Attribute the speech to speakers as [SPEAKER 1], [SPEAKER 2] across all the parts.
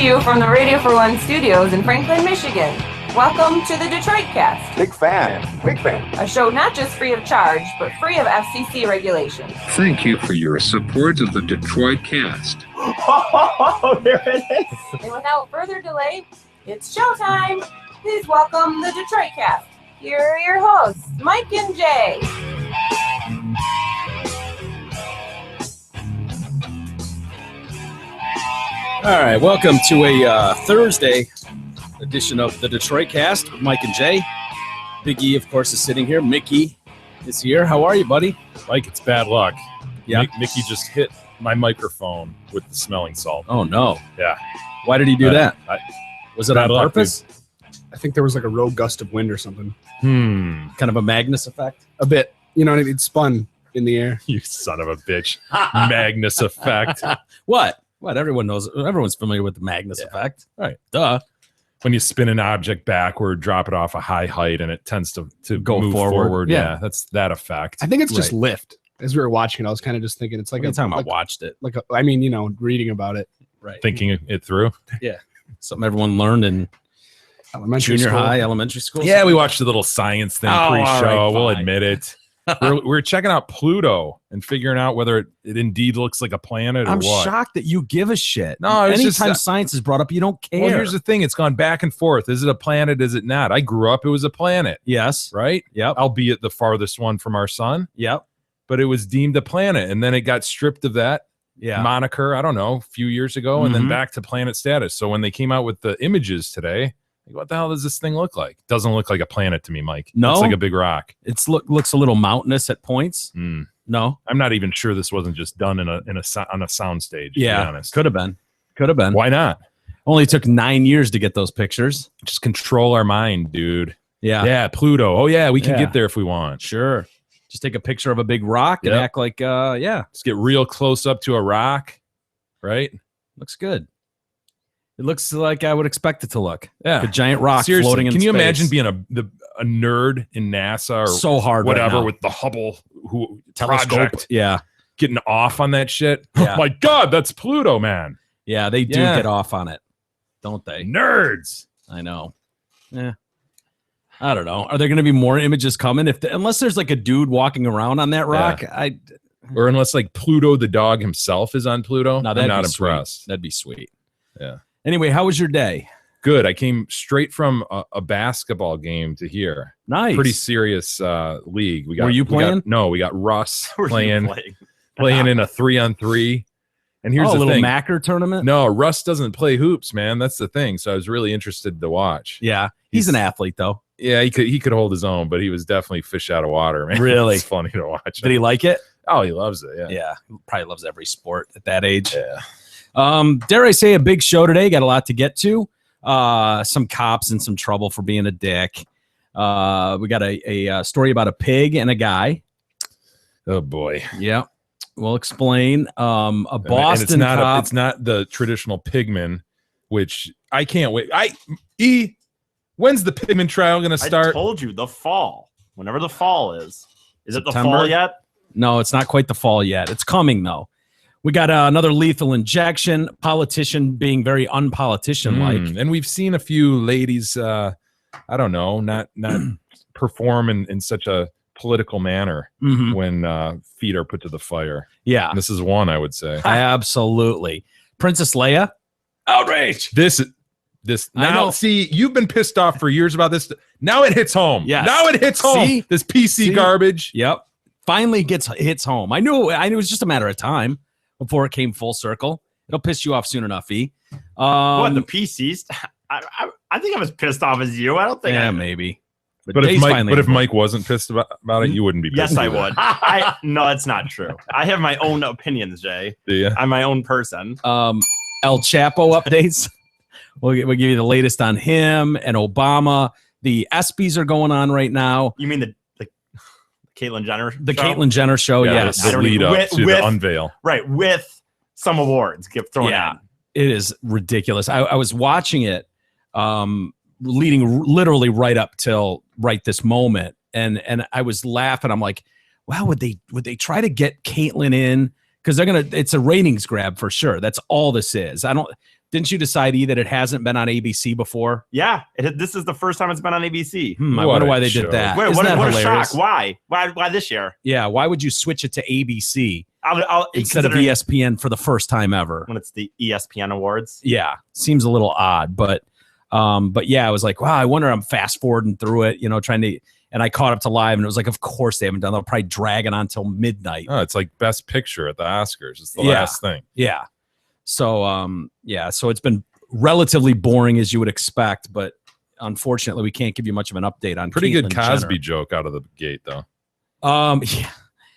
[SPEAKER 1] you from the Radio for One studios in Franklin, Michigan. Welcome to the Detroit Cast.
[SPEAKER 2] Big fan.
[SPEAKER 1] A show not just free of charge, but free of FCC regulations.
[SPEAKER 3] Thank you for your support of the Detroit Cast.
[SPEAKER 2] Oh, there it is.
[SPEAKER 1] And without further delay, it's showtime. Please welcome the Detroit Cast. Here are your hosts, Mike and Jay.
[SPEAKER 4] All right, welcome to a Thursday edition of the Detroit Cast with Mike and Jay. Big E, of course, is sitting here. Mickey is here. How are you, buddy?
[SPEAKER 5] Mike, it's bad luck.
[SPEAKER 4] Yeah.
[SPEAKER 5] Mickey just hit my microphone with the smelling salt.
[SPEAKER 4] Oh, no.
[SPEAKER 5] Yeah.
[SPEAKER 4] Why did he do that? Was it on
[SPEAKER 5] bad luck,
[SPEAKER 4] purpose?
[SPEAKER 6] I think there was like a rogue gust of wind or something.
[SPEAKER 4] Kind of a Magnus effect?
[SPEAKER 6] A bit. You know, it spun in the air.
[SPEAKER 5] You son of a bitch. Magnus effect.
[SPEAKER 4] What? Everyone knows. Everyone's familiar with the Magnus effect.
[SPEAKER 5] Right.
[SPEAKER 4] Duh.
[SPEAKER 5] When you spin an object backward, drop it off a high height, and it tends to
[SPEAKER 4] Go
[SPEAKER 5] move
[SPEAKER 4] forward.
[SPEAKER 5] Yeah, that's that effect.
[SPEAKER 6] I think it's just
[SPEAKER 4] Right.
[SPEAKER 6] lift. As we were watching it, I was kind of just thinking it's like
[SPEAKER 4] What are you talking about?
[SPEAKER 6] like,
[SPEAKER 4] Watched it.
[SPEAKER 6] reading about it.
[SPEAKER 4] Right.
[SPEAKER 5] Thinking it through.
[SPEAKER 4] Something everyone learned in
[SPEAKER 6] Elementary
[SPEAKER 4] junior
[SPEAKER 6] school.
[SPEAKER 4] high, elementary school.
[SPEAKER 5] Yeah, we watched a little science thing
[SPEAKER 4] Oh,
[SPEAKER 5] pre-show.
[SPEAKER 4] all right,
[SPEAKER 5] We'll
[SPEAKER 4] fine.
[SPEAKER 5] admit it. We're checking out Pluto and figuring out whether it indeed looks like a planet or
[SPEAKER 4] I'm
[SPEAKER 5] what.
[SPEAKER 4] shocked that you give a shit.
[SPEAKER 5] No, it's just
[SPEAKER 4] anytime science is brought up, you don't care.
[SPEAKER 5] Well, here's the thing. It's gone back and forth. Is it a planet? Is it not? I grew up, it was a planet,
[SPEAKER 4] Yes.
[SPEAKER 5] right?
[SPEAKER 4] Yep.
[SPEAKER 5] Albeit the farthest one from our sun,
[SPEAKER 4] Yep.
[SPEAKER 5] but it was deemed a planet. And then it got stripped of that
[SPEAKER 4] Yeah.
[SPEAKER 5] moniker, I don't know, a few years ago, and then
[SPEAKER 4] Mhm.
[SPEAKER 5] back to planet status. So when they came out with the images today, like, what the hell does this thing look like? Doesn't look like a planet to me, Mike.
[SPEAKER 4] No?
[SPEAKER 5] It's like a big rock.
[SPEAKER 4] It's looks a little mountainous at points.
[SPEAKER 5] Mm.
[SPEAKER 4] No.
[SPEAKER 5] I'm not even sure this wasn't just done on a sound stage, to be honest.
[SPEAKER 4] Could have been. Could have been.
[SPEAKER 5] Why not?
[SPEAKER 4] Only took 9 years to get those pictures.
[SPEAKER 5] Just control our mind, dude.
[SPEAKER 4] Yeah.
[SPEAKER 5] Yeah, Pluto. Oh, yeah, we can
[SPEAKER 4] Yeah.
[SPEAKER 5] get there if we want.
[SPEAKER 4] Sure. Just take a picture of a big rock and
[SPEAKER 5] Yep.
[SPEAKER 4] act like, yeah,
[SPEAKER 5] Let's get real close up to a rock, right?
[SPEAKER 4] looks good. It looks like I would expect it to look.
[SPEAKER 5] Yeah.
[SPEAKER 4] A giant rock
[SPEAKER 5] Seriously,
[SPEAKER 4] floating in
[SPEAKER 5] can you
[SPEAKER 4] space.
[SPEAKER 5] imagine being a nerd in NASA or
[SPEAKER 4] so hard right
[SPEAKER 5] whatever
[SPEAKER 4] now.
[SPEAKER 5] with the Hubble
[SPEAKER 4] telescope?
[SPEAKER 5] project
[SPEAKER 4] Yeah.
[SPEAKER 5] getting off on that shit?
[SPEAKER 4] Yeah.
[SPEAKER 5] Oh my God, that's Pluto, man.
[SPEAKER 4] Yeah, they do
[SPEAKER 5] Yeah.
[SPEAKER 4] get off on it, don't they?
[SPEAKER 5] Nerds.
[SPEAKER 4] I know. Yeah. I don't know. Are there going to be more images coming? Unless there's like a dude walking around on that rock,
[SPEAKER 5] Or unless like Pluto the dog himself is on Pluto.
[SPEAKER 4] No,
[SPEAKER 5] I'm
[SPEAKER 4] that'd
[SPEAKER 5] not
[SPEAKER 4] be sweet.
[SPEAKER 5] impressed.
[SPEAKER 4] That'd be sweet.
[SPEAKER 5] Yeah.
[SPEAKER 4] Anyway, how was your day?
[SPEAKER 5] Good. I came straight from a basketball game to here.
[SPEAKER 4] Nice.
[SPEAKER 5] Pretty serious league.
[SPEAKER 4] Were you playing?
[SPEAKER 5] We got Russ playing
[SPEAKER 2] Playing.
[SPEAKER 5] in a 3-on-3. And here's
[SPEAKER 4] a
[SPEAKER 5] the
[SPEAKER 4] little
[SPEAKER 5] thing.
[SPEAKER 4] Macker tournament.
[SPEAKER 5] No, Russ doesn't play hoops, man. That's the thing. So I was really interested to watch.
[SPEAKER 4] Yeah, he's an athlete though.
[SPEAKER 5] Yeah, he could hold his own, but he was definitely fish out of water, man.
[SPEAKER 4] Really?
[SPEAKER 5] It's funny to watch.
[SPEAKER 4] Did he like it?
[SPEAKER 5] Oh, he loves it. Yeah.
[SPEAKER 4] Yeah, probably loves every sport at that age.
[SPEAKER 5] Yeah.
[SPEAKER 4] Dare I say a big show today? Got a lot to get to. Some cops in some trouble for being a dick. We got a story about a pig and a guy.
[SPEAKER 5] Oh boy.
[SPEAKER 4] Yeah, we'll explain. A
[SPEAKER 5] And
[SPEAKER 4] Boston
[SPEAKER 5] it's not
[SPEAKER 4] cop.
[SPEAKER 5] it's not the traditional pigman, which I can't wait. When's the pigman trial going to
[SPEAKER 2] I
[SPEAKER 5] start?
[SPEAKER 2] told you the fall. Whenever the fall is. Is it the
[SPEAKER 4] September?
[SPEAKER 2] fall yet?
[SPEAKER 4] No, it's not quite the fall yet. It's coming though. We got another lethal injection. Politician being very unpolitician-like.
[SPEAKER 5] And we've seen a few ladies. I don't know, not perform in such a political manner
[SPEAKER 4] Mhm.
[SPEAKER 5] when feet are put to the fire.
[SPEAKER 4] Yeah,
[SPEAKER 5] And this is one, I would say.
[SPEAKER 4] absolutely. Princess Leia, outrage.
[SPEAKER 5] This
[SPEAKER 4] I
[SPEAKER 5] now
[SPEAKER 4] know.
[SPEAKER 5] see, you've been pissed off for years about this. Now it hits home.
[SPEAKER 4] Yes.
[SPEAKER 5] Now it hits home.
[SPEAKER 4] See?
[SPEAKER 5] This PC
[SPEAKER 4] See?
[SPEAKER 5] garbage.
[SPEAKER 4] Yep, finally hits home. I knew it was just a matter of time before it came full circle. It'll piss you off soon enough, E.
[SPEAKER 2] What, the PCs? I think I'm as pissed off as you. I don't think
[SPEAKER 4] Yeah, maybe.
[SPEAKER 5] But
[SPEAKER 4] Jay's finally
[SPEAKER 5] if
[SPEAKER 4] on board.
[SPEAKER 5] Mike wasn't pissed about it, you wouldn't be pissed.
[SPEAKER 2] Yes, I
[SPEAKER 5] either.
[SPEAKER 2] would. No, that's not true. I have my own opinions, Jay.
[SPEAKER 5] Do you?
[SPEAKER 2] I'm my own person.
[SPEAKER 4] El Chapo updates. We'll give you the latest on him and Obama. The ESPYs are going on right now.
[SPEAKER 2] You mean the Caitlyn Jenner?
[SPEAKER 4] The
[SPEAKER 2] show?
[SPEAKER 4] Caitlyn Jenner show,
[SPEAKER 5] Yeah,
[SPEAKER 4] yes.
[SPEAKER 2] I
[SPEAKER 5] the
[SPEAKER 2] don't
[SPEAKER 5] lead
[SPEAKER 2] even-
[SPEAKER 5] up
[SPEAKER 2] with-
[SPEAKER 5] to
[SPEAKER 2] with-
[SPEAKER 5] the unveil.
[SPEAKER 2] Right, with some awards get thrown
[SPEAKER 4] Yeah.
[SPEAKER 2] in.
[SPEAKER 4] It is ridiculous. I was watching it, leading literally right up till right this moment, and I was laughing. I'm like, wow, would they try to get Caitlyn in? Because it's a ratings grab for sure. That's all this is. Didn't you decide that it hasn't been on ABC before?
[SPEAKER 2] Yeah, this is the first time it's been on ABC.
[SPEAKER 4] I
[SPEAKER 5] What
[SPEAKER 4] wonder
[SPEAKER 5] a
[SPEAKER 4] why they
[SPEAKER 5] show.
[SPEAKER 4] did that.
[SPEAKER 2] Wait,
[SPEAKER 4] Isn't that
[SPEAKER 2] what a
[SPEAKER 4] hilarious?
[SPEAKER 2] shock! Why this year?
[SPEAKER 4] Yeah, why would you switch it to ABC
[SPEAKER 2] I'll
[SPEAKER 4] instead of
[SPEAKER 2] considering
[SPEAKER 4] ESPN for the first time ever?
[SPEAKER 2] when it's the ESPN Awards.
[SPEAKER 4] Yeah, seems a little odd, but yeah, I was like, wow, I wonder. I'm fast forwarding through it, trying to, and I caught up to live, and it was like, of course they haven't done. They'll probably drag it on till midnight.
[SPEAKER 5] Oh, it's like Best Picture at the Oscars. It's the
[SPEAKER 4] Yeah.
[SPEAKER 5] last thing.
[SPEAKER 4] Yeah, so so it's been relatively boring as you would expect, but unfortunately, we can't give you much of an update on.
[SPEAKER 5] Pretty good
[SPEAKER 4] Caitlyn
[SPEAKER 5] Cosby
[SPEAKER 4] Jenner.
[SPEAKER 5] joke out of the gate, though.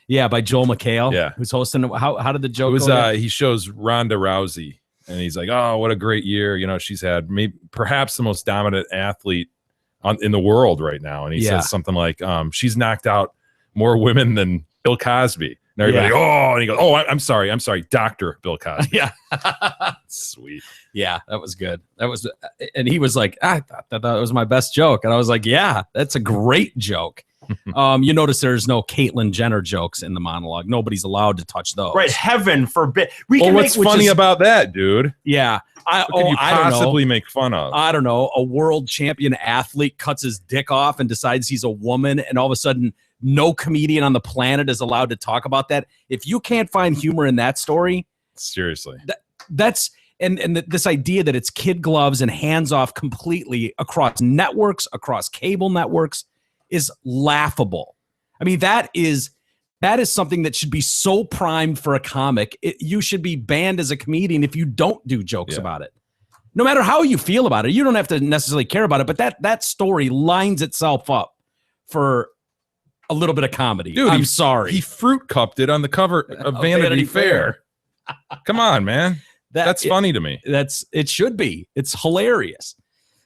[SPEAKER 4] Yeah, by Joel McHale.
[SPEAKER 5] Yeah.
[SPEAKER 4] who's hosting. How did the joke
[SPEAKER 5] It was
[SPEAKER 4] go again?
[SPEAKER 5] he shows Ronda Rousey, and he's like, "Oh, what a great year! She's had perhaps the most dominant athlete in the world right now." And he
[SPEAKER 4] Yeah.
[SPEAKER 5] says something like, "She's knocked out more women than Bill Cosby." And everybody, oh, and he goes, "Oh, I'm sorry, Dr. Bill Cosby."
[SPEAKER 4] Yeah.
[SPEAKER 5] Sweet.
[SPEAKER 4] Yeah, that was good. And he was like, I thought that was my best joke. And I was like, yeah, that's a great joke. You notice there's no Caitlyn Jenner jokes in the monologue. Nobody's allowed to touch those.
[SPEAKER 2] Right, heaven forbid.
[SPEAKER 5] Well, what's funny about that, dude?
[SPEAKER 4] Yeah.
[SPEAKER 5] What could you
[SPEAKER 4] I don't know.
[SPEAKER 5] possibly make fun of?
[SPEAKER 4] I don't know. A world champion athlete cuts his dick off and decides he's a woman, and all of a sudden, no comedian on the planet is allowed to talk about that. If you can't find humor in that story,
[SPEAKER 5] Seriously.
[SPEAKER 4] that's this idea that it's kid gloves and hands off completely across networks, across cable networks, is laughable. I mean, that is something that should be so primed for a comic. You should be banned as a comedian if you don't do jokes about it. No matter how you feel about it, you don't have to necessarily care about it, but that story lines itself up for a little bit of comedy.
[SPEAKER 5] Dude,
[SPEAKER 4] I'm sorry.
[SPEAKER 5] He fruit cupped it on the cover of Vanity Fair. Come on, man. That's funny to me.
[SPEAKER 4] It should be. It's hilarious.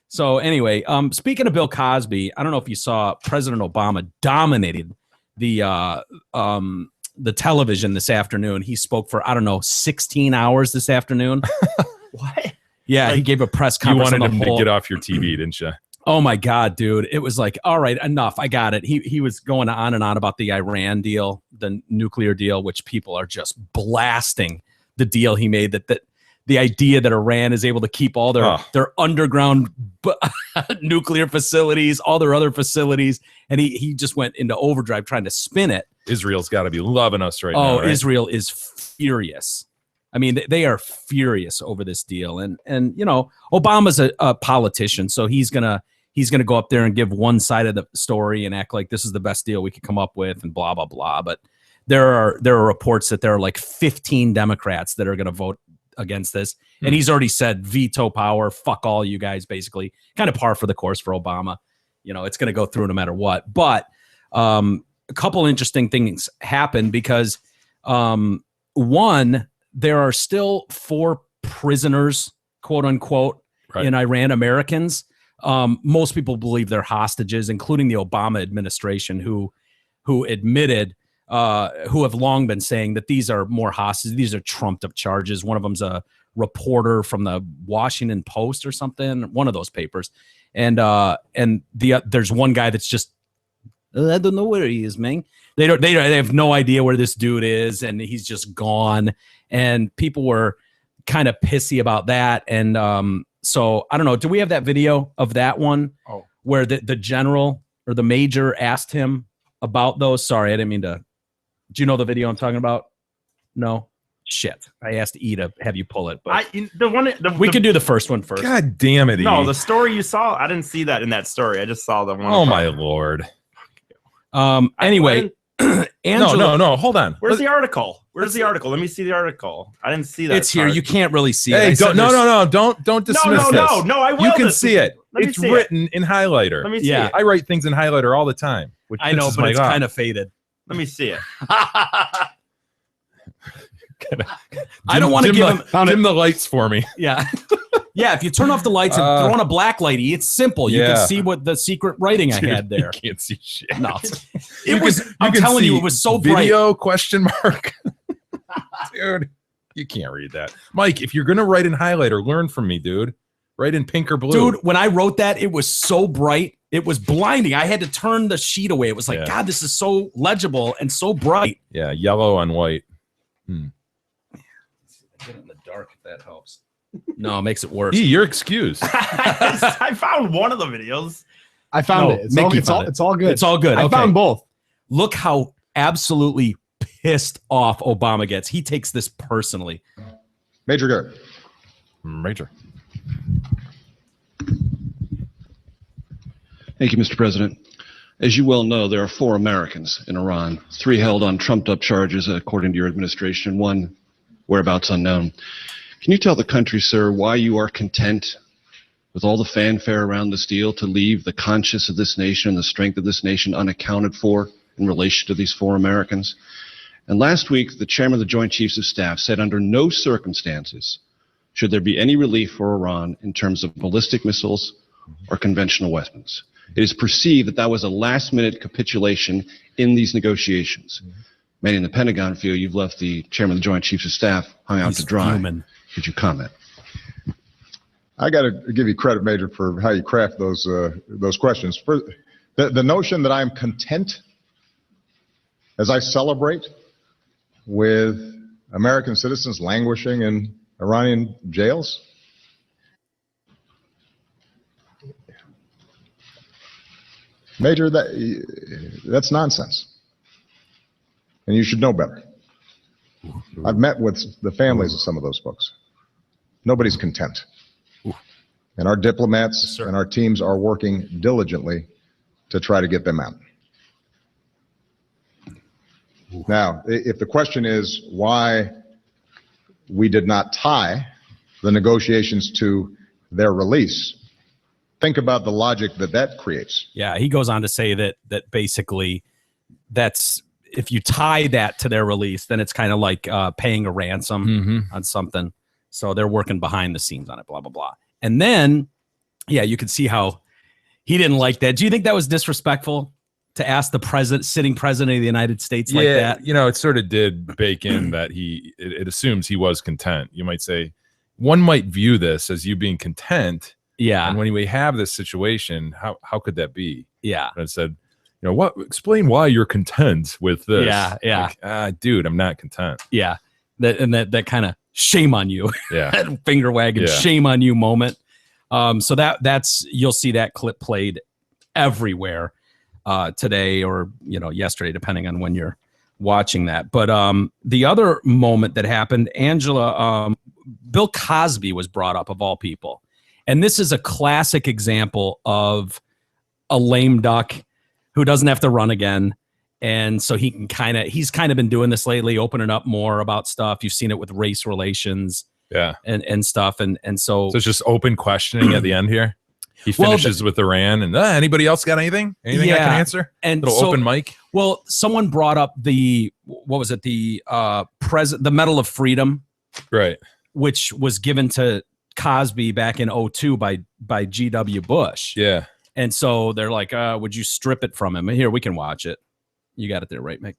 [SPEAKER 4] So anyway, speaking of Bill Cosby, I don't know if you saw President Obama dominated the television this afternoon. He spoke for 16 hours this afternoon.
[SPEAKER 2] What?
[SPEAKER 4] Yeah, he gave a press
[SPEAKER 5] You
[SPEAKER 4] conference.
[SPEAKER 5] wanted
[SPEAKER 4] on
[SPEAKER 5] him
[SPEAKER 4] the
[SPEAKER 5] to
[SPEAKER 4] whole,
[SPEAKER 5] get off your TV, didn't you?
[SPEAKER 4] Oh my God, dude. It was like, all right, enough. I got it. He was going on and on about the Iran deal, the nuclear deal, which people are just blasting the deal he made, that the idea that Iran is able to keep all their underground nuclear facilities, all their other facilities. And he just went into overdrive trying to spin it.
[SPEAKER 5] Israel's got to be loving us right now. Right?
[SPEAKER 4] Israel is furious. I mean, they are furious over this deal. And Obama's a politician, so he's gonna go up there and give one side of the story and act like this is the best deal we could come up with and blah blah blah. But there are reports that there are like 15 Democrats that are going to vote against this, and he's already said veto power, fuck all you guys, basically. Kind of par for the course for Obama. It's going to go through no matter what. But a couple interesting things happen because one, there are still 4 prisoners, quote unquote, in Iran, Americans. Most people believe they're hostages, including the Obama administration, who admitted, who have long been saying that these are more hostages. These are trumped up charges. One of them's a reporter from the Washington Post or something, one of those papers. And there's one guy that's just, I don't know where he is, man. They have no idea where this dude is, and he's just gone. And people were kind of pissy about that. And so I don't know. Do we have that video of that one where the general or the major asked him about those? Sorry, I didn't mean to. Do you know the video I'm talking about? No. Shit. I asked E to have you pull it, but we could do the first one first.
[SPEAKER 5] God damn it!
[SPEAKER 2] No,
[SPEAKER 5] E.
[SPEAKER 2] the story you saw, I didn't see that in that story. I just saw the one.
[SPEAKER 5] Oh my lord.
[SPEAKER 4] Anyway, Angela,
[SPEAKER 5] no. Hold on.
[SPEAKER 2] Where's the article? Where's the article? Let me see the article. I didn't see that.
[SPEAKER 4] it's here. You can't really see
[SPEAKER 5] Hey,
[SPEAKER 4] it.
[SPEAKER 5] don't dismiss this.
[SPEAKER 2] No. I will.
[SPEAKER 5] You can see it.
[SPEAKER 2] Let me
[SPEAKER 5] It's
[SPEAKER 2] see
[SPEAKER 5] written in highlighter.
[SPEAKER 2] Let me see
[SPEAKER 4] Yeah.
[SPEAKER 2] it.
[SPEAKER 5] I write things in highlighter all the time. Which
[SPEAKER 4] I know,
[SPEAKER 5] pisses
[SPEAKER 4] but
[SPEAKER 5] me
[SPEAKER 4] it's
[SPEAKER 5] off.
[SPEAKER 4] kind of faded.
[SPEAKER 2] Let me see it.
[SPEAKER 4] I don't want to give him.
[SPEAKER 5] dim the lights for me.
[SPEAKER 4] Yeah. Yeah, if you turn off the lights and throw on a black light, it's simple. You can see what the secret writing I had there.
[SPEAKER 5] You can't see shit.
[SPEAKER 4] No,
[SPEAKER 5] You
[SPEAKER 4] I'm
[SPEAKER 5] can
[SPEAKER 4] telling you,
[SPEAKER 5] see
[SPEAKER 4] it was so bright.
[SPEAKER 5] video question mark. Dude, you can't read that. Mike, if you're going to write in highlighter, learn from me, dude. Write in pink or blue.
[SPEAKER 4] Dude, when I wrote that, it was so bright. It was blinding. I had to turn the sheet away. It was like, God, this is so legible and so bright.
[SPEAKER 5] Yeah, yellow on white.
[SPEAKER 4] Get it in the dark if that helps. No, it makes it worse.
[SPEAKER 5] You're excused.
[SPEAKER 2] I found one of the videos.
[SPEAKER 6] I found
[SPEAKER 4] No,
[SPEAKER 6] it.
[SPEAKER 4] Mickey
[SPEAKER 6] It's
[SPEAKER 4] found it.
[SPEAKER 6] all good.
[SPEAKER 4] It's all good.
[SPEAKER 6] I
[SPEAKER 4] Okay.
[SPEAKER 6] found both.
[SPEAKER 4] Look how absolutely pissed off Obama gets. He takes this personally.
[SPEAKER 7] Major Garrett.
[SPEAKER 5] Major.
[SPEAKER 8] Thank you, Mr. President. As you well know, there are 4 Americans in Iran, 3 held on trumped-up charges, according to your administration, 1 whereabouts unknown. Can you tell the country, sir, why you are content with all the fanfare around this deal to leave the conscience of this nation and the strength of this nation unaccounted for in relation to these 4 Americans? And last week, the chairman of the Joint Chiefs of Staff said under no circumstances should there be any relief for Iran in terms of ballistic missiles or conventional weapons. It is perceived that that was a last-minute capitulation in these negotiations. Many in the Pentagon feel you've left the chairman of the Joint Chiefs of Staff hung out
[SPEAKER 4] He's
[SPEAKER 8] to dry.
[SPEAKER 4] fuming.
[SPEAKER 8] Could you comment?
[SPEAKER 7] I got to give you credit, Major, for how you craft those questions. For the notion that I'm content as I celebrate with American citizens languishing in Iranian jails. Major, that's nonsense. And you should know better. I've met with the families of some of those folks. Nobody's content. And our diplomats and our teams are working diligently to try to get them out. Now, if the question is why we did not tie the negotiations to their release, think about the logic that that creates.
[SPEAKER 4] Yeah, he goes on to say that basically that's if you tie that to their release, then it's kind of like paying a ransom on something. So they're working behind the scenes on it, blah, blah, blah. And then, yeah, you can see how he didn't like that. Do you think that was disrespectful to ask the sitting president of the United States like that?
[SPEAKER 5] You know, it sort of did bake in that it assumes he was content. You might say, one might view this as you being content.
[SPEAKER 4] Yeah.
[SPEAKER 5] And when we have this situation, how could that be?
[SPEAKER 4] Yeah.
[SPEAKER 5] And I said, you know, explain why you're content with this.
[SPEAKER 4] Yeah, yeah.
[SPEAKER 5] Like, dude, I'm not content.
[SPEAKER 4] Yeah. That kind of shame on you.
[SPEAKER 5] Yeah.
[SPEAKER 4] That finger wagging,
[SPEAKER 5] Yeah.
[SPEAKER 4] shame on you moment. So that's you'll see that clip played everywhere today or yesterday, depending on when you're watching that. But the other moment that happened, Angela, Bill Cosby was brought up of all people. And this is a classic example of a lame duck who doesn't have to run again. And so he's kind of been doing this lately, opening up more about stuff. You've seen it with race relations, and stuff. And so
[SPEAKER 5] it's just open questioning at the end here. He finishes with Iran and anybody else got anything I can answer?
[SPEAKER 4] And
[SPEAKER 5] little open mic.
[SPEAKER 4] Well, someone brought up the Medal of Freedom,
[SPEAKER 5] right?
[SPEAKER 4] Which was given to Cosby back in 2002 by G.W. Bush.
[SPEAKER 5] Yeah.
[SPEAKER 4] And so they're like, would you strip it from him? Here, we can watch it. You got it there, right, Mick?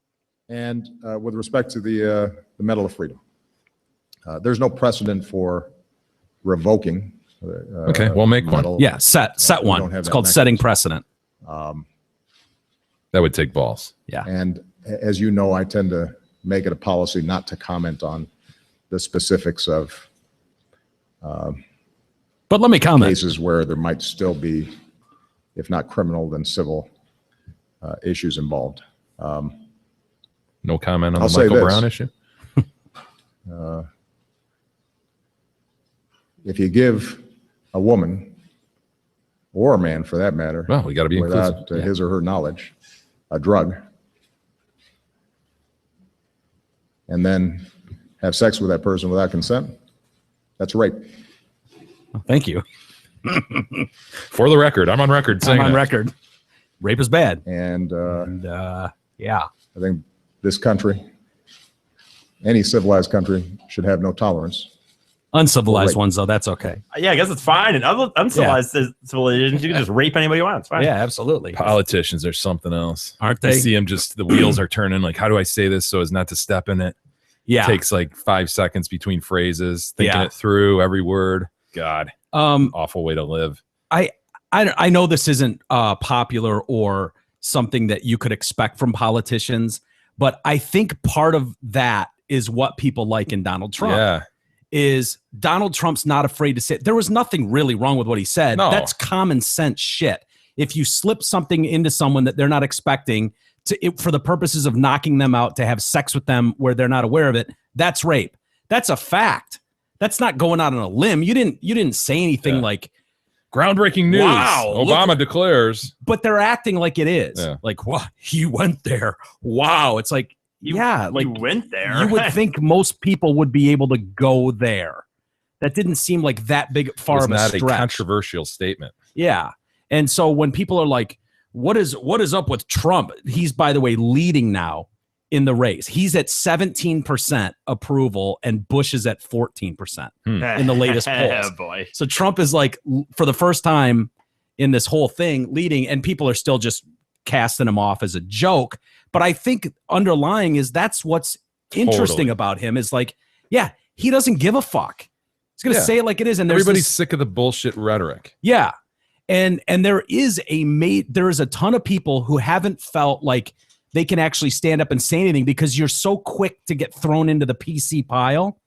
[SPEAKER 7] And with respect to the Medal of Freedom, there's no precedent for revoking.
[SPEAKER 5] Okay, we'll make one.
[SPEAKER 4] Yeah, set one. It's called setting precedent.
[SPEAKER 5] That would take balls.
[SPEAKER 4] Yeah.
[SPEAKER 7] And as you know, I tend to make it a policy not to comment on the specifics of
[SPEAKER 4] but let me comment.
[SPEAKER 7] Cases where there might still be, if not criminal, then civil issues involved.
[SPEAKER 5] No comment on
[SPEAKER 7] I'll
[SPEAKER 5] the Michael
[SPEAKER 7] say this.
[SPEAKER 5] Brown issue?
[SPEAKER 7] If you give a woman, or a man for that matter,
[SPEAKER 5] well, we got to be
[SPEAKER 7] without
[SPEAKER 5] inclusive.
[SPEAKER 7] his or her knowledge, a drug, and then have sex with that person without consent, that's rape.
[SPEAKER 4] Thank you.
[SPEAKER 5] For the record, I'm on record saying
[SPEAKER 4] I'm on
[SPEAKER 5] that.
[SPEAKER 4] record. Rape is bad.
[SPEAKER 7] And
[SPEAKER 4] yeah,
[SPEAKER 7] I think this country, any civilized country, should have no tolerance.
[SPEAKER 4] Uncivilized
[SPEAKER 7] Rape.
[SPEAKER 4] ones, though, that's okay.
[SPEAKER 2] Yeah, I guess it's fine. And other uncivilized civilizations, you can just rape anybody you want. It's fine.
[SPEAKER 4] Yeah, absolutely.
[SPEAKER 5] Politicians are something else.
[SPEAKER 4] Aren't
[SPEAKER 5] I
[SPEAKER 4] they?
[SPEAKER 5] see them the wheels are turning. Like, how do I say this so as not to step in it?
[SPEAKER 4] Yeah.
[SPEAKER 5] Takes like 5 seconds between phrases, thinking it through every word. God, awful way to live.
[SPEAKER 4] I know this isn't popular or something that you could expect from politicians, but I think part of that is what people like in Donald Trump.
[SPEAKER 5] Yeah.
[SPEAKER 4] is Donald Trump's not afraid to say there was nothing really wrong with what he said.
[SPEAKER 5] No.
[SPEAKER 4] That's common sense shit. If you slip something into someone that they're not expecting for the purposes of knocking them out, to have sex with them where they're not aware of it, that's rape. That's a fact. That's not going out on a limb. You didn't say anything like
[SPEAKER 5] groundbreaking news.
[SPEAKER 4] Wow,
[SPEAKER 5] Obama declares.
[SPEAKER 4] But they're acting like it is.
[SPEAKER 5] Yeah.
[SPEAKER 4] Like, what? He went there. Wow. It's like,
[SPEAKER 2] You went there.
[SPEAKER 4] You would think most people would be able to go there. That didn't seem like that big far of a
[SPEAKER 5] not
[SPEAKER 4] stretch.
[SPEAKER 5] a controversial statement.
[SPEAKER 4] Yeah. And so when people are like, what is up with Trump? He's, by the way, leading now in the race. He's at 17% approval and Bush is at 14% in the latest polls.
[SPEAKER 2] Oh, boy.
[SPEAKER 4] So Trump is like, for the first time in this whole thing, leading, and people are still just casting him off as a joke. But I think underlying is that's what's interesting about him is like, yeah, he doesn't give a fuck. He's going to say it like it is. And
[SPEAKER 5] everybody's sick of the bullshit rhetoric.
[SPEAKER 4] Yeah. And there is a ton of people who haven't felt like they can actually stand up and say anything because you're so quick to get thrown into the PC pile.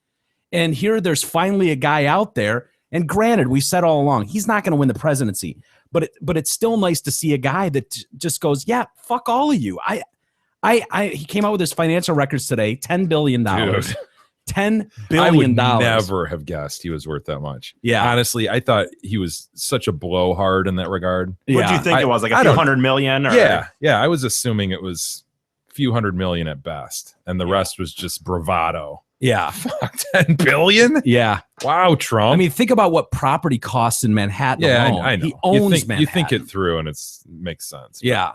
[SPEAKER 4] And here there's finally a guy out there. And granted, we said all along, he's not going to win the presidency, but it's still nice to see a guy that just goes, yeah, fuck all of you. He came out with his financial records today, $10 billion.
[SPEAKER 5] Dude.
[SPEAKER 4] $10 billion.
[SPEAKER 5] I would never have guessed he was worth that much.
[SPEAKER 4] Yeah.
[SPEAKER 5] Honestly, I thought he was such a blowhard in that regard.
[SPEAKER 2] What do you think it was? Like a few hundred million? Or?
[SPEAKER 5] Yeah. I was assuming it was a few $100 million at best. And the rest was just bravado.
[SPEAKER 4] Yeah.
[SPEAKER 5] Fuck, $10 billion?
[SPEAKER 4] Yeah.
[SPEAKER 5] Wow, Trump.
[SPEAKER 4] I mean, think about what property costs in Manhattan alone.
[SPEAKER 5] I know.
[SPEAKER 4] He owns Manhattan.
[SPEAKER 5] You think it through and it makes sense.
[SPEAKER 4] Yeah.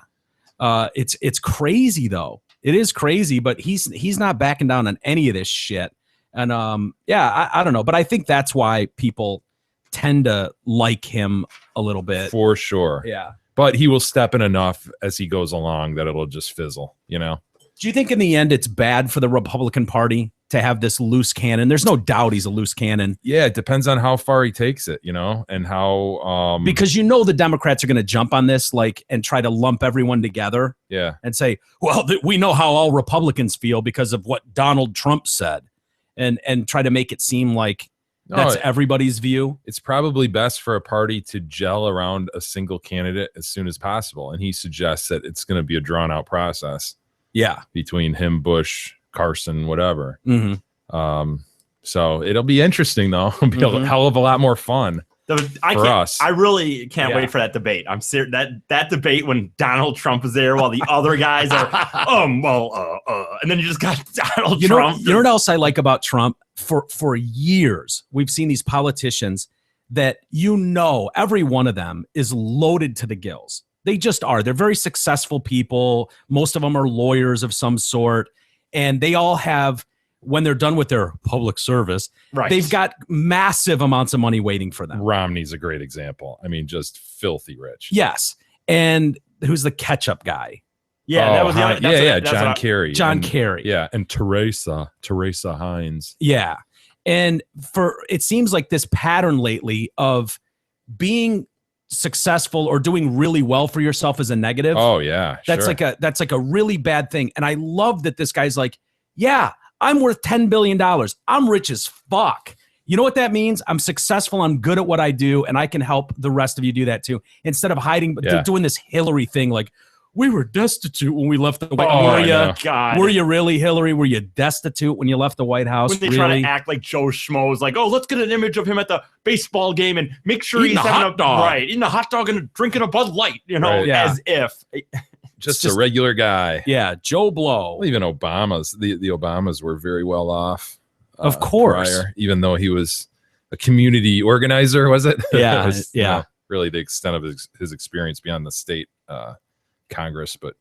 [SPEAKER 4] It's crazy though. It is crazy, but he's not backing down on any of this shit. And I don't know, but I think that's why people tend to like him a little bit.
[SPEAKER 5] For sure.
[SPEAKER 4] Yeah.
[SPEAKER 5] But he will step in enough as he goes along that it'll just fizzle, you know?
[SPEAKER 4] Do you think in the end it's bad for the Republican Party to have this loose cannon? There's no doubt he's a loose cannon.
[SPEAKER 5] Yeah, it depends on how far he takes it, you know, and how
[SPEAKER 4] because the Democrats are going to jump on this and try to lump everyone together.
[SPEAKER 5] Yeah.
[SPEAKER 4] And say, well, we know how all Republicans feel because of what Donald Trump said. And try to make it seem like that's everybody's view.
[SPEAKER 5] It's probably best for a party to gel around a single candidate as soon as possible. And he suggests that it's going to be a drawn out process.
[SPEAKER 4] Yeah.
[SPEAKER 5] Between him, Bush, Carson, whatever.
[SPEAKER 4] Mm-hmm.
[SPEAKER 5] So it'll be interesting, though. It'll be a hell of a lot more fun.
[SPEAKER 2] I really can't wait for that debate. I'm serious. That debate when Donald Trump is there while the other guys are, and then you just got Donald Trump.
[SPEAKER 4] You know what else I like about Trump? For years, we've seen these politicians that every one of them is loaded to the gills. They just are. They're very successful people. Most of them are lawyers of some sort, and they all have. When they're done with their public service, they've got massive amounts of money waiting for them.
[SPEAKER 5] Romney's a great example. I mean, just filthy rich.
[SPEAKER 4] Yes. And who's the ketchup guy?
[SPEAKER 2] Yeah, that was the other.
[SPEAKER 5] John Kerry.
[SPEAKER 4] John Kerry.
[SPEAKER 5] Yeah, and Teresa Hines.
[SPEAKER 4] Yeah. And it seems like this pattern lately of being successful or doing really well for yourself is a negative.
[SPEAKER 5] Oh, yeah.
[SPEAKER 4] That's like a really bad thing. And I love that this guy's like, yeah, I'm worth $10 billion. I'm rich as fuck. You know what that means? I'm successful. I'm good at what I do, and I can help the rest of you do that too. Instead of hiding, doing this Hillary thing, like we were destitute when we left the White House. Were you really, Hillary? Were you destitute when you left the White House?
[SPEAKER 2] When they try to act like Joe Schmo's, like, oh, let's get an image of him at the baseball game and make sure
[SPEAKER 4] eating
[SPEAKER 2] he's having eating a hot dog and drinking a Bud Light, as if.
[SPEAKER 5] Just a regular guy.
[SPEAKER 4] Yeah, Joe Blow.
[SPEAKER 5] Well, even the Obamas were very well off.
[SPEAKER 4] Of course.
[SPEAKER 5] Prior, even though he was a community organizer, was it?
[SPEAKER 4] Yeah,
[SPEAKER 5] yeah. Really the extent of his experience beyond the state Congress. But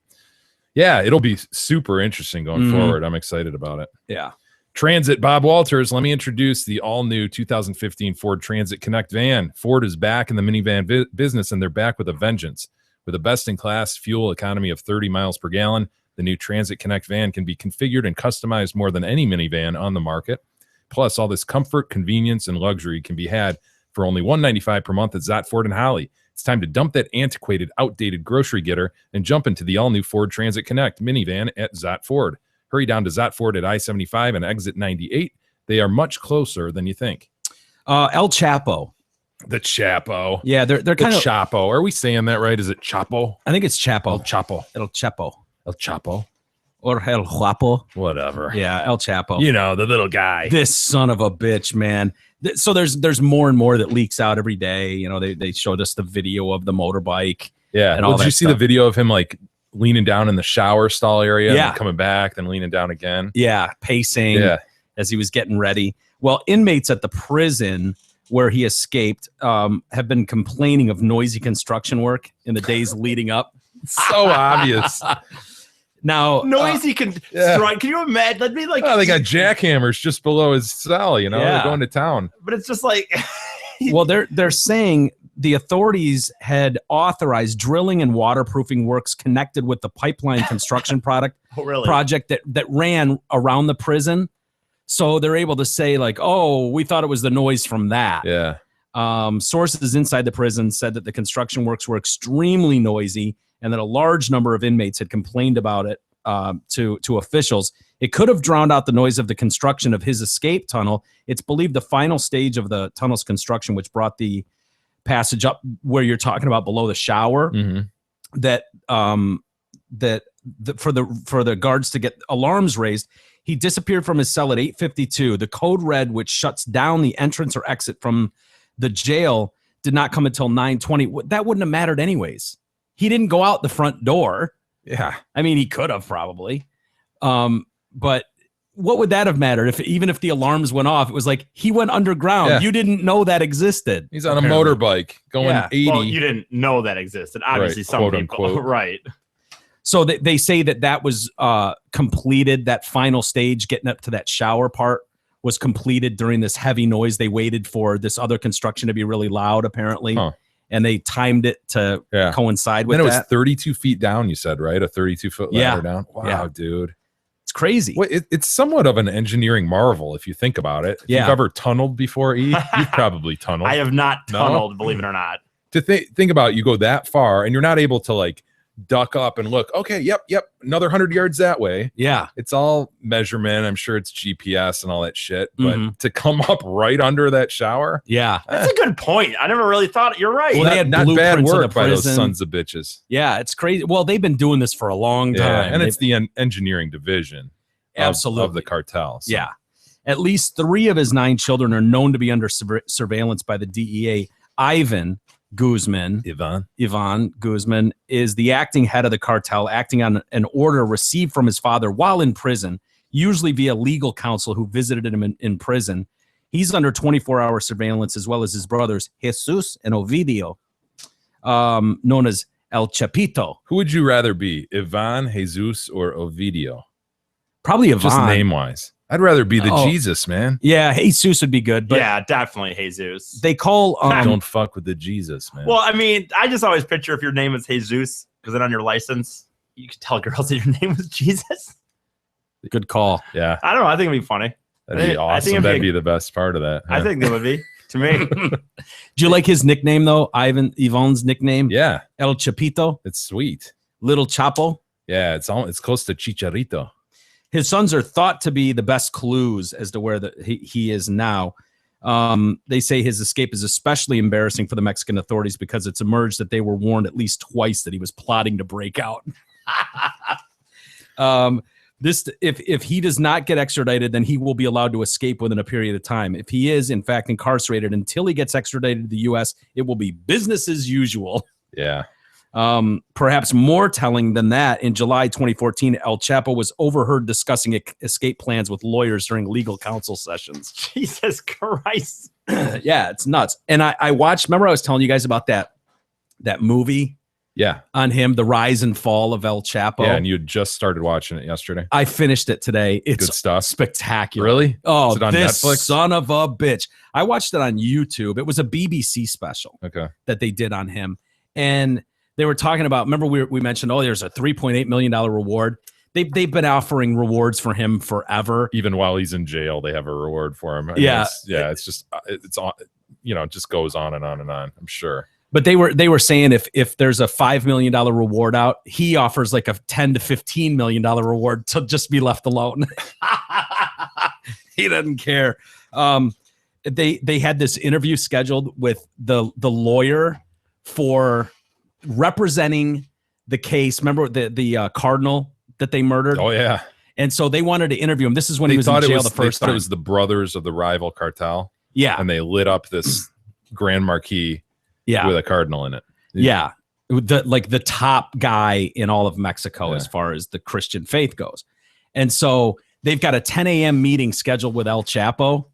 [SPEAKER 5] yeah, it'll be super interesting going forward. I'm excited about it.
[SPEAKER 4] Yeah.
[SPEAKER 5] Transit, Bob Walters. Let me introduce the all-new 2015 Ford Transit Connect van. Ford is back in the minivan business, and they're back with a vengeance. With a best-in-class fuel economy of 30 miles per gallon, the new Transit Connect van can be configured and customized more than any minivan on the market. Plus, all this comfort, convenience, and luxury can be had for only $195 per month at Zott Ford and Holly. It's time to dump that antiquated, outdated grocery getter and jump into the all-new Ford Transit Connect minivan at Zott Ford. Hurry down to Zott Ford at I-75 and exit 98. They are much closer than you think.
[SPEAKER 4] El Chapo.
[SPEAKER 5] The Chapo.
[SPEAKER 4] Yeah, they're
[SPEAKER 5] The
[SPEAKER 4] kind of.
[SPEAKER 5] Chapo. Are we saying that right? Is it Chapo?
[SPEAKER 4] I think it's Chapo.
[SPEAKER 5] El Chapo.
[SPEAKER 4] El Chapo.
[SPEAKER 5] El Chapo.
[SPEAKER 4] Or El Guapo.
[SPEAKER 5] Whatever.
[SPEAKER 4] Yeah, El Chapo.
[SPEAKER 5] You know, the little guy.
[SPEAKER 4] This son of a bitch, man. So there's more and more that leaks out every day. You know, they showed us the video of the motorbike.
[SPEAKER 5] Yeah.
[SPEAKER 4] And all
[SPEAKER 5] Did
[SPEAKER 4] that
[SPEAKER 5] you see the
[SPEAKER 4] stuff.
[SPEAKER 5] video of him like leaning down in the shower stall area? And
[SPEAKER 4] Yeah.
[SPEAKER 5] then coming back, then leaning down again.
[SPEAKER 4] Yeah, pacing
[SPEAKER 5] Yeah.
[SPEAKER 4] as he was getting ready. Well, inmates at the prison where he escaped have been complaining of noisy construction work in the days leading up.
[SPEAKER 5] So obvious.
[SPEAKER 4] Now,
[SPEAKER 2] Noisy can
[SPEAKER 5] Yeah.
[SPEAKER 2] strike. Can you imagine? That'd be like,
[SPEAKER 5] Oh, they got jackhammers just below his cell, you know?
[SPEAKER 4] Yeah.
[SPEAKER 5] They're going to town.
[SPEAKER 2] but it's just like,
[SPEAKER 4] well, they're saying the authorities had authorized drilling and waterproofing works connected with the pipeline construction project that ran around the prison. So they're able to say like, oh, we thought it was the noise from that.
[SPEAKER 5] Yeah.
[SPEAKER 4] Sources inside the prison said that the construction works were extremely noisy and that a large number of inmates had complained about it to officials. It could have drowned out the noise of the construction of his escape tunnel. It's believed the final stage of the tunnel's construction, which brought the passage up where you're talking about below the shower, that for the guards to get alarms raised. He disappeared from his cell at 8:52. The code red, which shuts down the entrance or exit from the jail, did not come until 9:20. That wouldn't have mattered anyways. He didn't go out the front door.
[SPEAKER 5] Yeah.
[SPEAKER 4] I mean, he could have probably. But what would that have mattered if even if the alarms went off? It was like he went underground.
[SPEAKER 5] Yeah.
[SPEAKER 4] You didn't know that existed.
[SPEAKER 5] He's on
[SPEAKER 4] apparently.
[SPEAKER 5] a motorbike going
[SPEAKER 4] Yeah.
[SPEAKER 5] 80.
[SPEAKER 2] well, you didn't know that existed. Obviously,
[SPEAKER 5] Right,
[SPEAKER 2] some
[SPEAKER 5] quote,
[SPEAKER 2] people,
[SPEAKER 5] unquote.
[SPEAKER 2] right?
[SPEAKER 4] So they say that was completed. That final stage, getting up to that shower part, was completed during this heavy noise. They waited for this other construction to be really loud, apparently, and they timed it to coincide with
[SPEAKER 5] then it
[SPEAKER 4] that.
[SPEAKER 5] was 32 feet down, you said, right? A 32-foot ladder down. Wow,
[SPEAKER 4] Yeah.
[SPEAKER 5] dude.
[SPEAKER 4] It's crazy.
[SPEAKER 5] Well, it's somewhat of an engineering marvel if you think about it. If
[SPEAKER 4] Yeah.
[SPEAKER 5] you've ever tunneled before, E, you've probably tunneled.
[SPEAKER 2] I have not
[SPEAKER 5] No?
[SPEAKER 2] tunneled, believe it or not.
[SPEAKER 5] To think about, you go that far and you're not able to like duck up and look, okay, yep, another 100 yards that way.
[SPEAKER 4] Yeah.
[SPEAKER 5] It's all measurement. I'm sure it's GPS and all that shit. But
[SPEAKER 4] Mhm.
[SPEAKER 5] to come up right under that shower,
[SPEAKER 4] Yeah.
[SPEAKER 2] That's a good point. I never really thought. You're right.
[SPEAKER 4] Well, they had
[SPEAKER 5] not bad
[SPEAKER 4] blueprints of
[SPEAKER 5] work
[SPEAKER 4] the
[SPEAKER 5] by those
[SPEAKER 4] prison.
[SPEAKER 5] sons of bitches.
[SPEAKER 4] Yeah, it's crazy. Well, they've been doing this for a long time.
[SPEAKER 5] And it's the engineering division
[SPEAKER 4] Absolutely.
[SPEAKER 5] of the cartel. So.
[SPEAKER 4] Yeah. At least 3 of his 9 children are known to be under surveillance by the DEA. Ivan Guzman is the acting head of the cartel, acting on an order received from his father while in prison, usually via legal counsel who visited him in prison. He's under 24-hour surveillance, as well as his brothers, Jesus and Ovidio, known as El Chapito.
[SPEAKER 5] Who would you rather be, Ivan, Jesus, or Ovidio?
[SPEAKER 4] Probably Ivan.
[SPEAKER 5] Just name-wise. I'd rather be the
[SPEAKER 4] Oh.
[SPEAKER 5] Jesus, man.
[SPEAKER 4] Yeah, Jesus would be good. But
[SPEAKER 2] yeah, definitely Jesus.
[SPEAKER 4] they call...
[SPEAKER 5] Don't fuck with the Jesus, man.
[SPEAKER 2] Well, I mean, I just always picture if your name is Jesus, because then on your license, you could tell girls that your name was Jesus.
[SPEAKER 4] Good call.
[SPEAKER 5] Yeah,
[SPEAKER 2] I don't know. I think it'd be funny.
[SPEAKER 5] that'd be
[SPEAKER 2] I think
[SPEAKER 5] awesome.
[SPEAKER 2] it'd be
[SPEAKER 5] That'd
[SPEAKER 2] a-
[SPEAKER 5] be the best part of that.
[SPEAKER 2] I think it would be to me.
[SPEAKER 4] Do you like his nickname, though? Ivan's nickname?
[SPEAKER 5] Yeah,
[SPEAKER 4] El Chapito,
[SPEAKER 5] it's sweet.
[SPEAKER 4] Little Chapo.
[SPEAKER 5] Yeah, it's close to Chicharito.
[SPEAKER 4] His sons are thought to be the best clues as to where he is now. They say his escape is especially embarrassing for the Mexican authorities because it's emerged that they were warned at least twice that he was plotting to break out. If he does not get extradited, then he will be allowed to escape within a period of time. If he is, in fact, incarcerated until he gets extradited to the U.S., it will be business as usual.
[SPEAKER 5] Yeah.
[SPEAKER 4] Perhaps more telling than that, in July 2014, El Chapo was overheard discussing escape plans with lawyers during legal counsel sessions.
[SPEAKER 2] Jesus Christ.
[SPEAKER 4] Yeah, it's nuts. And I watched, remember I was telling you guys about that movie
[SPEAKER 5] Yeah.
[SPEAKER 4] on him, The Rise and Fall of El Chapo?
[SPEAKER 5] Yeah, and you had just started watching it yesterday.
[SPEAKER 4] I finished it today. It's
[SPEAKER 5] Good stuff.
[SPEAKER 4] spectacular.
[SPEAKER 5] Really?
[SPEAKER 4] Oh,
[SPEAKER 5] Is it on
[SPEAKER 4] this
[SPEAKER 5] Netflix?
[SPEAKER 4] son of a bitch. I watched it on YouTube. It was a BBC special
[SPEAKER 5] Okay.
[SPEAKER 4] that they did on him. And they were talking about, remember we mentioned, there's a $3.8 million reward. They've been offering rewards for him forever.
[SPEAKER 5] Even while he's in jail, they have a reward for him. And
[SPEAKER 4] Yeah.
[SPEAKER 5] it's just it's on. It just goes on and on and on. I'm sure.
[SPEAKER 4] But they were saying if there's a $5 million reward out, he offers like a $10 to $15 million reward to just be left alone. He doesn't care. They had this interview scheduled with the lawyer for representing the case. Remember the cardinal that they murdered?
[SPEAKER 5] Oh yeah.
[SPEAKER 4] And so they wanted to interview him. This is when he was in jail the first time.
[SPEAKER 5] It was the brothers of the rival cartel.
[SPEAKER 4] Yeah.
[SPEAKER 5] And they lit up this Grand Marquis with a cardinal in it.
[SPEAKER 4] Yeah. The top guy in all of Mexico as far as the Christian faith goes. And so they've got a 10 a.m. meeting scheduled with El Chapo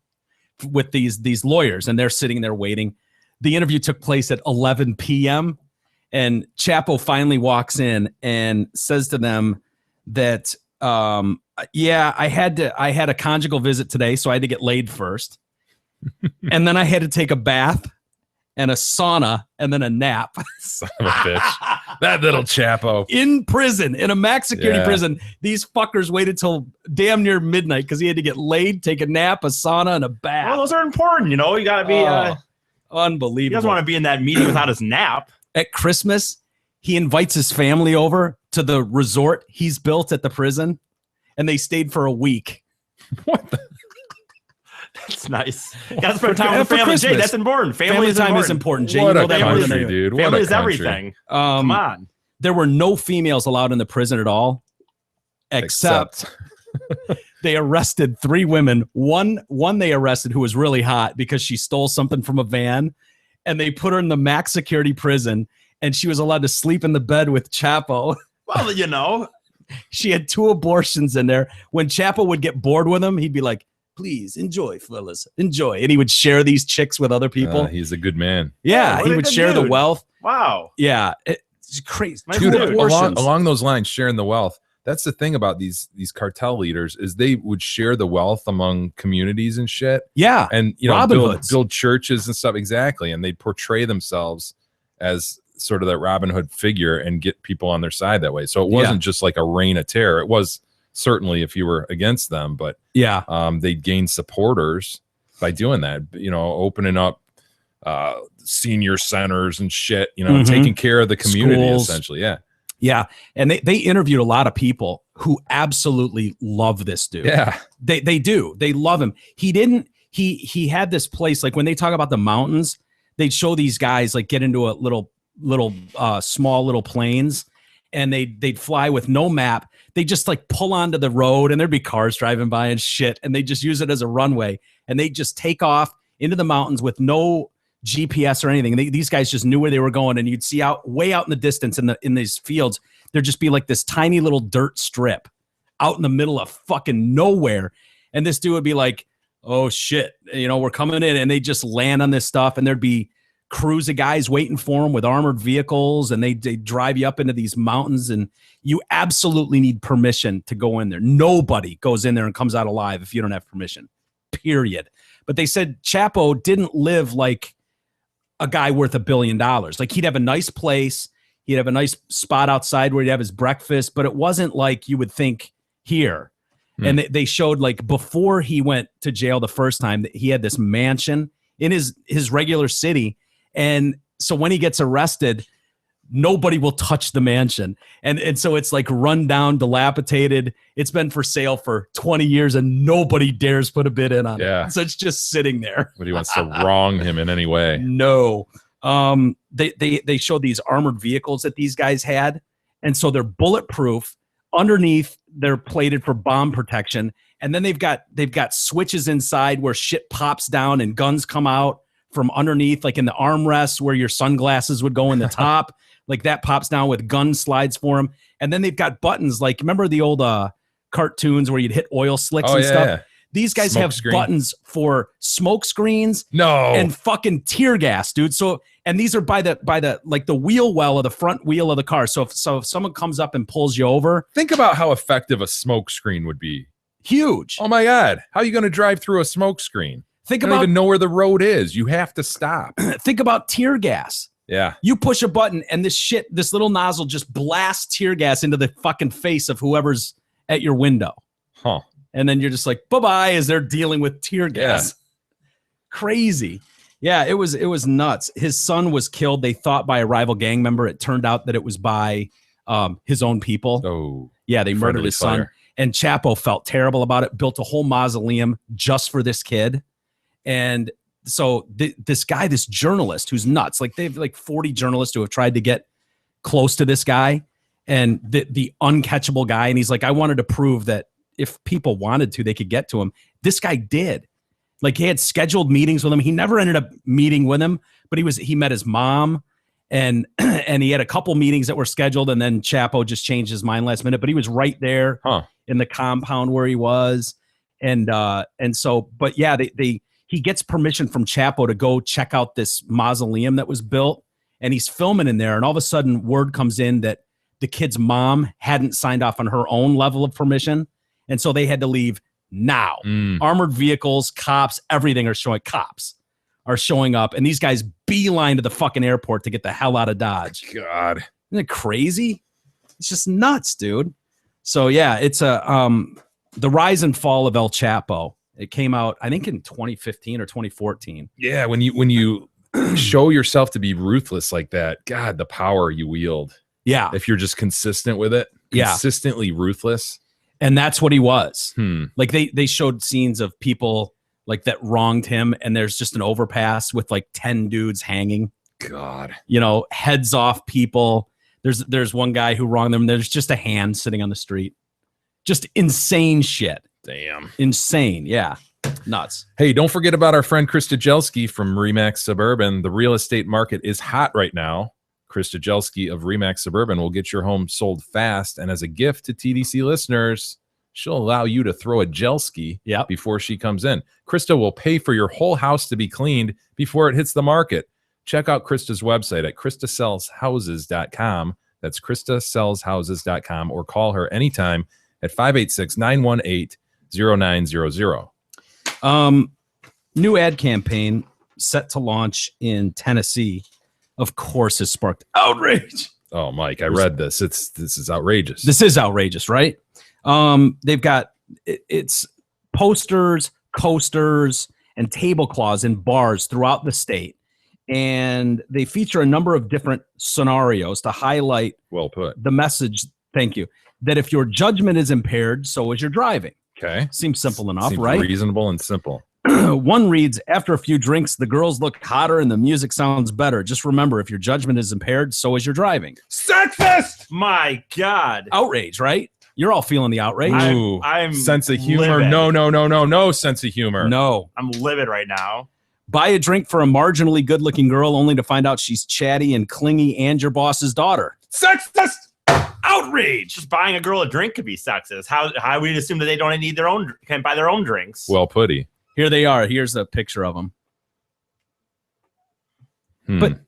[SPEAKER 4] with these lawyers, and they're sitting there waiting. The interview took place at 11 p.m. and Chapo finally walks in and says to them that I had a conjugal visit today, so I had to get laid first. And then I had to take a bath and a sauna and then a nap.
[SPEAKER 5] Son of a bitch. That little Chapo.
[SPEAKER 4] In prison, in a max security prison. These fuckers waited till damn near midnight because he had to get laid, take a nap, a sauna, and a bath.
[SPEAKER 2] Well, those are important, you know. You got to be
[SPEAKER 4] unbelievable.
[SPEAKER 2] He doesn't want to be in that meeting without his nap.
[SPEAKER 4] At Christmas, he invites his family over to the resort he's built at the prison, and they stayed for a week.
[SPEAKER 5] What the?
[SPEAKER 2] That's nice. Got to spend time with the family. Jay, that's important. Family
[SPEAKER 4] time is important. Jay,
[SPEAKER 5] what
[SPEAKER 4] you know
[SPEAKER 5] a
[SPEAKER 4] that
[SPEAKER 5] country,
[SPEAKER 4] more than
[SPEAKER 5] dude. What
[SPEAKER 2] family
[SPEAKER 5] a
[SPEAKER 2] is
[SPEAKER 5] country.
[SPEAKER 2] everything. Come on.
[SPEAKER 4] There were no females allowed in the prison at all, except they arrested 3 women. One they arrested who was really hot because she stole something from a van, and they put her in the max security prison, and she was allowed to sleep in the bed with Chapo.
[SPEAKER 2] Well, you know.
[SPEAKER 4] She had 2 abortions in there. When Chapo would get bored with him, he'd be like, please enjoy, fellas, enjoy. And he would share these chicks with other people.
[SPEAKER 5] He's a good man.
[SPEAKER 4] Yeah, he would share the wealth.
[SPEAKER 2] Wow.
[SPEAKER 4] Yeah, it's crazy.
[SPEAKER 5] Dude, along those lines, sharing the wealth. That's the thing about these cartel leaders is they would share the wealth among communities and shit.
[SPEAKER 4] Yeah,
[SPEAKER 5] and you know, build churches and stuff. Exactly, and they'd portray themselves as sort of that Robin Hood figure and get people on their side that way. So it wasn't just like a reign of terror. It was certainly if you were against them, but they'd gain supporters by doing that, you know, opening up senior centers and shit, you know, taking care of the community. Schools. Essentially. Yeah. And they interviewed a lot of people who absolutely love this dude. Yeah, they do. They love him. He had this place, like when they talk about the mountains, they'd show these guys like get into a small little planes, and they'd fly with no map. They just like pull onto the road, and there'd be cars driving by and shit, and they just use it as a runway, and they just take off into the mountains with no GPS or anything. These guys just knew where they were going, and you'd see way out in the distance in these fields, there'd just be like this tiny little dirt strip out in the middle of fucking nowhere, and this dude would be like, "Oh shit, you know, we're coming in," and they just land on this stuff, and there'd be crews of guys waiting for them with armored vehicles, and they drive you up into these mountains, and you absolutely need permission to go in there. Nobody goes in there and comes out alive if you don't have permission, period. But they said Chapo didn't live like a guy worth $1 billion. Like, he'd have a nice place, he'd have a nice spot outside where he'd have his breakfast, but it wasn't like you would think here. And they showed, like, before he went to jail the first time, that he had this mansion in his regular city. And so when he gets arrested, nobody will touch the mansion. And so it's like run down, dilapidated. It's been for sale for 20 years and nobody dares put a bid in on it. So it's just sitting there. But he wants to wrong him in any way.
[SPEAKER 4] No. They showed these armored vehicles that these guys had. And so they're bulletproof. Underneath, they're plated for bomb protection. And then they've got switches inside where shit pops down and guns come out from underneath, like in the armrests where your sunglasses would go in the top, like that pops down with gun slides for them. And then they've got buttons, like, remember the old cartoons where you'd hit oil slicks and stuff? Yeah. These guys have buttons for smoke screens and fucking tear gas, dude. So, and these are by the like the wheel well of the front wheel of the car. So if someone comes up and pulls you over.
[SPEAKER 5] Think about how effective a smoke screen would be.
[SPEAKER 4] Huge.
[SPEAKER 5] Oh my God. How are you going to drive through a smoke screen? You don't even know where the road is. You have to stop.
[SPEAKER 4] Think about tear gas.
[SPEAKER 5] Yeah.
[SPEAKER 4] You push a button and this little nozzle just blasts tear gas into the fucking face of whoever's at your window.
[SPEAKER 5] Huh.
[SPEAKER 4] And then you're just like, bye-bye, as they're dealing with tear gas. Yeah. Crazy. Yeah, it was nuts. His son was killed, they thought, by a rival gang member. It turned out that it was by his own people.
[SPEAKER 5] Oh.
[SPEAKER 4] Yeah, they murdered his son. And Chapo felt terrible about it, built a whole mausoleum just for this kid. And so this guy, this journalist who's nuts, like they have like 40 journalists who have tried to get close to this guy and the uncatchable guy. And he's like, I wanted to prove that if people wanted to, they could get to him. This guy did. Like he had scheduled meetings with him. He never ended up meeting with him, but he met his mom and he had a couple meetings that were scheduled. And then Chapo just changed his mind last minute, but he was right there in the compound where he was. And so, but yeah, he gets permission from Chapo to go check out this mausoleum that was built, and he's filming in there. And all of a sudden word comes in that the kid's mom hadn't signed off on her own level of permission. And so they had to leave now. Armored vehicles, cops, everything cops are showing up. And these guys beeline to the fucking airport to get the hell out of Dodge.
[SPEAKER 5] God.
[SPEAKER 4] Isn't it crazy? It's just nuts, dude. So yeah, it's the rise and fall of El Chapo. It came out, I think, in 2015 or 2014.
[SPEAKER 5] Yeah, when you show yourself to be ruthless like that, God, the power you wield.
[SPEAKER 4] Yeah.
[SPEAKER 5] If you're just consistent with it, consistently ruthless.
[SPEAKER 4] And that's what he was. Like they showed scenes of people like that wronged him, and there's just an overpass with like 10 dudes hanging.
[SPEAKER 5] God.
[SPEAKER 4] Heads off people. There's one guy who wronged them. There's just a hand sitting on the street. Just insane shit.
[SPEAKER 5] Damn.
[SPEAKER 4] Insane. Yeah. Nuts.
[SPEAKER 5] Hey, don't forget about our friend Chris Stajelski from Remax Suburban. The real estate market is hot right now. Chris Stajelski of Remax Suburban will get your home sold fast. And as a gift to TDC listeners, she'll allow you to throw a Jelski before she comes in. Krista will pay for your whole house to be cleaned before it hits the market. Check out Krista's website at KristaSellsHouses.com. That's KristaSellsHouses.com, or call her anytime at 586-918-0900.
[SPEAKER 4] New ad campaign set to launch in Tennessee, of course, has sparked outrage.
[SPEAKER 5] Oh, Mike, I read this. This is outrageous.
[SPEAKER 4] This is outrageous, right? They've got it's posters, coasters, and tablecloths in bars throughout the state. And they feature a number of different scenarios to highlight the message. Thank you. That if your judgment is impaired, so is your driving.
[SPEAKER 5] Okay.
[SPEAKER 4] Seems simple enough,
[SPEAKER 5] Seems
[SPEAKER 4] right?
[SPEAKER 5] Reasonable and simple.
[SPEAKER 4] One reads, after a few drinks, the girls look hotter and the music sounds better. Just remember, if your judgment is impaired, so is your driving.
[SPEAKER 2] Sexist! My God.
[SPEAKER 4] Outrage, right? You're all feeling the outrage.
[SPEAKER 2] I'm
[SPEAKER 5] sense of humor.
[SPEAKER 2] livid.
[SPEAKER 5] No sense of humor.
[SPEAKER 4] No.
[SPEAKER 2] I'm livid right now.
[SPEAKER 4] Buy a drink for a marginally good-looking girl only to find out she's chatty and clingy and your boss's daughter.
[SPEAKER 5] Sexist!
[SPEAKER 2] Outrage! Just buying a girl a drink could be sexist. How we'd assume that they don't need can't buy their own drinks.
[SPEAKER 5] Well putty.
[SPEAKER 4] Here they are. Here's a picture of them. But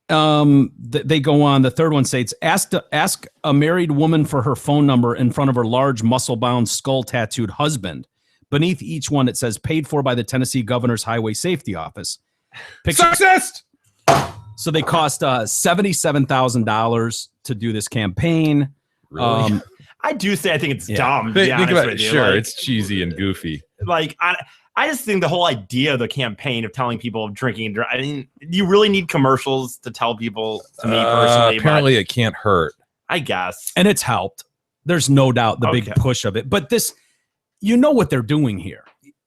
[SPEAKER 4] they go on. The third one states, ask a married woman for her phone number in front of her large muscle-bound, skull-tattooed husband. Beneath each one, it says, paid for by the Tennessee Governor's Highway Safety Office.
[SPEAKER 5] Sexist!
[SPEAKER 4] So they cost $77,000 to do this campaign.
[SPEAKER 5] Really?
[SPEAKER 2] I do say I think it's dumb.
[SPEAKER 5] Think about it. Sure, it's cheesy and goofy.
[SPEAKER 2] Like, I just think the whole idea of the campaign of telling people drinking, I mean, you really need commercials to tell people, to me personally.
[SPEAKER 5] Apparently it can't hurt.
[SPEAKER 2] I guess.
[SPEAKER 4] And it's helped. There's no doubt the big push of it. But this, you know what they're doing here.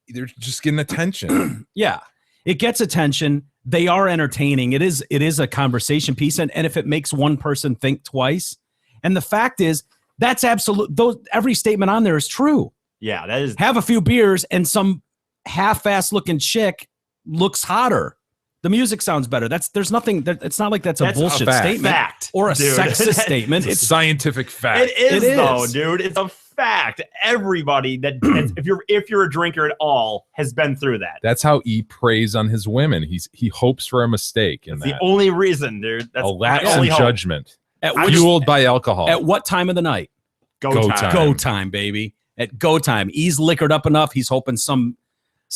[SPEAKER 5] They're just getting attention.
[SPEAKER 4] Yeah. It gets attention. They are entertaining. It is a conversation piece. And if it makes one person think twice, and the fact is, that's absolute. Every statement on there is true.
[SPEAKER 2] Yeah, that is.
[SPEAKER 4] Have a few beers and some half-ass looking chick looks hotter. The music sounds better. There's nothing. It's not like that's a bullshit statement or a sexist statement.
[SPEAKER 5] It's a scientific fact.
[SPEAKER 2] It is though, dude. It's a fact. Everybody that if you're a drinker at all has been through that.
[SPEAKER 5] That's how he preys on his women. He hopes for a mistake.
[SPEAKER 2] That's the only reason, dude. That's
[SPEAKER 5] a lapse in judgment. Fueled by alcohol.
[SPEAKER 4] At what time of the night?
[SPEAKER 5] Go time.
[SPEAKER 4] Go time, baby. At go time. He's liquored up enough. He's hoping some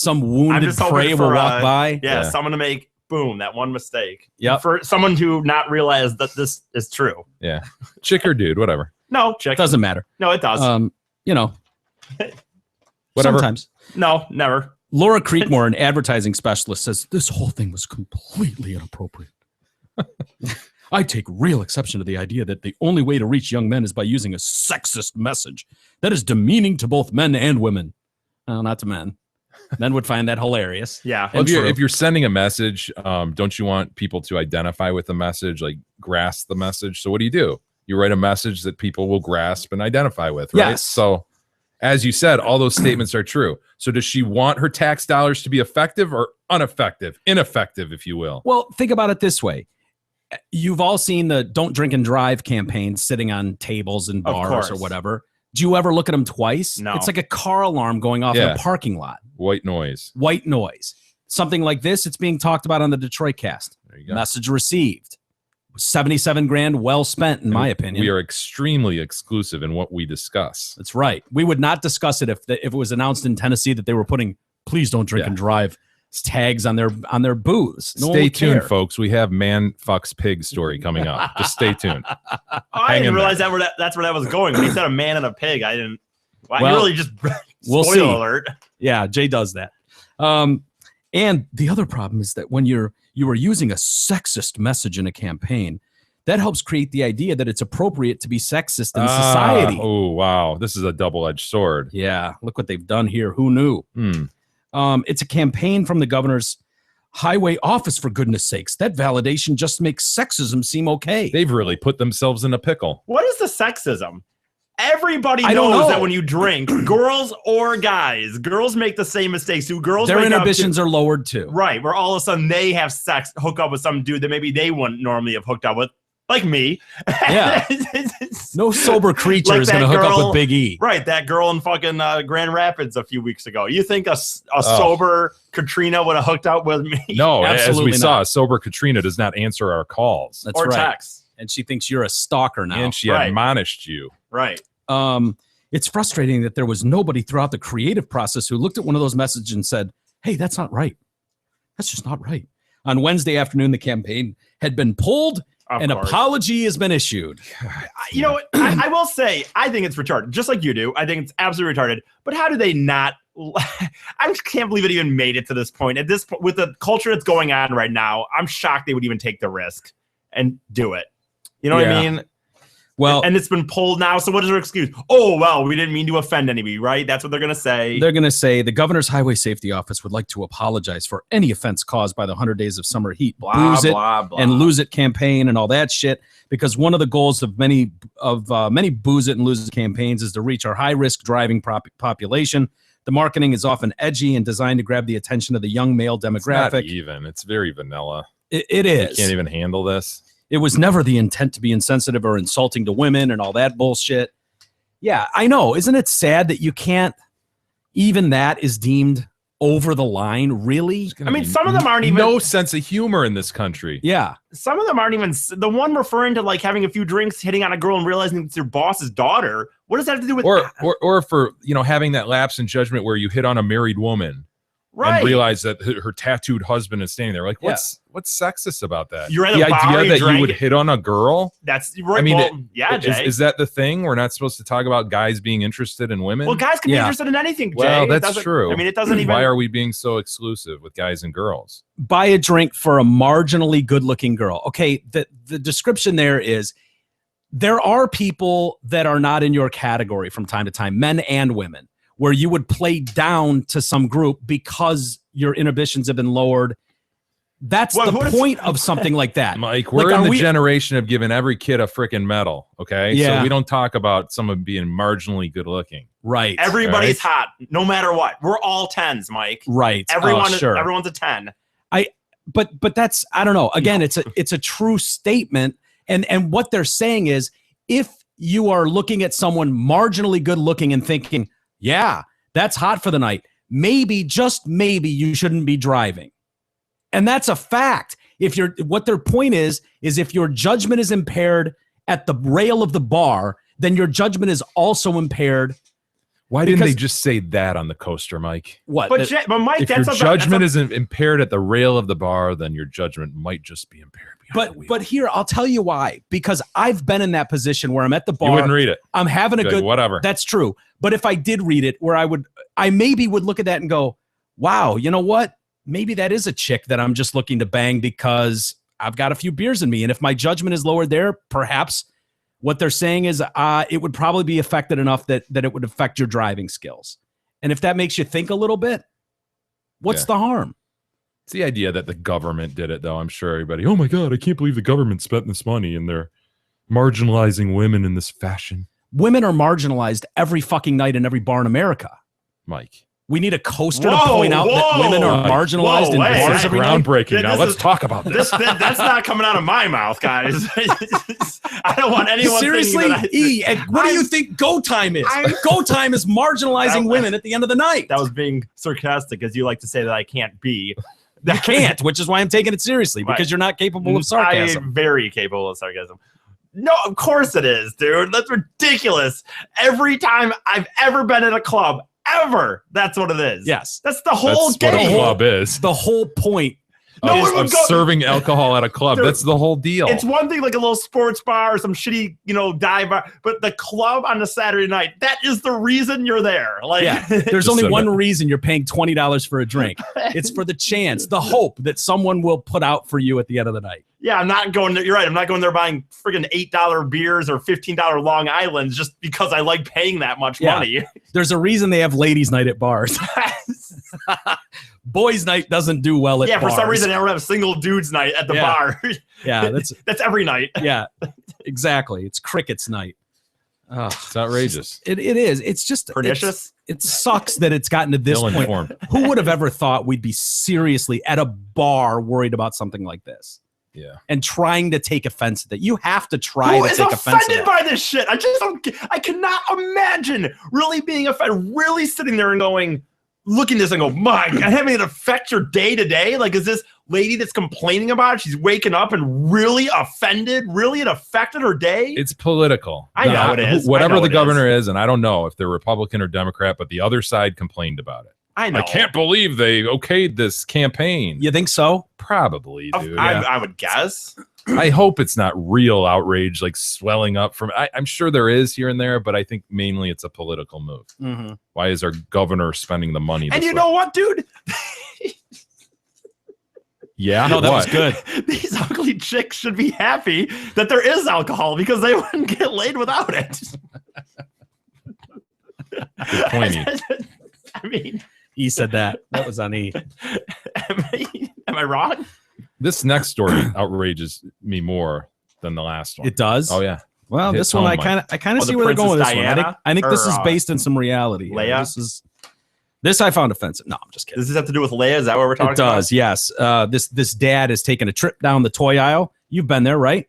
[SPEAKER 4] wounded prey will walk by.
[SPEAKER 2] Yeah, someone to make boom that one mistake.
[SPEAKER 4] Yeah,
[SPEAKER 2] for someone to not realize that this is true.
[SPEAKER 5] Yeah, chick or dude, whatever.
[SPEAKER 2] No, chick.
[SPEAKER 4] Doesn't matter.
[SPEAKER 2] No, it does.
[SPEAKER 5] Whatever.
[SPEAKER 4] Sometimes.
[SPEAKER 2] No, never.
[SPEAKER 4] Laura Creekmore, an advertising specialist, says this whole thing was completely inappropriate. I take real exception to the idea that the only way to reach young men is by using a sexist message. That is demeaning to both men and women. Well, not to men. Men would find that hilarious.
[SPEAKER 2] Yeah.
[SPEAKER 5] Well, if you're sending a message, don't you want people to identify with the message, like grasp the message? So what do? You write a message that people will grasp and identify with, right?
[SPEAKER 4] Yes.
[SPEAKER 5] So as you said, all those statements are true. So does she want her tax dollars to be effective or ineffective, if you will?
[SPEAKER 4] Well, think about it this way. You've all seen the Don't Drink and Drive campaign sitting on tables and bars or whatever. Do you ever look at them twice?
[SPEAKER 2] No.
[SPEAKER 4] It's like a car alarm going off in a parking lot.
[SPEAKER 5] White noise.
[SPEAKER 4] Something like this, it's being talked about on the Detroit Cast.
[SPEAKER 5] There you go.
[SPEAKER 4] Message received. 77 grand well spent, in my opinion.
[SPEAKER 5] We are extremely exclusive in what we discuss.
[SPEAKER 4] That's right. We would not discuss it if it was announced in Tennessee that they were putting "Please don't drink and drive" tags on their booths.
[SPEAKER 5] Stay tuned, folks. We have man fucks pig story coming up. Just stay tuned.
[SPEAKER 2] I didn't realize that's where that was going. When he said a man and a pig, I didn't. Well, you really just
[SPEAKER 4] we'll
[SPEAKER 2] spoiler
[SPEAKER 4] see.
[SPEAKER 2] alert.
[SPEAKER 4] Yeah, Jay does that. And the other problem is that when you are using a sexist message in a campaign, that helps create the idea that it's appropriate to be sexist in society.
[SPEAKER 5] Oh, wow. This is a double-edged sword.
[SPEAKER 4] Yeah, look what they've done here. Who knew? It's a campaign from the governor's highway office, for goodness sakes. That validation just makes sexism seem okay.
[SPEAKER 5] They've really put themselves in a pickle.
[SPEAKER 2] What is the sexism? Everybody knows that when you drink, girls or guys, girls make the same mistakes.
[SPEAKER 4] Their inhibitions are lowered too.
[SPEAKER 2] Right, where all of a sudden they have hook up with some dude that maybe they wouldn't normally have hooked up with, like me.
[SPEAKER 4] Yeah. No sober creature
[SPEAKER 2] like
[SPEAKER 4] is going to hook up with Big E.
[SPEAKER 2] Right, that girl in fucking Grand Rapids a few weeks ago. You think a sober Katrina would have hooked up with me?
[SPEAKER 5] No,
[SPEAKER 4] absolutely
[SPEAKER 5] as we saw, sober Katrina does not answer our calls.
[SPEAKER 4] That's
[SPEAKER 2] or
[SPEAKER 4] right.
[SPEAKER 2] texts.
[SPEAKER 4] And she thinks you're a stalker now.
[SPEAKER 5] And she admonished you.
[SPEAKER 2] Right.
[SPEAKER 4] It's frustrating that there was nobody throughout the creative process who looked at one of those messages and said, hey, that's not right. That's just not right. On Wednesday afternoon, the campaign had been pulled. An apology has been issued.
[SPEAKER 2] You know what? I will say, I think it's retarded, just like you do. I think it's absolutely retarded. But how do they not? I just can't believe it even made it to this point. At this point, with the culture that's going on right now, I'm shocked they would even take the risk and do it. You know what I mean?
[SPEAKER 4] Well,
[SPEAKER 2] and it's been pulled now. So what is their excuse? Oh, well, we didn't mean to offend anybody, right? That's what they're going to say.
[SPEAKER 4] They're going to say the governor's highway safety office would like to apologize for any offense caused by the 100 Days of Summer Heat, Booze It and Lose It campaign and all that shit. Because one of the goals of many Booze It and Lose It campaigns is to reach our high-risk driving population. The marketing is often edgy and designed to grab the attention of the young male demographic.
[SPEAKER 5] It's very vanilla.
[SPEAKER 4] It is.
[SPEAKER 5] You can't even handle this.
[SPEAKER 4] It was never the intent to be insensitive or insulting to women and all that bullshit. Yeah, I know. Isn't it sad that you can't, even that is deemed over the line, really?
[SPEAKER 2] I mean, some of them aren't even.
[SPEAKER 5] No sense of humor in this country.
[SPEAKER 4] Yeah.
[SPEAKER 2] Some of them aren't even. The one referring to like having a few drinks, hitting on a girl and realizing it's your boss's daughter. What does that have to do with
[SPEAKER 5] or for, having that lapse in judgment where you hit on a married woman.
[SPEAKER 2] Right.
[SPEAKER 5] And realize that her tattooed husband is standing there. Like, what's sexist about that?
[SPEAKER 2] You're at
[SPEAKER 5] the
[SPEAKER 2] a bar,
[SPEAKER 5] idea that you would hit on a girl?
[SPEAKER 2] That's right.
[SPEAKER 5] I mean,
[SPEAKER 2] well, Jay.
[SPEAKER 5] Is that the thing? We're not supposed to talk about guys being interested in women?
[SPEAKER 2] Well, guys can be interested in anything, Jay.
[SPEAKER 5] Well, that's true.
[SPEAKER 2] I mean, it doesn't even.
[SPEAKER 5] Why are we being so exclusive with guys and girls?
[SPEAKER 4] Buy a drink for a marginally good-looking girl. Okay, the description there is there are people that are not in your category from time to time, men and women, where you would play down to some group because your inhibitions have been lowered. That's the point of something like that.
[SPEAKER 5] Mike, we're in the generation of giving every kid a freaking medal, okay?
[SPEAKER 4] Yeah.
[SPEAKER 5] So we don't talk about someone being marginally good looking.
[SPEAKER 4] Right.
[SPEAKER 2] Everybody's hot, no matter what. We're all 10s, Mike.
[SPEAKER 4] Right.
[SPEAKER 2] Everyone's a 10.
[SPEAKER 4] But that's, I don't know. Again, it's a true statement. And what they're saying is, if you are looking at someone marginally good looking and thinking, yeah, that's hot for the night, maybe, just maybe, you shouldn't be driving. And that's a fact. What their point is if your judgment is impaired at the rail of the bar, then your judgment is also impaired.
[SPEAKER 5] Why didn't they just say that on the coaster, Mike?
[SPEAKER 4] What?
[SPEAKER 2] But Mike,
[SPEAKER 5] if your judgment is impaired at the rail of the bar, then your judgment might just be impaired.
[SPEAKER 4] But here, I'll tell you why. Because I've been in that position where I'm at the bar.
[SPEAKER 5] You wouldn't read it.
[SPEAKER 4] I'm having a good
[SPEAKER 5] whatever.
[SPEAKER 4] That's true. But if I did read it, where I maybe would look at that and go, wow, you know what? Maybe that is a chick that I'm just looking to bang because I've got a few beers in me. And if my judgment is lowered there, perhaps What they're saying is it would probably be affected enough that it would affect your driving skills. And if that makes you think a little bit, what's the harm?
[SPEAKER 5] It's the idea that the government did it, though. I'm sure everybody, oh my God, I can't believe the government spent this money and they're marginalizing women in this fashion.
[SPEAKER 4] Women are marginalized every fucking night in every bar in America.
[SPEAKER 5] Mike.
[SPEAKER 4] We need a coster to point out that women are marginalized in bars every night.
[SPEAKER 5] Groundbreaking. Now let's talk about this.
[SPEAKER 2] That's not coming out of my mouth, guys. I don't want anyone
[SPEAKER 4] seriously. What do you think Go Time is? Go Time is marginalizing women at the end of the night.
[SPEAKER 2] That was being sarcastic, as you like to say that I can't be.
[SPEAKER 4] You can't, which is why I'm taking it seriously, because you're not capable of sarcasm.
[SPEAKER 2] I'm very capable of sarcasm. No, of course it is, dude. That's ridiculous. Every time I've ever been at a club, ever, that's what it is.
[SPEAKER 4] Yes.
[SPEAKER 2] That's the whole game.
[SPEAKER 5] What a club is.
[SPEAKER 4] The whole point
[SPEAKER 5] of serving alcohol at a club. Dude, that's the whole deal.
[SPEAKER 2] It's one thing like a little sports bar or some shitty, dive bar, but the club on a Saturday night, that is the reason you're there. Like,
[SPEAKER 4] yeah, there's only one reason you're paying $20 for a drink. It's for the chance, the hope that someone will put out for you at the end of the night.
[SPEAKER 2] Yeah, I'm not going there. You're right. I'm not going there buying friggin' $8 beers or $15 Long Islands just because I like paying that much money.
[SPEAKER 4] There's a reason they have ladies' night at bars. Boys' night doesn't do well at bars.
[SPEAKER 2] Yeah, for some reason they don't have single dudes' night at the bar.
[SPEAKER 4] Yeah,
[SPEAKER 2] that's every night.
[SPEAKER 4] Yeah, exactly. It's crickets' night.
[SPEAKER 5] Oh, it's outrageous.
[SPEAKER 4] It is. It's just
[SPEAKER 2] pernicious.
[SPEAKER 4] It sucks that it's gotten to this point. Who would have ever thought we'd be seriously at a bar worried about something like this?
[SPEAKER 5] Yeah,
[SPEAKER 4] and trying to take offense at that. You have to try to take offense. Who is
[SPEAKER 2] offended by this shit? I just don't. I cannot imagine really being offended. Really sitting there and going, looking at this and go, my God, having it affect your day to day. Like, is this lady that's complaining about it? She's waking up and really offended. Really, it affected her day.
[SPEAKER 5] It's political.
[SPEAKER 2] I know it is.
[SPEAKER 5] Whatever the governor is, and I don't know if they're Republican or Democrat, but the other side complained about it.
[SPEAKER 2] I know.
[SPEAKER 5] I can't believe they okayed this campaign.
[SPEAKER 4] You think so?
[SPEAKER 5] Probably, dude.
[SPEAKER 2] I would guess.
[SPEAKER 5] I hope it's not real outrage, like swelling up from. I'm sure there is here and there, but I think mainly it's a political move.
[SPEAKER 4] Mm-hmm.
[SPEAKER 5] Why is our governor spending the money?
[SPEAKER 2] And you know what, dude?
[SPEAKER 5] Yeah,
[SPEAKER 4] no, that was good.
[SPEAKER 2] These ugly chicks should be happy that there is alcohol because they wouldn't get laid without it.
[SPEAKER 5] Good point.
[SPEAKER 2] I mean,
[SPEAKER 4] he said that. That was on E.
[SPEAKER 2] Am I wrong?
[SPEAKER 5] This next story outrages me more than the last one.
[SPEAKER 4] It does?
[SPEAKER 5] Oh, yeah.
[SPEAKER 4] Well, this one I kind of see where they're going with this one. I think this is based in some reality.
[SPEAKER 2] Leia?
[SPEAKER 4] This I found offensive. No, I'm just kidding.
[SPEAKER 2] Does this have to do with Leia? Is that what we're talking about?
[SPEAKER 4] It does, yes. This dad has taken a trip down the toy aisle. You've been there, right?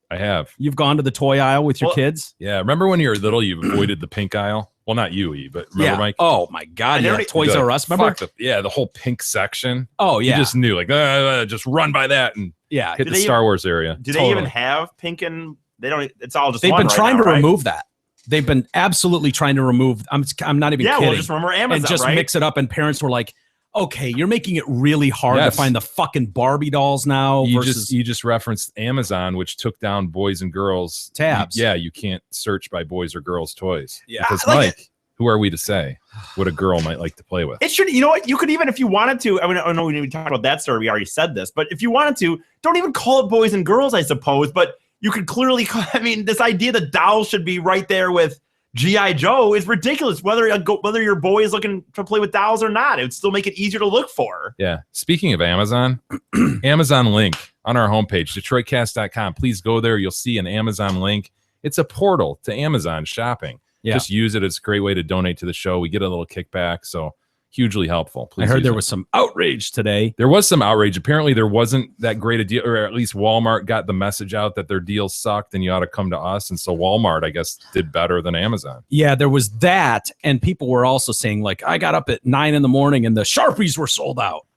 [SPEAKER 5] I have.
[SPEAKER 4] You've gone to the toy aisle with your kids?
[SPEAKER 5] Yeah. Remember when you were little, you avoided the pink aisle? Well, not you, E, but remember, Mike?
[SPEAKER 4] Oh, my God. Yeah. Toys R Us, remember?
[SPEAKER 5] The whole pink section.
[SPEAKER 4] Oh, yeah.
[SPEAKER 5] You just knew, like, just run by that and hit the Star Wars area.
[SPEAKER 2] Do they even have pink and they don't? It's all just
[SPEAKER 4] They've
[SPEAKER 2] one
[SPEAKER 4] been trying
[SPEAKER 2] to
[SPEAKER 4] remove that. They've been absolutely trying to remove. I'm not even kidding.
[SPEAKER 2] Well, just remember Amazon,
[SPEAKER 4] and just mix it up. And parents were like, okay, you're making it really hard to find the fucking Barbie dolls now.
[SPEAKER 5] You just referenced Amazon, which took down boys and girls
[SPEAKER 4] tabs.
[SPEAKER 5] You can't search by boys or girls toys.
[SPEAKER 4] Yeah.
[SPEAKER 5] Because Mike, who are we to say what a girl might like to play with?
[SPEAKER 2] It should, you know what? You could even, if you wanted to, I mean, I know we talked about that story. We already said this, but if you wanted to, don't even call it boys and girls, I suppose. But you could clearly, this idea that dolls should be right there with G.I. Joe is ridiculous. Whether your boy is looking to play with dolls or not, it would still make it easier to look for.
[SPEAKER 5] Yeah. Speaking of Amazon, Amazon link on our homepage, DetroitCast.com. Please go there. You'll see an Amazon link. It's a portal to Amazon shopping. Yeah. Just use it. It's a great way to donate to the show. We get a little kickback, so hugely helpful. Please.
[SPEAKER 4] I heard there was some outrage today.
[SPEAKER 5] There was some outrage. Apparently, there wasn't that great a deal, or at least Walmart got the message out that their deal sucked and you ought to come to us. And so Walmart, I guess, did better than Amazon.
[SPEAKER 4] Yeah, there was that. And people were also saying, like, I got up at 9 a.m. and the Sharpies were sold out.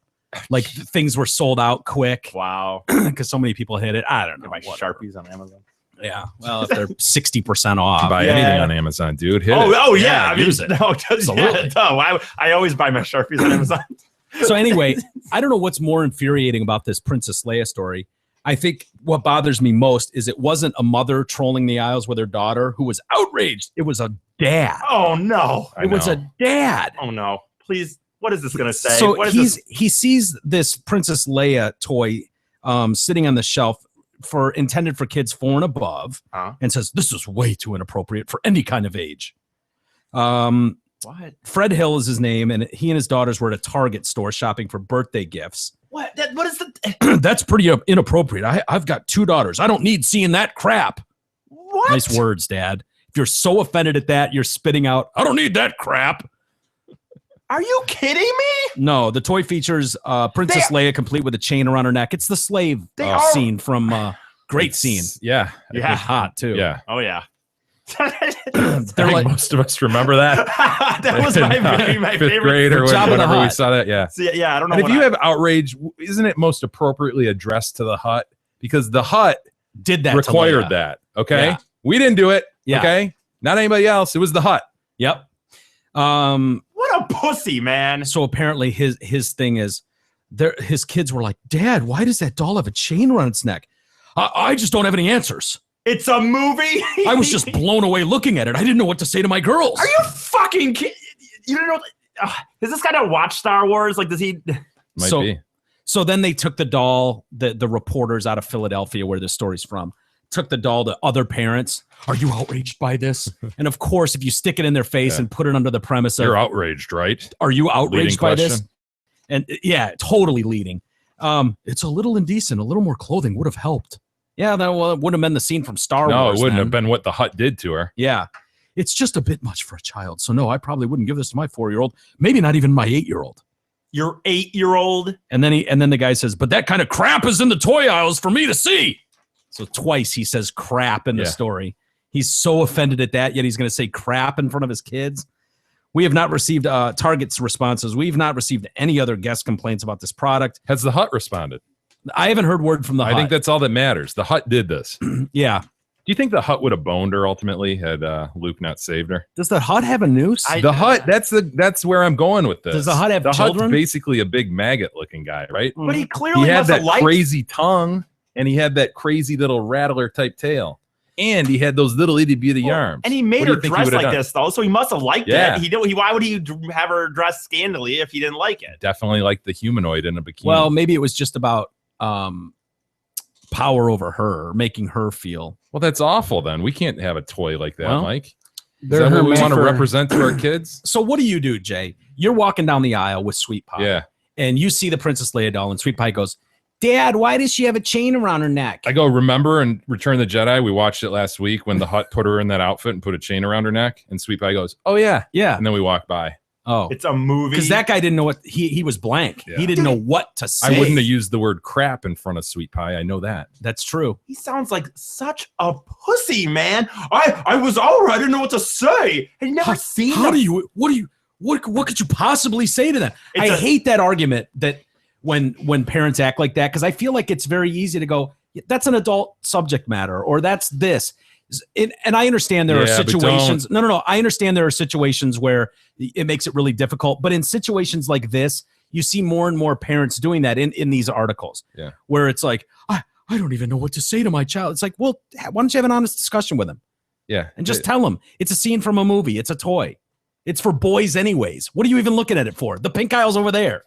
[SPEAKER 4] Like, things were sold out quick.
[SPEAKER 2] Wow.
[SPEAKER 4] Because so many people hit it. I don't know.
[SPEAKER 2] My Sharpies on Amazon.
[SPEAKER 4] Yeah, well, if they're 60% off,
[SPEAKER 5] you buy anything on Amazon, dude. Hit it.
[SPEAKER 2] Oh yeah, I mean,
[SPEAKER 4] use it.
[SPEAKER 2] No, absolutely. No, I always buy my Sharpies on Amazon.
[SPEAKER 4] So anyway, I don't know what's more infuriating about this Princess Leia story. I think what bothers me most is it wasn't a mother trolling the aisles with her daughter who was outraged. It was a dad.
[SPEAKER 2] Oh no,
[SPEAKER 4] it was a dad.
[SPEAKER 2] Oh no, please. What is this going to say?
[SPEAKER 4] So he sees this Princess Leia toy sitting on the shelf. intended for kids 4 and above, and says this is way too inappropriate for any kind of age.
[SPEAKER 2] What?
[SPEAKER 4] Fred Hill is his name, and he and his daughters were at a Target store shopping for birthday gifts.
[SPEAKER 2] What? What is the?
[SPEAKER 4] That's pretty inappropriate. I've got 2 daughters. I don't need seeing that crap.
[SPEAKER 2] What?
[SPEAKER 4] Nice words, Dad. If you're so offended at that, you're spitting out, I don't need that crap.
[SPEAKER 2] Are you kidding me?
[SPEAKER 4] No, the toy features Princess Leia complete with a chain around her neck. It's the slave scene from great scene.
[SPEAKER 5] Yeah.
[SPEAKER 2] Yeah.
[SPEAKER 4] It's hot, too.
[SPEAKER 5] Yeah.
[SPEAKER 2] Oh yeah.
[SPEAKER 4] They're like,
[SPEAKER 5] most of us remember that.
[SPEAKER 2] That was my
[SPEAKER 5] fifth
[SPEAKER 2] favorite
[SPEAKER 5] grade or
[SPEAKER 4] Jabba the
[SPEAKER 5] whenever we
[SPEAKER 4] Hutt.
[SPEAKER 5] saw that. Yeah.
[SPEAKER 2] See, yeah, I don't know.
[SPEAKER 5] And if
[SPEAKER 2] what
[SPEAKER 5] you
[SPEAKER 2] I-
[SPEAKER 5] have outrage, isn't it most appropriately addressed to the Hutt? Because the Hutt
[SPEAKER 4] did that.
[SPEAKER 5] required
[SPEAKER 4] to Leia.
[SPEAKER 5] that. Okay.
[SPEAKER 4] Yeah.
[SPEAKER 5] We didn't do it.
[SPEAKER 4] Yeah.
[SPEAKER 5] Okay. Not anybody else. It was the Hutt.
[SPEAKER 4] Yep.
[SPEAKER 2] what a pussy, man.
[SPEAKER 4] So apparently his thing is, his kids were like, Dad, why does that doll have a chain around its neck? I just don't have any answers.
[SPEAKER 2] It's a movie.
[SPEAKER 4] I was just blown away looking at it. I didn't know what to say to my girls.
[SPEAKER 2] Are you fucking kidding? You don't know? Does this guy not watch Star Wars? Like, does he?
[SPEAKER 5] Might
[SPEAKER 4] So-
[SPEAKER 5] be.
[SPEAKER 4] So then they took the doll, the reporters out of Philadelphia, where this story's from, took the doll to other parents. Are you outraged by this? And of course, if you stick it in their face
[SPEAKER 5] Yeah.
[SPEAKER 4] and put it under the premise of,
[SPEAKER 5] You're outraged, right?
[SPEAKER 4] are you outraged
[SPEAKER 5] Leading
[SPEAKER 4] by this?
[SPEAKER 5] question.
[SPEAKER 4] And yeah, totally leading. It's a little indecent. A little more clothing would have helped. Yeah, that wouldn't have been the scene from Star
[SPEAKER 5] No,
[SPEAKER 4] Wars.
[SPEAKER 5] it wouldn't
[SPEAKER 4] then.
[SPEAKER 5] have been what the Hutt did to her.
[SPEAKER 4] Yeah. It's just a bit much for a child. So no, I probably wouldn't give this to my 4-year-old. Maybe not even my 8-year-old.
[SPEAKER 2] Your 8-year-old.
[SPEAKER 4] And then the guy says, but that kind of crap is in the toy aisles for me to see. So twice he says crap in the
[SPEAKER 5] Yeah.
[SPEAKER 4] story. He's so offended at that, yet he's going to say crap in front of his kids. We have not received Target's responses. We've not received any other guest complaints about this product.
[SPEAKER 5] Has the Hutt responded?
[SPEAKER 4] I haven't heard word from the
[SPEAKER 5] I
[SPEAKER 4] Hutt.
[SPEAKER 5] think that's all that matters. The Hutt did this. Do
[SPEAKER 4] Yeah.
[SPEAKER 5] you think the Hutt would have boned her ultimately had Luke not saved her?
[SPEAKER 4] Does the Hutt have a noose?
[SPEAKER 5] The Hutt, that's where I'm going with this.
[SPEAKER 4] Does the Hutt have
[SPEAKER 5] the
[SPEAKER 4] children?
[SPEAKER 5] Hutt's basically a big maggot looking guy, right?
[SPEAKER 2] But he
[SPEAKER 5] He
[SPEAKER 2] clearly
[SPEAKER 5] had
[SPEAKER 2] must have
[SPEAKER 5] that
[SPEAKER 2] liked.
[SPEAKER 5] crazy tongue and he had that crazy little rattler type tail. And he had those little itty bitty arms.
[SPEAKER 2] And he made
[SPEAKER 5] What do
[SPEAKER 2] her
[SPEAKER 5] you think he
[SPEAKER 2] dress
[SPEAKER 5] would have
[SPEAKER 2] like
[SPEAKER 5] done?
[SPEAKER 2] this though, so he must have liked
[SPEAKER 5] Yeah.
[SPEAKER 2] it. Why would he have her dress scandally if he didn't like it?
[SPEAKER 5] Definitely like the humanoid in a bikini.
[SPEAKER 4] Well, maybe it was just about power over her, making her feel.
[SPEAKER 5] Well, that's awful then. We can't have a toy like that,
[SPEAKER 4] Well,
[SPEAKER 5] Mike. Is
[SPEAKER 6] They're
[SPEAKER 5] that
[SPEAKER 6] her
[SPEAKER 5] what we
[SPEAKER 6] made
[SPEAKER 5] want to
[SPEAKER 6] for-
[SPEAKER 5] represent to our kids?
[SPEAKER 4] So what do you do, Jay? You're walking down the aisle with Sweet Pie.
[SPEAKER 5] Yeah.
[SPEAKER 4] And you see the Princess Leia doll, and Sweet Pie goes, Dad, why does she have a chain around her neck?
[SPEAKER 5] I go, remember in Return of the Jedi, we watched it last week when the Hutt put her in that outfit and put a chain around her neck. And Sweet Pie goes, oh, yeah.
[SPEAKER 4] Yeah.
[SPEAKER 5] And then we walk by.
[SPEAKER 4] Oh.
[SPEAKER 2] It's a movie.
[SPEAKER 4] Because that guy didn't know what he was blank.
[SPEAKER 5] Yeah.
[SPEAKER 4] He didn't know what to say.
[SPEAKER 5] I wouldn't have used the word crap in front of Sweet Pie. I know that.
[SPEAKER 4] That's true.
[SPEAKER 2] He sounds like such a pussy, man. I was all right. I didn't know what to say. Had you never seen
[SPEAKER 4] How
[SPEAKER 2] them?
[SPEAKER 4] do you what could you possibly say to them?
[SPEAKER 2] It's
[SPEAKER 4] I
[SPEAKER 2] a-
[SPEAKER 4] hate that argument that when parents act like that, because I feel like it's very easy to go, that's an adult subject matter, or that's this. And I understand there are
[SPEAKER 5] Yeah, but
[SPEAKER 4] situations. No. I understand there are situations where it makes it really difficult. But in situations like this, you see more and more parents doing that in these articles.
[SPEAKER 5] Yeah.
[SPEAKER 4] Where it's like, I don't even know what to say to my child. It's like, well, why don't you have an honest discussion with them
[SPEAKER 5] Yeah.
[SPEAKER 4] and just tell them it's a scene from a movie. It's a toy. It's for boys anyways. What are you even looking at it for? The pink aisle's over there.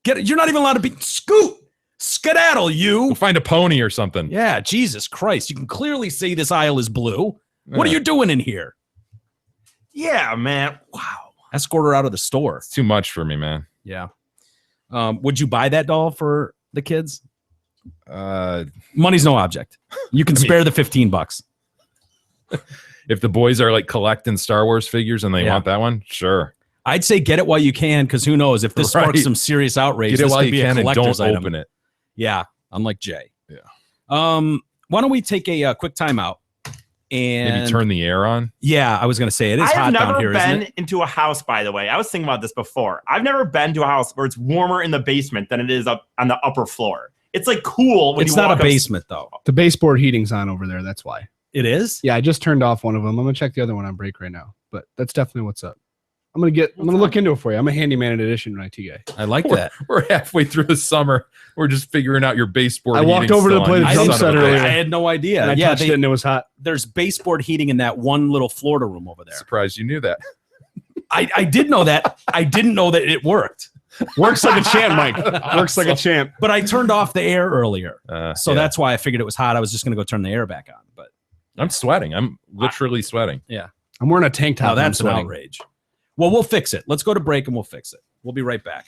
[SPEAKER 4] Get it. You're not even allowed to be skedaddle,
[SPEAKER 5] We'll
[SPEAKER 4] you.
[SPEAKER 5] find a pony or something.
[SPEAKER 4] Yeah, Jesus Christ. You can clearly see this aisle is blue. What are
[SPEAKER 5] Yeah.
[SPEAKER 4] you doing in here?
[SPEAKER 2] Yeah, man. Wow.
[SPEAKER 4] Escort her out of the store.
[SPEAKER 5] It's too much for me, man.
[SPEAKER 4] Yeah. Would you buy that doll for the kids?
[SPEAKER 5] Uh,
[SPEAKER 4] Money's no object. You can
[SPEAKER 5] I mean-
[SPEAKER 4] spare the $15.
[SPEAKER 5] if the boys are like collecting Star Wars figures and they
[SPEAKER 4] Yeah.
[SPEAKER 5] want that one, sure.
[SPEAKER 4] I'd say get it while you can, because who knows if this sparks
[SPEAKER 5] Right.
[SPEAKER 4] some serious outrage.
[SPEAKER 5] Get it
[SPEAKER 4] this
[SPEAKER 5] while
[SPEAKER 4] could
[SPEAKER 5] you
[SPEAKER 4] be a
[SPEAKER 5] can and
[SPEAKER 4] collector's
[SPEAKER 5] don't
[SPEAKER 4] item.
[SPEAKER 5] open it.
[SPEAKER 4] Yeah, unlike Jay.
[SPEAKER 5] Yeah.
[SPEAKER 4] Why don't we take a quick timeout and
[SPEAKER 5] Maybe turn the air on.
[SPEAKER 4] Yeah, I was gonna say it is
[SPEAKER 2] I've
[SPEAKER 4] hot
[SPEAKER 2] never
[SPEAKER 4] down here, isn't
[SPEAKER 2] been
[SPEAKER 4] it?
[SPEAKER 2] into a house, by the way. I was thinking about this before. I've never been to a house where it's warmer in the basement than it is up on the upper floor. It's like cool when
[SPEAKER 4] It's
[SPEAKER 2] you
[SPEAKER 4] not
[SPEAKER 2] walk
[SPEAKER 4] a
[SPEAKER 2] up-
[SPEAKER 4] basement though.
[SPEAKER 6] The baseboard heating's on over there. That's why.
[SPEAKER 4] It is.
[SPEAKER 6] Yeah, I just turned off one of them. I'm gonna check the other one on break right now. But that's definitely what's up. I'm gonna look into it for you. I'm a handyman in addition to an IT guy.
[SPEAKER 4] I like
[SPEAKER 5] We're-
[SPEAKER 4] that.
[SPEAKER 5] We're halfway through the summer. We're just figuring out your baseboard.
[SPEAKER 6] I walked
[SPEAKER 5] heating
[SPEAKER 6] over to
[SPEAKER 5] still
[SPEAKER 6] play
[SPEAKER 5] on,
[SPEAKER 6] the
[SPEAKER 5] you
[SPEAKER 6] drum
[SPEAKER 5] son of
[SPEAKER 6] set
[SPEAKER 5] a bitch.
[SPEAKER 6] earlier.
[SPEAKER 4] I had no idea.
[SPEAKER 6] And I
[SPEAKER 4] Yeah,
[SPEAKER 6] touched it and it was hot.
[SPEAKER 4] there's baseboard heating in that one little Florida room over there.
[SPEAKER 5] Surprised you knew that.
[SPEAKER 4] I did know that. I didn't know that it worked.
[SPEAKER 6] Works like a champ, Mike. Works like a champ.
[SPEAKER 4] But I turned off the air earlier. So
[SPEAKER 5] Yeah.
[SPEAKER 4] that's why I figured it was hot. I was just going to go turn the air back on. But
[SPEAKER 5] I'm sweating. I'm literally sweating.
[SPEAKER 6] I'm wearing a tank top.
[SPEAKER 4] now
[SPEAKER 6] and
[SPEAKER 4] that's
[SPEAKER 6] I'm
[SPEAKER 4] an
[SPEAKER 6] sweating.
[SPEAKER 4] outrage. Well, we'll fix it. Let's go to break and we'll fix it. We'll be right back.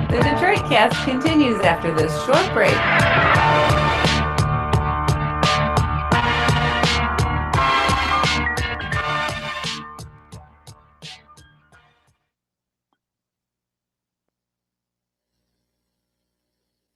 [SPEAKER 1] The Detroit Cast continues after this short break.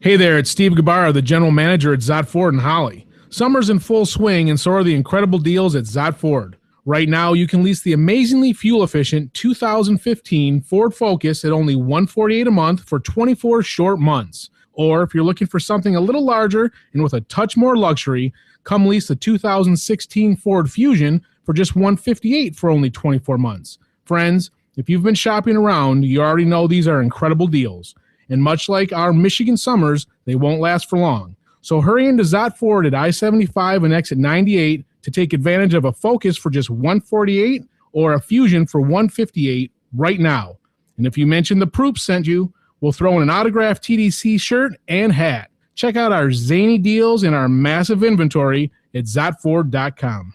[SPEAKER 9] Hey there, it's Steve Gabarra, the general manager at Zott Ford in Holly. Summer's in full swing, and so are the incredible deals at Zott Ford. Right now, you can lease the amazingly fuel-efficient 2015 Ford Focus at only $148 a month for 24 short months. Or if you're looking for something a little larger and with a touch more luxury, come lease the 2016 Ford Fusion for just $158 for only 24 months. Friends, if you've been shopping around, you already know these are incredible deals. And much like our Michigan summers, they won't last for long. So hurry into Zott Ford at I-75 and exit 98 to take advantage of a Focus for just $148 or a Fusion for $158 right now. And if you mention the Proop sent you, we'll throw in an autographed TDC shirt and hat. Check out our zany deals and our massive inventory at ZottFord.com.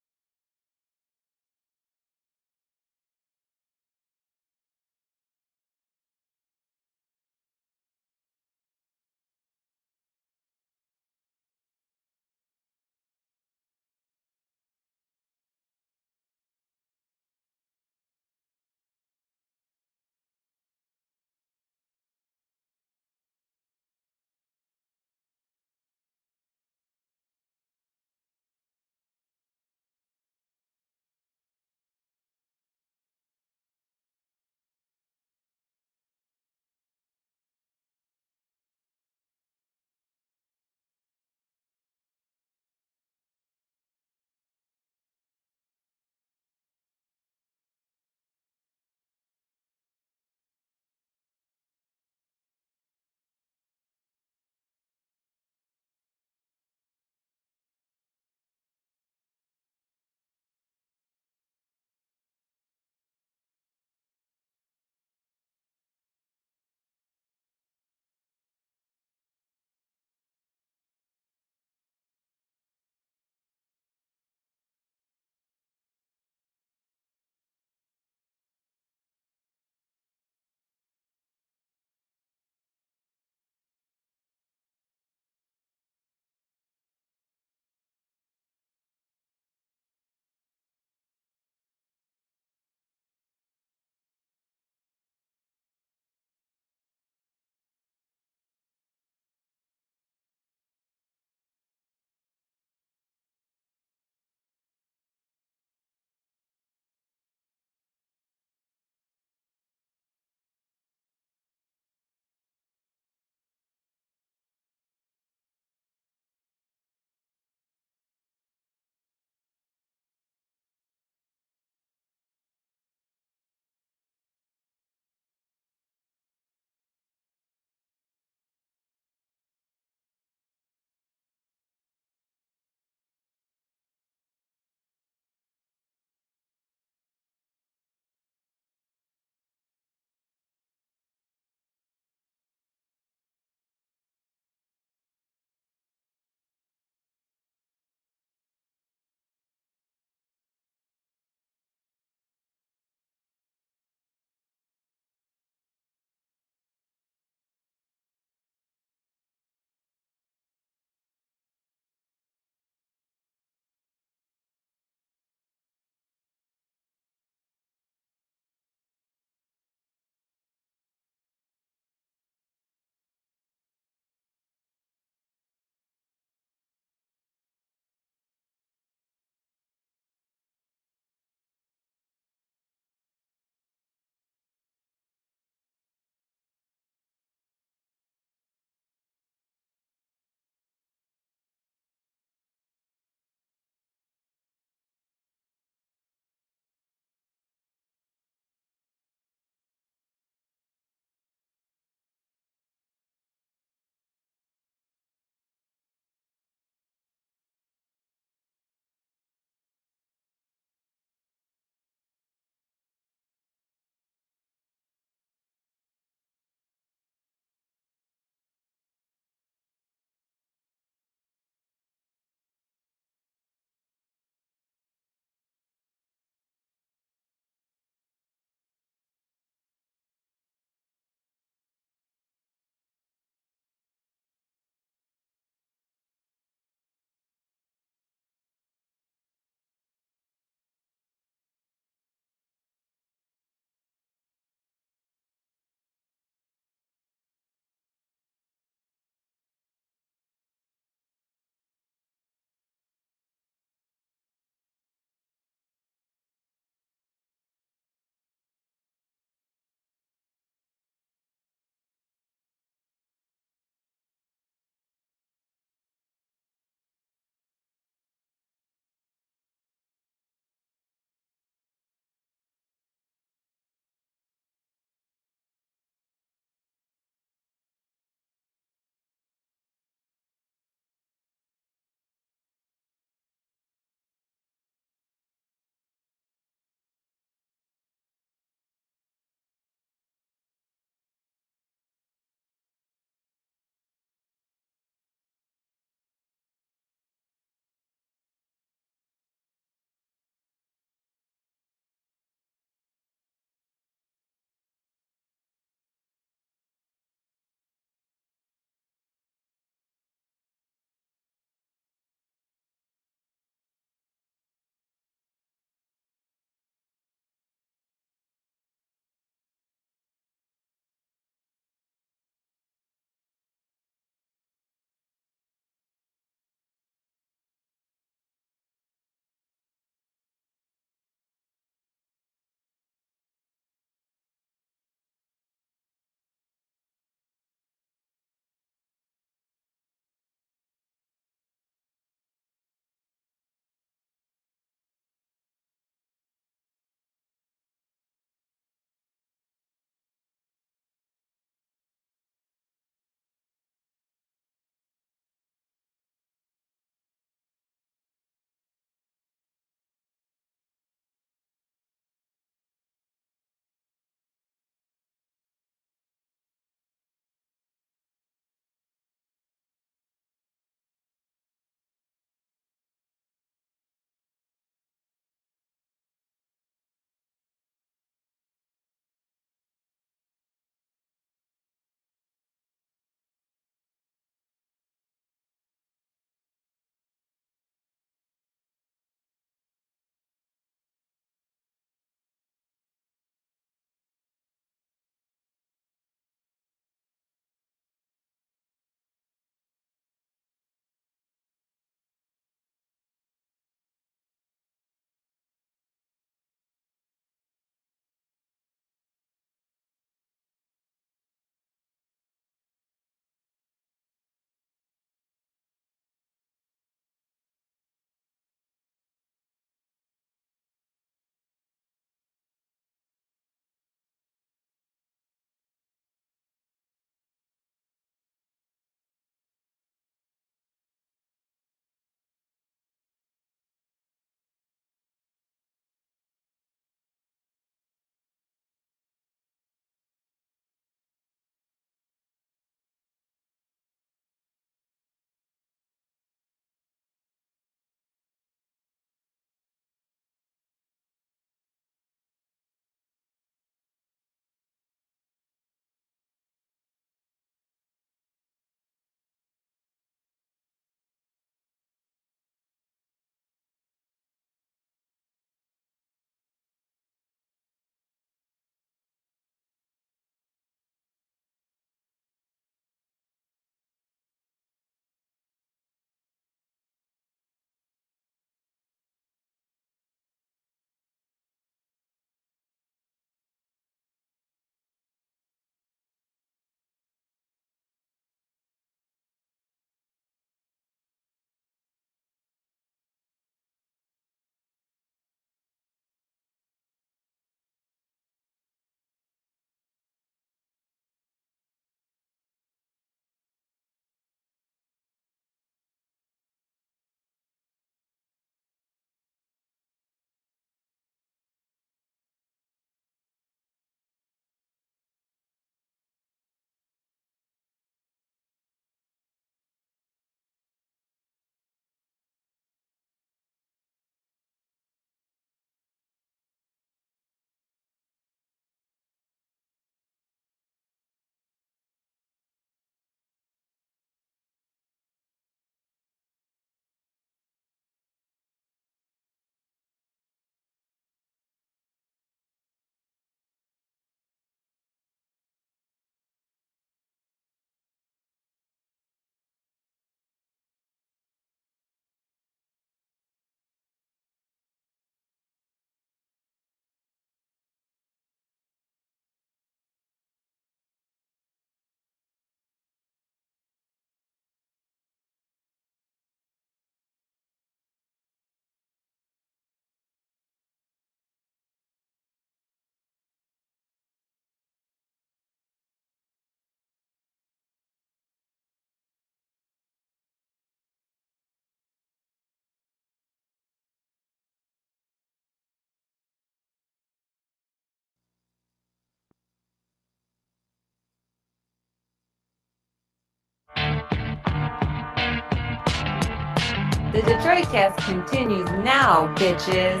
[SPEAKER 1] The Detroit Cast continues now, bitches.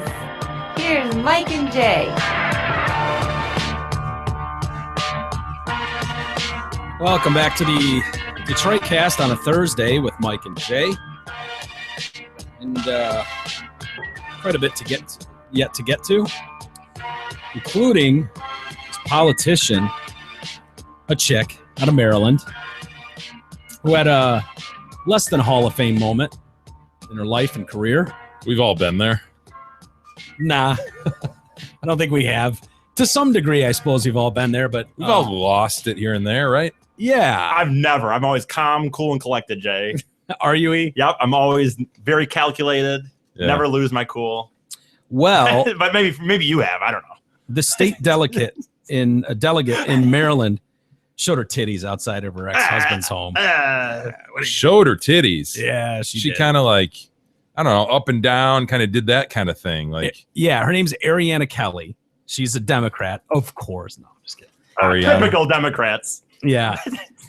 [SPEAKER 1] Here's Mike and Jay.
[SPEAKER 4] Welcome back to the Detroit Cast on a Thursday with Mike and Jay. And quite a bit to get to, including this politician, a chick out of Maryland, who had a less than Hall of Fame moment in her life and career.
[SPEAKER 5] We've all been there.
[SPEAKER 4] Nah, I don't think we have. To some degree, I suppose we've all been there, but
[SPEAKER 5] We've all lost it here and there, right?
[SPEAKER 4] yeah.
[SPEAKER 2] I've never. I'm always calm, cool, and collected, Jay.
[SPEAKER 4] Are you, E?
[SPEAKER 2] Yep, I'm always very calculated.
[SPEAKER 5] Yeah.
[SPEAKER 2] Never lose my cool.
[SPEAKER 4] Well,
[SPEAKER 2] But maybe you have. I don't know.
[SPEAKER 4] the state delegate in Maryland showed her titties outside of her ex-husband's home.
[SPEAKER 5] Showed her titties.
[SPEAKER 4] Yeah,
[SPEAKER 5] She
[SPEAKER 4] did.
[SPEAKER 5] kind of like, I don't know, up and down, kind of did that kind of thing. Like,
[SPEAKER 4] Yeah, her name's Ariana Kelly. She's a Democrat, of course. No, I'm just kidding.
[SPEAKER 5] Ariana.
[SPEAKER 2] Typical Democrats.
[SPEAKER 4] Yeah,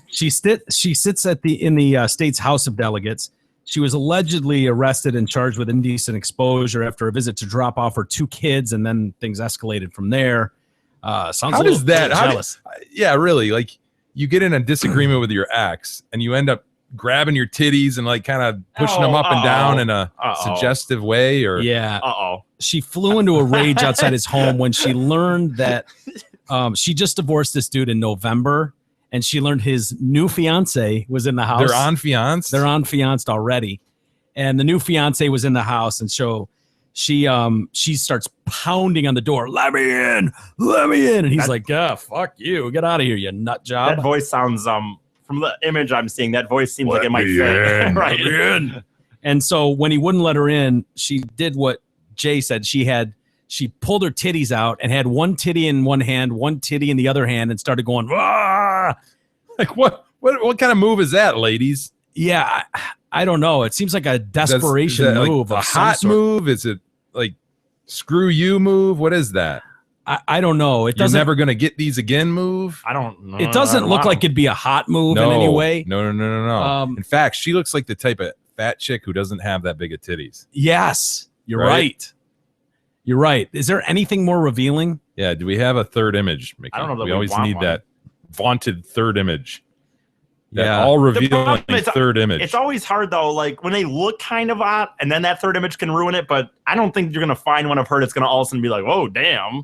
[SPEAKER 4] she sits in the state's House of Delegates. She was allegedly arrested and charged with indecent exposure after a visit to drop off her 2 kids, and then things escalated from there. Sounds
[SPEAKER 5] How
[SPEAKER 4] a
[SPEAKER 5] does that?
[SPEAKER 4] little
[SPEAKER 5] How
[SPEAKER 4] jealous.
[SPEAKER 5] yeah, really. Like, you get in a disagreement with your ex, and you end up grabbing your titties and like kind of pushing them up and down in a suggestive way, or
[SPEAKER 4] Yeah,
[SPEAKER 2] Uh-oh.
[SPEAKER 4] she flew into a rage outside his home when she learned that she just divorced this dude in November, and she learned his new fiance was in the house.
[SPEAKER 5] they're on fiance.
[SPEAKER 4] They're on fianced already, and the new fiance was in the house, and so she starts pounding on the door. Let me in, and he's like, fuck you, get out of here, you nut job.
[SPEAKER 2] That voice sounds from the image I'm seeing, that voice seems like it might fit. Right.
[SPEAKER 4] And so when he wouldn't let her in, she did what Jay said. She pulled her titties out and had one titty in one hand, one titty in the other hand, and started going, "Wah!"
[SPEAKER 5] Like, what kind of move is that, ladies?
[SPEAKER 4] Yeah, I don't know. It seems like a desperation
[SPEAKER 5] Is that
[SPEAKER 4] move.
[SPEAKER 5] like a
[SPEAKER 4] of some
[SPEAKER 5] hot
[SPEAKER 4] sort.
[SPEAKER 5] move? Is it like screw you move? What is that?
[SPEAKER 4] I don't know. It
[SPEAKER 5] You're
[SPEAKER 4] doesn't.
[SPEAKER 5] never gonna get these again move?
[SPEAKER 2] I don't know.
[SPEAKER 4] It doesn't look like it'd be a hot move in any way.
[SPEAKER 5] No. In fact, she looks like the type of fat chick who doesn't have that big of titties.
[SPEAKER 4] Yes, you're
[SPEAKER 5] Right?
[SPEAKER 4] right. You're right. Is there anything more revealing?
[SPEAKER 5] Yeah. Do we have a third image? Mickey?
[SPEAKER 2] I don't know that
[SPEAKER 5] We
[SPEAKER 2] we
[SPEAKER 5] always
[SPEAKER 2] want
[SPEAKER 5] need
[SPEAKER 2] one.
[SPEAKER 5] that vaunted third image. That
[SPEAKER 4] Yeah.
[SPEAKER 5] all
[SPEAKER 2] The
[SPEAKER 5] revealing
[SPEAKER 2] problem is,
[SPEAKER 5] third image.
[SPEAKER 2] It's always hard though, like when they look kind of hot, and then that third image can ruin it. But I don't think you're gonna find one of her that's gonna all of a sudden be like, "Whoa, damn!"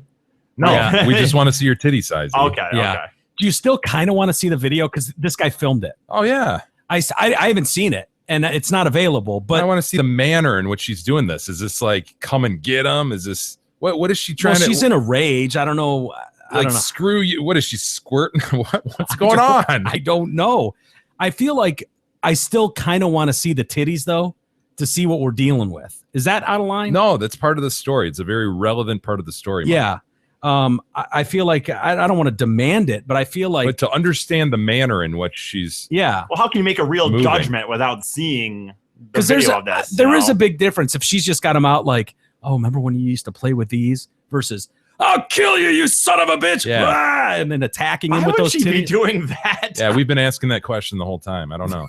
[SPEAKER 2] No,
[SPEAKER 4] Yeah.
[SPEAKER 5] we just want to see your titty size.
[SPEAKER 2] okay,
[SPEAKER 4] Yeah.
[SPEAKER 2] okay.
[SPEAKER 4] Do you still kind of want to see the video? Because this guy filmed it.
[SPEAKER 5] Oh yeah.
[SPEAKER 4] I haven't seen it, and it's not available.
[SPEAKER 5] But I
[SPEAKER 4] But
[SPEAKER 5] want to see the manner in which she's doing this. Is this like come and get him? Is this what is she trying to?
[SPEAKER 4] she's in a rage. I don't know. I
[SPEAKER 5] like
[SPEAKER 4] don't know.
[SPEAKER 5] screw you. What is she squirting? What's going on?
[SPEAKER 4] I don't know. I feel like I still kind of want to see the titties though, to see what we're dealing with. Is that out of line?
[SPEAKER 5] No, that's part of the story. It's a very relevant part of the story. Mike.
[SPEAKER 4] Yeah. I feel like I don't want to demand it, but I feel like
[SPEAKER 5] But to understand the manner in which she's
[SPEAKER 4] yeah.
[SPEAKER 2] Well, how can you make a real
[SPEAKER 5] Moving.
[SPEAKER 2] judgment without seeing the
[SPEAKER 4] Because
[SPEAKER 2] video of this?
[SPEAKER 4] there
[SPEAKER 2] you
[SPEAKER 4] is
[SPEAKER 2] know?
[SPEAKER 4] a big difference if she's just got them out like, oh, remember when you used to play with these versus I'll kill you, you son of a bitch,
[SPEAKER 5] Yeah.
[SPEAKER 4] ah, and then attacking him
[SPEAKER 2] Why
[SPEAKER 4] with
[SPEAKER 2] would
[SPEAKER 4] those
[SPEAKER 2] she be
[SPEAKER 4] titties.
[SPEAKER 2] doing that?
[SPEAKER 5] yeah, we've been asking that question the whole time. I don't know.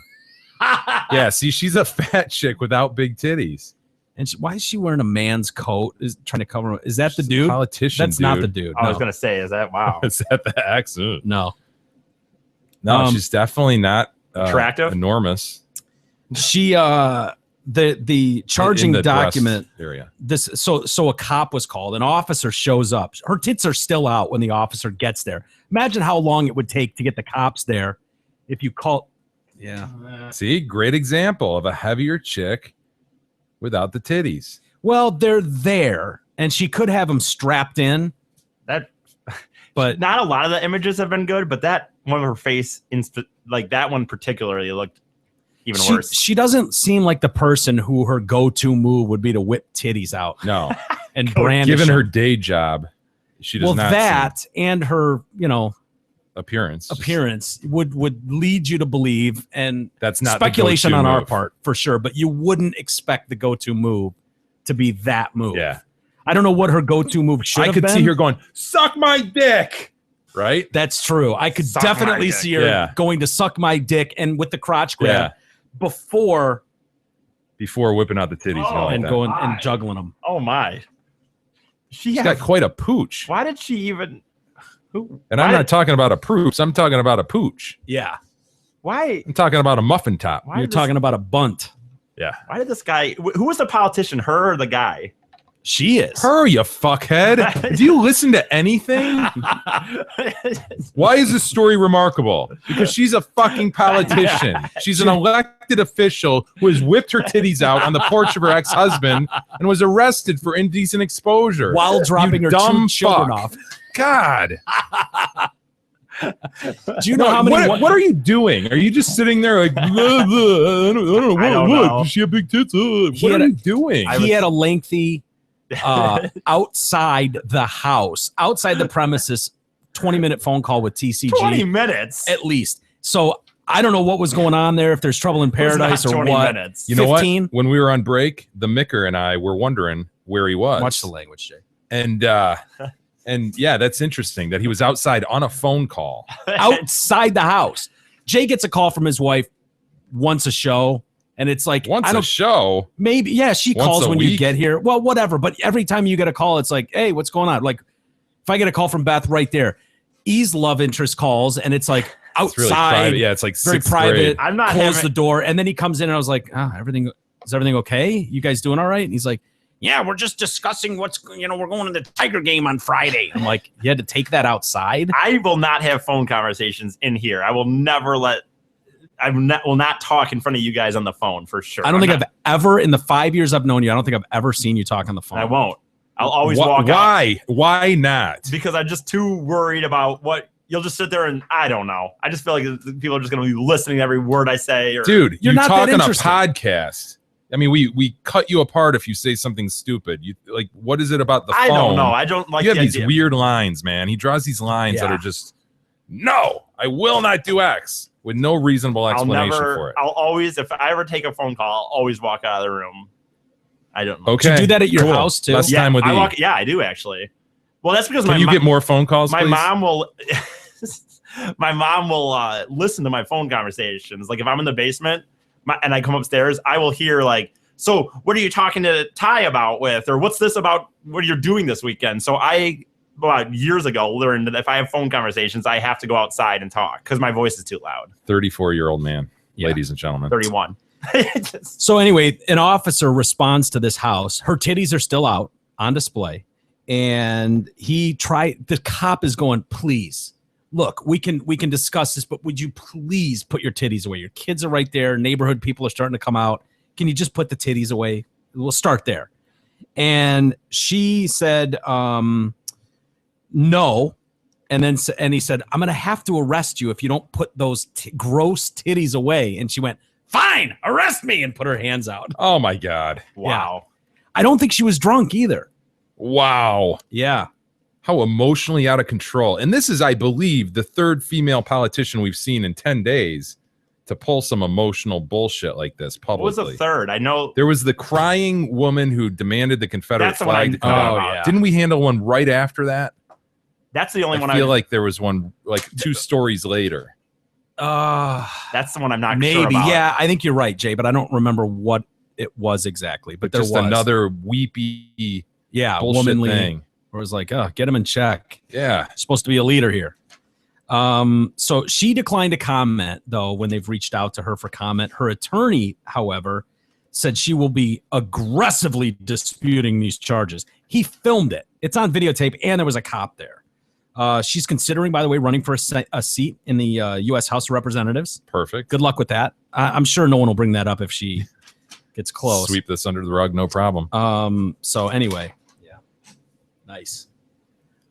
[SPEAKER 5] Yeah, see, she's a fat chick without big titties.
[SPEAKER 4] And why is she wearing a man's coat? Is trying to cover? Is that the
[SPEAKER 5] She's a
[SPEAKER 4] dude?
[SPEAKER 5] politician.
[SPEAKER 4] That's not the
[SPEAKER 5] dude.
[SPEAKER 4] dude.
[SPEAKER 2] I was
[SPEAKER 4] No.
[SPEAKER 2] gonna say, is that wow?
[SPEAKER 5] Is that the accent?
[SPEAKER 4] No.
[SPEAKER 5] No, she's definitely not
[SPEAKER 2] Attractive?
[SPEAKER 5] enormous.
[SPEAKER 4] She the charging
[SPEAKER 5] In the breast
[SPEAKER 4] document
[SPEAKER 5] area.
[SPEAKER 4] this so a cop was called. An officer shows up. Her tits are still out when the officer gets there. Imagine how long it would take to get the cops there if you call. Yeah.
[SPEAKER 5] See, great example of a heavier chick without the titties.
[SPEAKER 4] Well, they're there, and she could have them strapped in.
[SPEAKER 2] That,
[SPEAKER 4] but
[SPEAKER 2] not a lot of the images have been good, but that one of her face, like that one particularly, looked even worse.
[SPEAKER 4] She doesn't seem like the person who her go-to move would be to whip titties out
[SPEAKER 5] No,
[SPEAKER 4] and brandish
[SPEAKER 5] given her
[SPEAKER 4] them.
[SPEAKER 5] day job, she does
[SPEAKER 4] Well,
[SPEAKER 5] not
[SPEAKER 4] that and her,
[SPEAKER 5] appearance.
[SPEAKER 4] would lead you to believe, and
[SPEAKER 5] That's not the
[SPEAKER 4] speculation
[SPEAKER 5] go-to
[SPEAKER 4] on our
[SPEAKER 5] move.
[SPEAKER 4] part for sure. But you wouldn't expect the go-to move to be that move.
[SPEAKER 5] Yeah,
[SPEAKER 4] I don't know what her go-to move should
[SPEAKER 5] I
[SPEAKER 4] have
[SPEAKER 5] could
[SPEAKER 4] been.
[SPEAKER 5] see her going, "Suck my dick," right?
[SPEAKER 4] That's true. I could
[SPEAKER 2] Suck my
[SPEAKER 4] definitely
[SPEAKER 2] dick.
[SPEAKER 4] see her
[SPEAKER 5] Yeah.
[SPEAKER 4] going to suck my dick and with the crotch grab
[SPEAKER 5] Yeah.
[SPEAKER 4] before
[SPEAKER 5] before whipping out the titties.
[SPEAKER 2] Oh,
[SPEAKER 5] like
[SPEAKER 4] and
[SPEAKER 5] that.
[SPEAKER 4] going and juggling them.
[SPEAKER 2] Oh my.
[SPEAKER 5] She's got quite a pooch.
[SPEAKER 2] Why did she even? Who?
[SPEAKER 5] And I'm not talking about a proops. I'm talking about a pooch.
[SPEAKER 4] Yeah.
[SPEAKER 2] Why?
[SPEAKER 5] I'm talking about a muffin top.
[SPEAKER 2] Why
[SPEAKER 4] You're
[SPEAKER 2] did this-
[SPEAKER 4] talking about a bunt.
[SPEAKER 5] Yeah.
[SPEAKER 2] Why did this guy? Who was the politician? Her or the guy?
[SPEAKER 4] She is.
[SPEAKER 5] Her, you fuckhead. Do you listen to anything? Why is this story remarkable? Because she's a fucking politician. She's an elected official who has whipped her titties out on the porch of her ex-husband and was arrested for indecent exposure.
[SPEAKER 4] While dropping her
[SPEAKER 5] dumb
[SPEAKER 4] two children
[SPEAKER 5] fuck.
[SPEAKER 4] off.
[SPEAKER 5] God.
[SPEAKER 4] Do you know how many?
[SPEAKER 5] What are you doing? Are you just sitting there like, blah, blah, I don't know.
[SPEAKER 2] know.
[SPEAKER 5] Does she have big tits? What
[SPEAKER 4] had
[SPEAKER 5] are
[SPEAKER 4] a-
[SPEAKER 5] you doing?
[SPEAKER 4] He had a lengthy outside the house, outside the premises, 20-minute phone call with TCG.
[SPEAKER 2] 20 minutes.
[SPEAKER 4] At least. So I don't know what was going on there, if there's trouble in
[SPEAKER 2] It was not
[SPEAKER 4] paradise or
[SPEAKER 2] 20
[SPEAKER 4] what.
[SPEAKER 2] minutes.
[SPEAKER 5] You know
[SPEAKER 4] 15?
[SPEAKER 5] what? When we were on break, the Micker and I were wondering where he was.
[SPEAKER 4] Watch the language, Jay.
[SPEAKER 5] And yeah, that's interesting that he was outside on a phone call.
[SPEAKER 4] Outside the house. Jay gets a call from his wife once a show, and it's like,
[SPEAKER 5] Once
[SPEAKER 4] I
[SPEAKER 5] a
[SPEAKER 4] don't
[SPEAKER 5] show.
[SPEAKER 4] maybe, yeah, she
[SPEAKER 5] Once
[SPEAKER 4] calls
[SPEAKER 5] a
[SPEAKER 4] when you
[SPEAKER 5] week?
[SPEAKER 4] get here. Well, whatever. But every time you get a call, it's like, hey, what's going on? Like, if I get a call from Beth right there, E's love interest calls, and it's like
[SPEAKER 5] It's really
[SPEAKER 4] outside,
[SPEAKER 5] private. Yeah, it's like
[SPEAKER 4] very
[SPEAKER 5] sixth
[SPEAKER 4] private.
[SPEAKER 5] grade.
[SPEAKER 2] I'm not
[SPEAKER 4] Close
[SPEAKER 2] having-
[SPEAKER 4] the door, and then he comes in, and I was like, is everything okay? You guys doing all right? And he's like, yeah, we're just discussing we're going to the Tiger game on Friday. I'm like, you had to take that outside?
[SPEAKER 2] I will not have phone conversations in here. I will never will not talk in front of you guys on the phone for sure.
[SPEAKER 4] I don't think I've ever, in the 5 years I've known you, I don't think I've ever seen you talk on the phone.
[SPEAKER 2] I won't. I'll always walk out.
[SPEAKER 5] Why? Why not?
[SPEAKER 2] Because I'm just too worried about what you'll just sit there and I don't know. I just feel like people are just going to be listening to every word I say. Or,
[SPEAKER 5] Dude,
[SPEAKER 4] You're
[SPEAKER 5] you
[SPEAKER 4] not
[SPEAKER 5] talk
[SPEAKER 4] that
[SPEAKER 5] on a
[SPEAKER 4] interesting.
[SPEAKER 5] podcast. I mean, we cut you apart if you say something stupid. You like, what is it about the phone?
[SPEAKER 2] I don't know. I don't like
[SPEAKER 5] You have
[SPEAKER 2] the
[SPEAKER 5] these
[SPEAKER 2] idea.
[SPEAKER 5] weird lines, man. He draws these lines that
[SPEAKER 4] Yeah.
[SPEAKER 5] are just, no, I will not do X with no reasonable explanation for it.
[SPEAKER 2] I'll always, if I ever take a phone call, I'll always walk out of the room. I don't know.
[SPEAKER 5] Okay.
[SPEAKER 4] Did you do that at your
[SPEAKER 5] cool.
[SPEAKER 4] house, too?
[SPEAKER 5] Less time with
[SPEAKER 2] I
[SPEAKER 5] E.
[SPEAKER 2] yeah, I do actually. Well, that's because
[SPEAKER 5] Can you get more phone calls,
[SPEAKER 2] my
[SPEAKER 5] please?
[SPEAKER 2] mom will my mom will listen to my phone conversations. Like if I'm in the basement and I come upstairs, I will hear like, so what are you talking to Ty about with, or what's this about what you're doing this weekend? So about years ago learned that if I have phone conversations, I have to go outside and talk because my voice is too loud.
[SPEAKER 5] 34-year-old man,
[SPEAKER 4] Yeah.
[SPEAKER 5] ladies and gentlemen.
[SPEAKER 2] 31.
[SPEAKER 4] So anyway, an officer responds to this house. Her titties are still out on display. And the cop is going, please, look, we can discuss this, but would you please put your titties away? Your kids are right there. Neighborhood people are starting to come out. Can you just put the titties away? We'll start there. And she said, no. And he said, I'm going to have to arrest you if you don't put those gross titties away. And she went, fine, arrest me, and put her hands out.
[SPEAKER 5] Oh my God.
[SPEAKER 2] Wow.
[SPEAKER 4] I don't think she was drunk either.
[SPEAKER 5] Wow.
[SPEAKER 4] Yeah.
[SPEAKER 5] How emotionally out of control. And this is, I believe, the third female politician we've seen in 10 days to pull some emotional bullshit like this
[SPEAKER 2] What was
[SPEAKER 5] publicly.
[SPEAKER 2] the third? I know
[SPEAKER 5] There was the crying woman who demanded the Confederate
[SPEAKER 2] that's the one
[SPEAKER 5] flag to come
[SPEAKER 2] I
[SPEAKER 5] out.
[SPEAKER 2] about.
[SPEAKER 5] Didn't we handle one right after that?
[SPEAKER 2] That's the only one
[SPEAKER 5] I feel like there was one like 2 stories later.
[SPEAKER 2] that's the one I'm not
[SPEAKER 4] Maybe.
[SPEAKER 2] sure about.
[SPEAKER 4] Yeah, I think you're right, Jay, but I don't remember what it was exactly. But there
[SPEAKER 5] Just
[SPEAKER 4] was
[SPEAKER 5] another weepy bullshit
[SPEAKER 4] womanly
[SPEAKER 5] thing.
[SPEAKER 4] where it was like, oh, get him in check.
[SPEAKER 5] Yeah.
[SPEAKER 4] Supposed to be a leader here. So she declined to comment, though, when they've reached out to her for comment. Her attorney, however, said she will be aggressively disputing these charges. He filmed it. It's on videotape, and there was a cop there. She's considering, by the way, running for a seat in the U.S. House of Representatives.
[SPEAKER 5] Perfect.
[SPEAKER 4] Good luck with that. I'm sure no one will bring that up if she gets close.
[SPEAKER 5] Sweep this under the rug, no problem.
[SPEAKER 4] So anyway, yeah. Nice.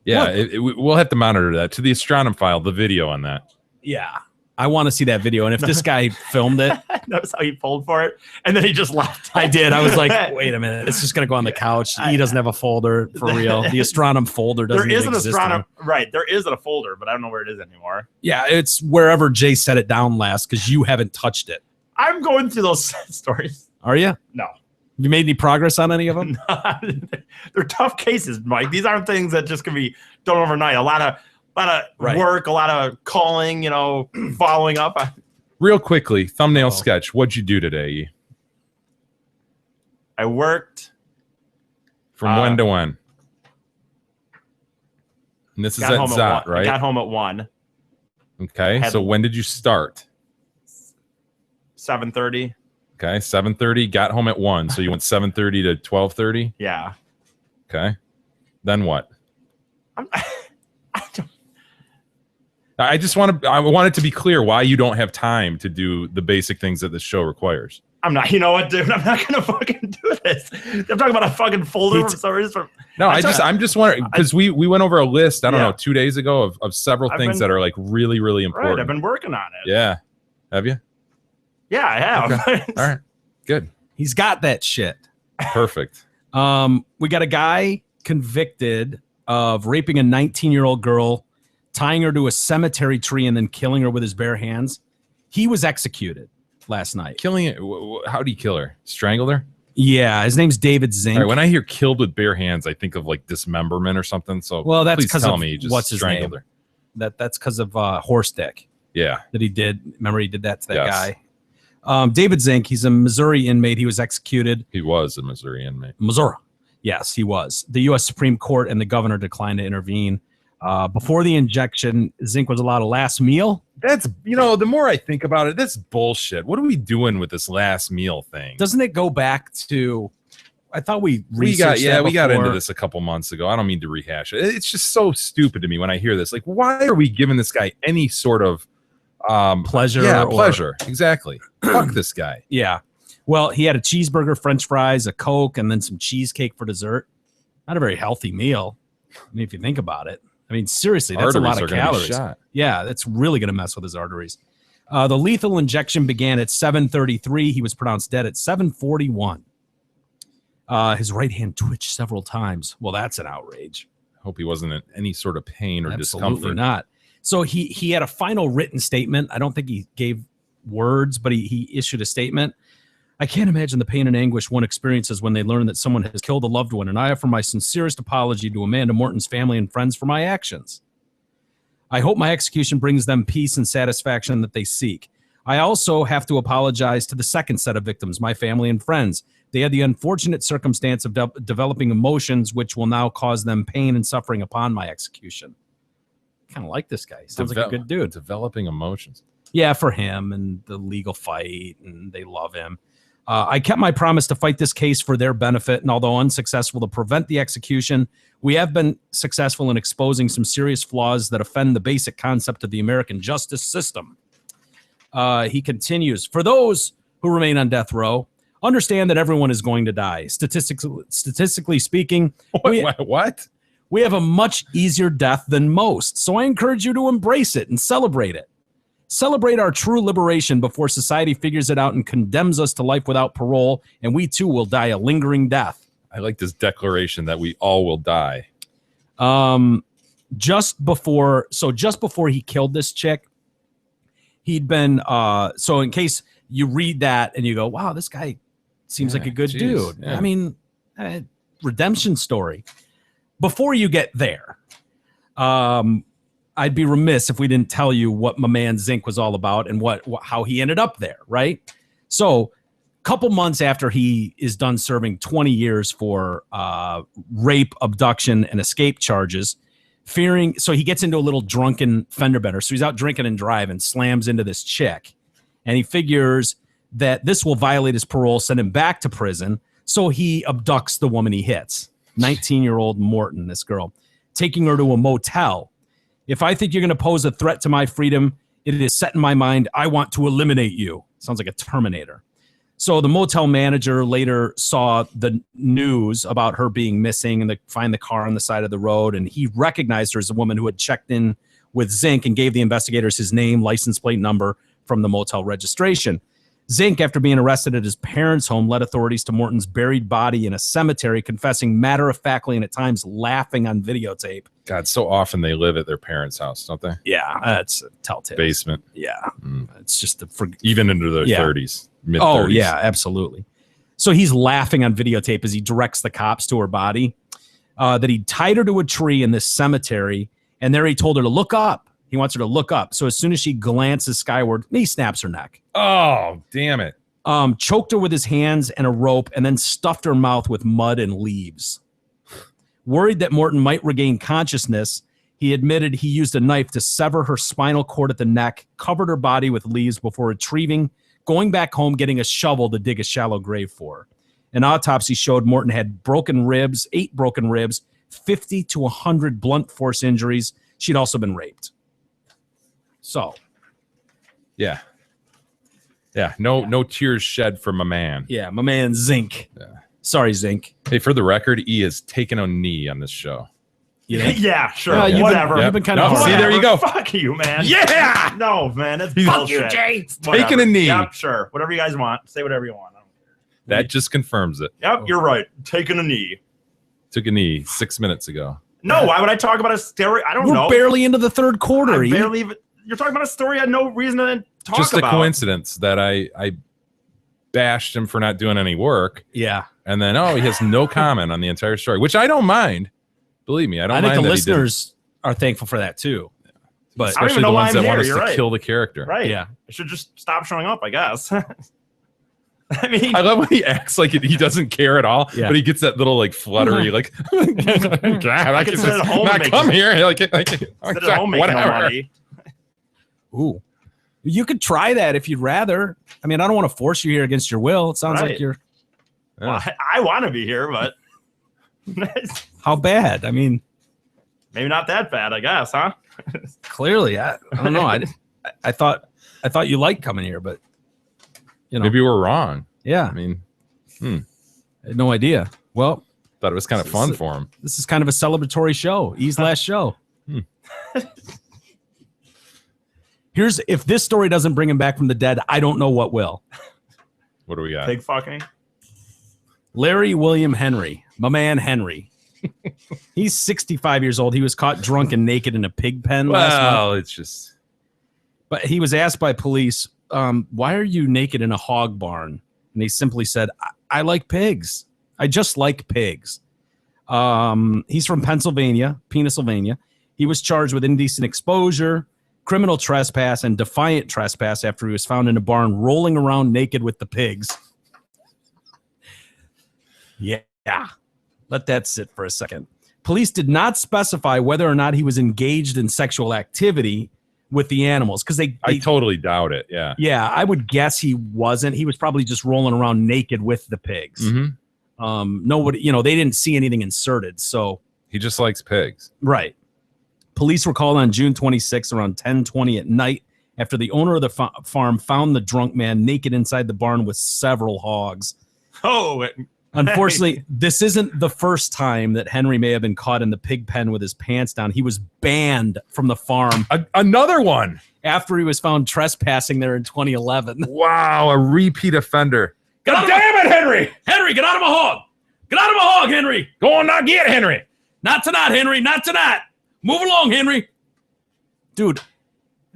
[SPEAKER 5] Yeah, we'll have to monitor that. To the Astronom file, the video on that.
[SPEAKER 4] Yeah. I want to see that video. And if this guy filmed it,
[SPEAKER 2] Notice how he pulled for it, and then he just left.
[SPEAKER 4] I did. I was like, wait a minute. It's just going to go on the couch. He doesn't have a folder for real. The Astronom folder doesn't
[SPEAKER 2] There is
[SPEAKER 4] even
[SPEAKER 2] an
[SPEAKER 4] exist
[SPEAKER 2] Astronom,
[SPEAKER 4] anymore.
[SPEAKER 2] right? There is a folder, but I don't know where it is anymore.
[SPEAKER 4] Yeah, it's wherever Jay set it down last because you haven't touched it.
[SPEAKER 2] I'm going through those stories.
[SPEAKER 4] Are you?
[SPEAKER 2] No,
[SPEAKER 4] Have you made any progress on any of them?
[SPEAKER 2] they're tough cases, Mike. These aren't things that just can be done overnight. A lot of
[SPEAKER 4] Right.
[SPEAKER 2] work, a lot of calling, following up.
[SPEAKER 5] Real quickly, thumbnail sketch. What'd you do today?
[SPEAKER 2] I worked
[SPEAKER 5] From when to when? And this is
[SPEAKER 2] got
[SPEAKER 5] at
[SPEAKER 2] home at
[SPEAKER 5] Zot,
[SPEAKER 2] 1.
[SPEAKER 5] right?
[SPEAKER 2] I got home at 1.
[SPEAKER 5] Okay.
[SPEAKER 2] Had-
[SPEAKER 5] So when did you start?
[SPEAKER 2] 7:30.
[SPEAKER 5] Okay. 7:30. Got home at 1. So you went 7:30 to 12:30.
[SPEAKER 2] Yeah.
[SPEAKER 5] Okay. Then what?
[SPEAKER 2] I don't,
[SPEAKER 5] I want it to be clear why you don't have time to do the basic things that the show requires.
[SPEAKER 2] I'm not. You know what, dude? I'm not gonna fucking do this. I'm talking about a fucking folder from some reason.
[SPEAKER 5] No, I'm just wondering because we went over a list, I don't
[SPEAKER 2] Yeah.
[SPEAKER 5] know, 2 days ago of several
[SPEAKER 2] I've
[SPEAKER 5] things
[SPEAKER 2] been-
[SPEAKER 5] that are like really, really
[SPEAKER 2] Right.
[SPEAKER 5] important.
[SPEAKER 2] I've been working on it.
[SPEAKER 5] Yeah. Have you?
[SPEAKER 2] Yeah, I have.
[SPEAKER 5] All right. Good.
[SPEAKER 4] He's got that shit.
[SPEAKER 5] Perfect.
[SPEAKER 4] We got a guy convicted of raping a 19-year-old girl, tying her to a cemetery tree, and then killing her with his bare hands. He was executed last night.
[SPEAKER 5] Killing it. How do you kill her? Strangled her?
[SPEAKER 4] Yeah, his name's David Zink.
[SPEAKER 5] All right, when I hear killed with bare hands, I think of like dismemberment or something. So
[SPEAKER 4] Well, that's
[SPEAKER 5] please
[SPEAKER 4] because
[SPEAKER 5] tell
[SPEAKER 4] of
[SPEAKER 5] me you just
[SPEAKER 4] what's his
[SPEAKER 5] strangled
[SPEAKER 4] name?
[SPEAKER 5] her.
[SPEAKER 4] That's because of horse dick
[SPEAKER 5] Yeah.
[SPEAKER 4] that he did. Remember, he did that to that
[SPEAKER 5] Yes.
[SPEAKER 4] guy. David Zink, he's a Missouri inmate. He was executed.
[SPEAKER 5] He was a Missouri inmate.
[SPEAKER 4] Missouri. Yes, he was. The U.S. Supreme Court and the governor declined to intervene. Before the injection, Zink was allowed a last meal.
[SPEAKER 5] That's, the more I think about it, that's bullshit. What are we doing with this last meal thing?
[SPEAKER 4] Doesn't it go back to? I thought we
[SPEAKER 5] we got into
[SPEAKER 4] before.
[SPEAKER 5] this a couple months ago. I don't mean to rehash it. It's just so stupid to me when I hear this. Like, why are we giving this guy any sort of
[SPEAKER 4] pleasure.
[SPEAKER 5] Yeah,
[SPEAKER 4] or-
[SPEAKER 5] pleasure. Exactly. Fuck this guy.
[SPEAKER 4] Yeah. Well, he had a cheeseburger, French fries, a Coke, and then some cheesecake for dessert. Not a very healthy meal. I mean, if you think about it. I mean, seriously, that's a lot
[SPEAKER 5] Arteries
[SPEAKER 4] of
[SPEAKER 5] are gonna be
[SPEAKER 4] calories.
[SPEAKER 5] shot.
[SPEAKER 4] Yeah, that's really going to mess with his arteries. The lethal injection began at 7:33. He was pronounced dead at 7:41. His right hand twitched several times. Well, that's an outrage.
[SPEAKER 5] Hope he wasn't in any sort of pain or
[SPEAKER 4] Absolutely
[SPEAKER 5] discomfort.
[SPEAKER 4] not. So he had a final written statement. I don't think he gave words, but he issued a statement. I can't imagine the pain and anguish one experiences when they learn that someone has killed a loved one, and I offer my sincerest apology to Amanda Morton's family and friends for my actions. I hope my execution brings them peace and satisfaction that they seek. I also have to apologize to the second set of victims, my family and friends. They had the unfortunate circumstance of developing emotions which will now cause them pain and suffering upon my execution. Kind of like this guy. Sounds like a good dude.
[SPEAKER 5] Developing emotions.
[SPEAKER 4] Yeah, for him and the legal fight, and they love him. I kept my promise to fight this case for their benefit, and although unsuccessful to prevent the execution, we have been successful in exposing some serious flaws that offend the basic concept of the American justice system. He continues, for those who remain on death row, understand that everyone is going to die. Statistically speaking,
[SPEAKER 5] What?
[SPEAKER 4] we have a much easier death than most, so I encourage you to embrace it and celebrate it. Celebrate our true liberation before society figures it out and condemns us to life without parole, and we too will die a lingering death.
[SPEAKER 5] I like this declaration that we all will die.
[SPEAKER 4] Just before he killed this chick, he'd been so in case you read that and you go, wow, this guy seems like a good
[SPEAKER 5] geez,
[SPEAKER 4] dude.
[SPEAKER 5] yeah.
[SPEAKER 4] I mean, redemption story. Before you get there, I'd be remiss if we didn't tell you what my man Zink was all about and how he ended up there, right? So a couple months after he is done serving 20 years for rape, abduction, and escape charges, so he gets into a little drunken fender bender. So he's out drinking and driving, slams into this chick, and he figures that this will violate his parole, send him back to prison. So he abducts the woman he hits, 19-year-old Morton, this girl, taking her to a motel. If I think you're going to pose a threat to my freedom, it is set in my mind, I want to eliminate you. Sounds like a Terminator. So the motel manager later saw the news about her being missing and find the car on the side of the road. And he recognized her as a woman who had checked in with Zink and gave the investigators his name, license plate number from the motel registration. Zink, after being arrested at his parents' home, led authorities to Morton's buried body in a cemetery, confessing matter-of-factly and at times laughing on videotape.
[SPEAKER 5] God, so often they live at their parents' house, don't they?
[SPEAKER 4] Yeah, that's a telltale.
[SPEAKER 5] Basement.
[SPEAKER 4] Yeah, it's just
[SPEAKER 5] Even into their 30s, mid-30s.
[SPEAKER 4] Oh, yeah, absolutely. So he's laughing on videotape as he directs the cops to her body, that he tied her to a tree in this cemetery, and there he told her to look up. He wants her to look up. So as soon as she glances skyward, he snaps her neck.
[SPEAKER 5] Oh, damn it.
[SPEAKER 4] choked her with his hands and a rope, and then stuffed her mouth with mud and leaves. Worried that Morton might regain consciousness, he admitted he used a knife to sever her spinal cord at the neck, covered her body with leaves before retrieving, going back home, getting a shovel to dig a shallow grave for her. An autopsy showed Morton had 8 broken ribs, 50 to 100 blunt force injuries. She'd also been raped. So.
[SPEAKER 5] Yeah. No tears shed for my man.
[SPEAKER 4] Yeah, my man Zink.
[SPEAKER 5] Yeah.
[SPEAKER 4] Sorry, Zink.
[SPEAKER 5] Hey, for the record, E has taken a knee on this show.
[SPEAKER 2] Yeah, sure.
[SPEAKER 4] Whatever. You've been kind of
[SPEAKER 5] See, there you go.
[SPEAKER 2] Fuck you, man.
[SPEAKER 5] Yeah.
[SPEAKER 2] No, man. It's
[SPEAKER 5] Fuck
[SPEAKER 2] bullshit.
[SPEAKER 5] you, Jay.
[SPEAKER 2] Whatever.
[SPEAKER 5] Taking a knee.
[SPEAKER 2] Yep, sure. Whatever you guys want. Say whatever you want. I don't care.
[SPEAKER 5] That just confirms it.
[SPEAKER 2] Yep, you're right. Taking a knee.
[SPEAKER 5] Took a knee 6 minutes ago.
[SPEAKER 2] No, why would I talk about a story? I don't know.
[SPEAKER 4] We're barely into the third quarter.
[SPEAKER 2] You're talking about a story I had no reason to talk
[SPEAKER 5] Just
[SPEAKER 2] about.
[SPEAKER 5] a coincidence that I bashed him for not doing any work.
[SPEAKER 4] Yeah.
[SPEAKER 5] And then, he has no comment on the entire story, which I don't mind. Believe me, I don't mind.
[SPEAKER 4] I think the
[SPEAKER 5] that
[SPEAKER 4] listeners are thankful for that too. But
[SPEAKER 2] I don't
[SPEAKER 5] especially
[SPEAKER 2] even know
[SPEAKER 5] the
[SPEAKER 2] why
[SPEAKER 5] ones
[SPEAKER 2] I'm
[SPEAKER 5] that want us
[SPEAKER 2] here.
[SPEAKER 5] to
[SPEAKER 2] You're right.
[SPEAKER 5] kill the character.
[SPEAKER 2] Right.
[SPEAKER 4] Yeah.
[SPEAKER 2] I should just stop showing up, I guess. I mean,
[SPEAKER 5] I love when he acts like he doesn't care at all,
[SPEAKER 4] Yeah.
[SPEAKER 5] but he gets that little like fluttery, like, God, I can
[SPEAKER 2] sit at home
[SPEAKER 5] not
[SPEAKER 2] and make
[SPEAKER 5] come
[SPEAKER 2] it-
[SPEAKER 5] here. Like,
[SPEAKER 2] sit at home making no
[SPEAKER 5] whatever.
[SPEAKER 2] money.
[SPEAKER 4] Ooh. You could try that if you'd rather. I mean, I don't want to force you here against your will. It sounds
[SPEAKER 2] Right.
[SPEAKER 4] like you're
[SPEAKER 2] Well, I want to be here, but
[SPEAKER 4] how bad? I mean,
[SPEAKER 2] maybe not that bad, I guess, huh?
[SPEAKER 4] clearly, I don't know. I thought you liked coming here, but you know,
[SPEAKER 5] Maybe we're wrong.
[SPEAKER 4] yeah,
[SPEAKER 5] I mean,
[SPEAKER 4] I had no idea. Well,
[SPEAKER 5] thought it was kind of fun for him.
[SPEAKER 4] this is kind of a celebratory show. E's last show. Here's if this story doesn't bring him back from the dead, I don't know what will.
[SPEAKER 5] What do we got?
[SPEAKER 2] Pig fucking.
[SPEAKER 4] Larry William Henry, my man Henry. He's 65 years old. He was caught drunk and naked in a pig pen last month.
[SPEAKER 5] Well, it's just
[SPEAKER 4] But he was asked by police, why are you naked in a hog barn? And he simply said, I like pigs. I just like pigs. He's from Pennsylvania. He was charged with indecent exposure, criminal trespass, and defiant trespass after he was found in a barn rolling around naked with the pigs. Yeah. Let that sit for a second. Police did not specify whether or not he was engaged in sexual activity with the animals because
[SPEAKER 5] I totally doubt it. Yeah.
[SPEAKER 4] yeah, I would guess he wasn't. He was probably just rolling around naked with the pigs.
[SPEAKER 5] Mm-hmm.
[SPEAKER 4] Nobody, they didn't see anything inserted. So,
[SPEAKER 5] He just likes pigs.
[SPEAKER 4] right. Police were called on June 26th around 10:20 at night after the owner of the farm found the drunk man naked inside the barn with several hogs.
[SPEAKER 2] Oh,
[SPEAKER 4] Unfortunately, this isn't the first time that Henry may have been caught in the pig pen with his pants down. He was banned from the farm
[SPEAKER 5] Another one.
[SPEAKER 4] after he was found trespassing there in 2011.
[SPEAKER 5] Wow, a repeat offender.
[SPEAKER 4] God
[SPEAKER 5] damn it, Henry!
[SPEAKER 4] Henry, get out of my hog! Get out of my hog, Henry!
[SPEAKER 5] Go on, now get Henry.
[SPEAKER 4] Not tonight, Henry. Not tonight. Move along, Henry. Dude,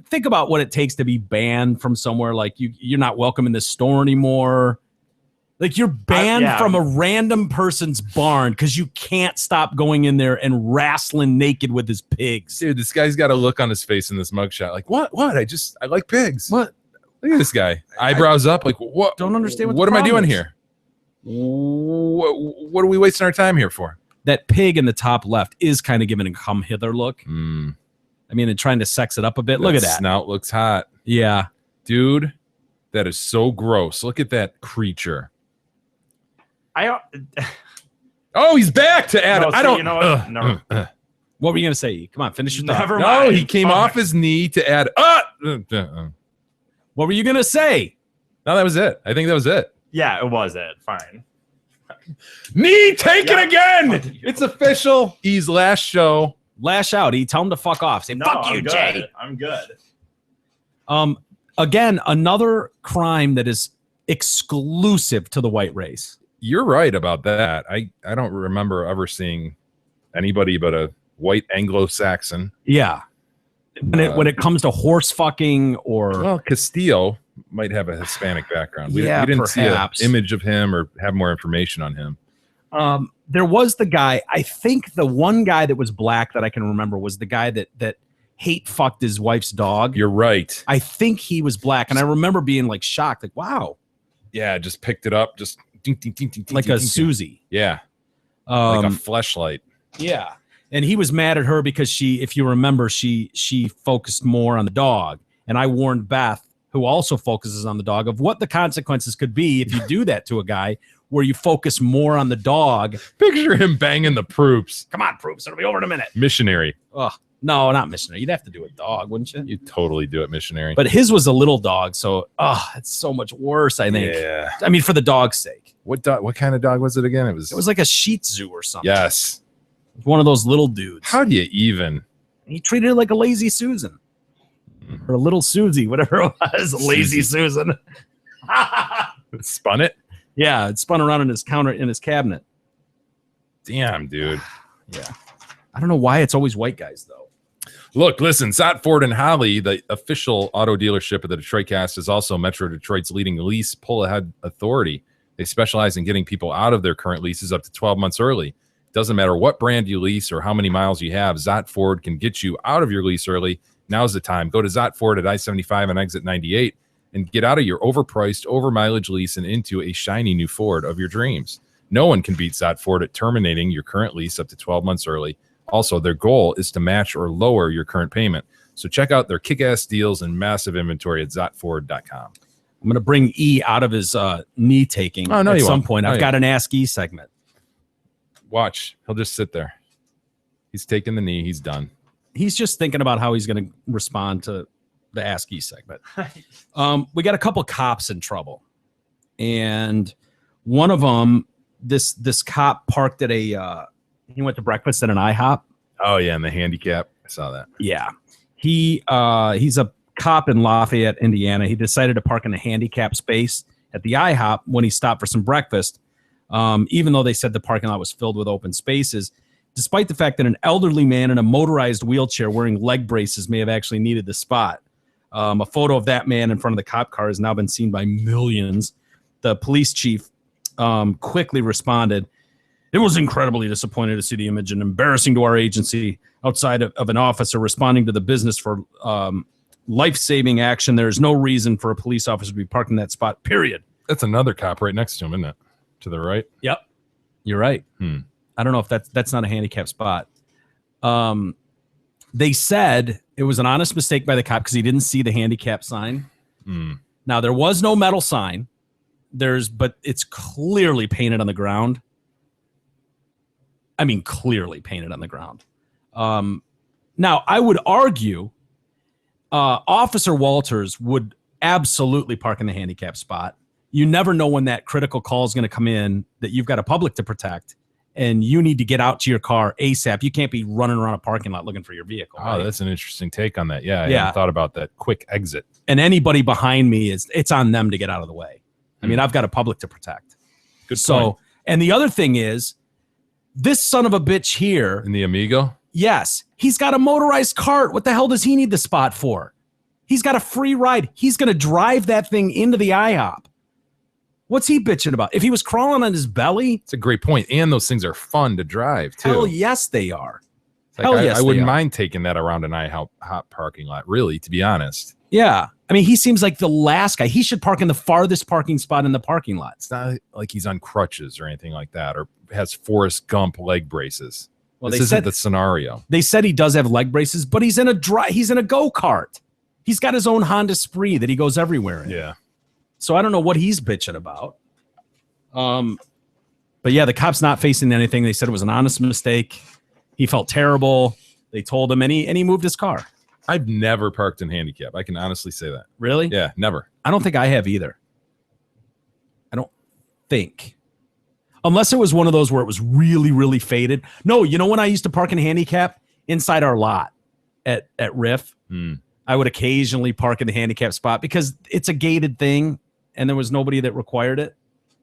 [SPEAKER 4] think about what it takes to be banned from somewhere. Like you're not welcome in this store anymore. Like you're banned
[SPEAKER 2] yeah.
[SPEAKER 4] from a random person's barn because you can't stop going in there and wrestling naked with his pigs.
[SPEAKER 5] Dude, this guy's got a look on his face in this mugshot. Like, what? I like pigs.
[SPEAKER 4] What?
[SPEAKER 5] Look at this guy. Eyebrows up. Like, what?
[SPEAKER 4] Don't understand
[SPEAKER 5] What
[SPEAKER 4] the
[SPEAKER 5] am I
[SPEAKER 4] problem
[SPEAKER 5] doing
[SPEAKER 4] is.
[SPEAKER 5] here? What are we wasting our time here for?
[SPEAKER 4] That pig in the top left is kind of giving a come hither look.
[SPEAKER 5] Mm,
[SPEAKER 4] I mean, and trying to sex it up a bit. Look at that.
[SPEAKER 5] Snout looks hot.
[SPEAKER 4] Yeah.
[SPEAKER 5] Dude, that is so gross. Look at that creature. Oh, he's back to add.
[SPEAKER 2] No,
[SPEAKER 5] I
[SPEAKER 2] see,
[SPEAKER 5] don't.
[SPEAKER 2] you know what? Never.
[SPEAKER 4] What were you going to say? Come on, finish your thought.
[SPEAKER 2] Never
[SPEAKER 5] No,
[SPEAKER 2] mind.
[SPEAKER 5] he came
[SPEAKER 2] Fuck.
[SPEAKER 5] off his knee to add.
[SPEAKER 4] What were you going to say?
[SPEAKER 5] No, that was it. I think that was it.
[SPEAKER 2] Yeah, it was it. Fine.
[SPEAKER 5] Knee taken
[SPEAKER 2] Yeah.
[SPEAKER 5] again. It's official. He's last show.
[SPEAKER 4] Lash out. He tell him to fuck off. Say,
[SPEAKER 2] No,
[SPEAKER 4] fuck
[SPEAKER 2] I'm
[SPEAKER 4] you,
[SPEAKER 2] good.
[SPEAKER 4] Jay.
[SPEAKER 2] I'm good.
[SPEAKER 4] Again, another crime that is exclusive to the white race.
[SPEAKER 5] You're right about that. I don't remember ever seeing anybody but a white Anglo-Saxon.
[SPEAKER 4] Yeah. When it comes to horse fucking or
[SPEAKER 5] Well, Castillo might have a Hispanic background. We
[SPEAKER 4] Yeah,
[SPEAKER 5] didn't
[SPEAKER 4] perhaps.
[SPEAKER 5] see an image of him or have more information on him.
[SPEAKER 4] there was the guy, I think the one guy that was black that I can remember was the guy that hate fucked his wife's dog.
[SPEAKER 5] You're right.
[SPEAKER 4] I think he was black. And I remember being like shocked, like, wow,
[SPEAKER 5] Yeah, just picked it up, just ding, ding, ding, ding,
[SPEAKER 4] like
[SPEAKER 5] ding,
[SPEAKER 4] a
[SPEAKER 5] ding, ding.
[SPEAKER 4] Susie.
[SPEAKER 5] Yeah, like a
[SPEAKER 4] Um,
[SPEAKER 5] fleshlight.
[SPEAKER 4] yeah. And he was mad at her because she, if you remember, she focused more on the dog. And I warned Beth, who also focuses on the dog, of what the consequences could be if you do that to a guy where you focus more on the dog.
[SPEAKER 5] Picture him banging the Proops.
[SPEAKER 4] Come on, Proops. It'll be over in a minute.
[SPEAKER 5] Missionary.
[SPEAKER 4] Oh, no, not missionary. You'd have to do a dog, wouldn't you?
[SPEAKER 5] You totally do it, missionary.
[SPEAKER 4] But his was a little dog. So, it's so much worse, I think.
[SPEAKER 5] Yeah.
[SPEAKER 4] I mean, for the dog's sake.
[SPEAKER 5] What dog? What kind of dog was it again? It was
[SPEAKER 4] like a Shih Tzu or something.
[SPEAKER 5] Yes.
[SPEAKER 4] One of those little dudes.
[SPEAKER 5] How do you even?
[SPEAKER 4] He treated it like a lazy Susan. Or a little Susie, whatever it was. Lazy Susan.
[SPEAKER 5] Spun it?
[SPEAKER 4] Yeah, it spun around in his cabinet.
[SPEAKER 5] Damn, dude.
[SPEAKER 4] Yeah. I don't know why it's always white guys, though.
[SPEAKER 5] Look, listen, Zott Ford and Holly, the official auto dealership of the Detroit Cast, is also Metro Detroit's leading lease pull-ahead authority. They specialize in getting people out of their current leases up to 12 months early. Doesn't matter what brand you lease or how many miles you have, Zott Ford can get you out of your lease early. Now's the time. Go to Zott Ford at I-75 and exit 98 and get out of your overpriced, over-mileage lease and into a shiny new Ford of your dreams. No one can beat Zott Ford at terminating your current lease up to 12 months early. Also, their goal is to match or lower your current payment. So check out their kick-ass deals and massive inventory at ZottFord.com.
[SPEAKER 4] I'm going to bring E out of his knee taking at some point. I've got an Ask E segment.
[SPEAKER 5] Watch. He'll just sit there. He's taking the knee. He's done.
[SPEAKER 4] He's just thinking about how he's going to respond to the Ask E segment. We got a couple cops in trouble. And one of them, this cop parked at he went to breakfast at an IHOP.
[SPEAKER 5] Oh, yeah, and the handicap. I saw that.
[SPEAKER 4] Yeah. He's a cop in Lafayette, Indiana. He decided to park in a handicap space at the IHOP when he stopped for some breakfast, even though they said the parking lot was filled with open spaces, despite the fact that an elderly man in a motorized wheelchair wearing leg braces may have actually needed the spot. A photo of that man in front of the cop car has now been seen by millions. The police chief quickly responded, "It was incredibly disappointing to see the image and embarrassing to our agency outside of an officer responding to the business for life-saving action. There is no reason for a police officer to be parked in that spot, period."
[SPEAKER 5] That's another cop right next to him, isn't it? To the right?
[SPEAKER 4] Yep. You're right. I don't know if that's not a handicap spot. They said it was an honest mistake by the cop because he didn't see the handicap sign. Now, there was no metal sign. But it's clearly painted on the ground. I mean, clearly painted on the ground. Now, I would argue Officer Walters would absolutely park in the handicap spot. You never know when that critical call is going to come in that you've got a public to protect, and you need to get out to your car ASAP. You can't be running around a parking lot looking for your vehicle.
[SPEAKER 5] Oh,
[SPEAKER 4] right?
[SPEAKER 5] That's an interesting take on that. Yeah, I hadn't thought about that quick exit.
[SPEAKER 4] And anybody behind me, it's on them to get out of the way. I mean, I've got a public to protect.
[SPEAKER 5] Good point.
[SPEAKER 4] And the other thing is, this son of a bitch here.
[SPEAKER 5] In the Amigo?
[SPEAKER 4] Yes. He's got a motorized cart. What the hell does he need the spot for? He's got a free ride. He's going to drive that thing into the IHOP. What's he bitching about? If he was crawling on his belly?
[SPEAKER 5] It's a great point. And those things are fun to drive, too.
[SPEAKER 4] Hell yes, they are.
[SPEAKER 5] Like, I wouldn't mind taking that around an IHOP parking lot, really, to be honest.
[SPEAKER 4] Yeah. I mean, he seems like the last guy. He should park in the farthest parking spot in the parking lot.
[SPEAKER 5] It's not like he's on crutches or anything like that, or has Forrest Gump leg braces. Well, this isn't the scenario.
[SPEAKER 4] They said he does have leg braces, but he's in a go-kart. He's got his own Honda Spree that he goes everywhere in.
[SPEAKER 5] Yeah.
[SPEAKER 4] So I don't know what he's bitching about. But yeah, the cop's not facing anything. They said it was an honest mistake. He felt terrible. They told him, and he moved his car.
[SPEAKER 5] I've never parked in handicap. I can honestly say that.
[SPEAKER 4] Really?
[SPEAKER 5] Yeah, never.
[SPEAKER 4] I don't think I have either. I don't think. Unless it was one of those where it was really, really faded. No, you know when I used to park in handicap? Inside our lot at Riff. I would occasionally park in the handicap spot because it's a gated thing and there was nobody that required it.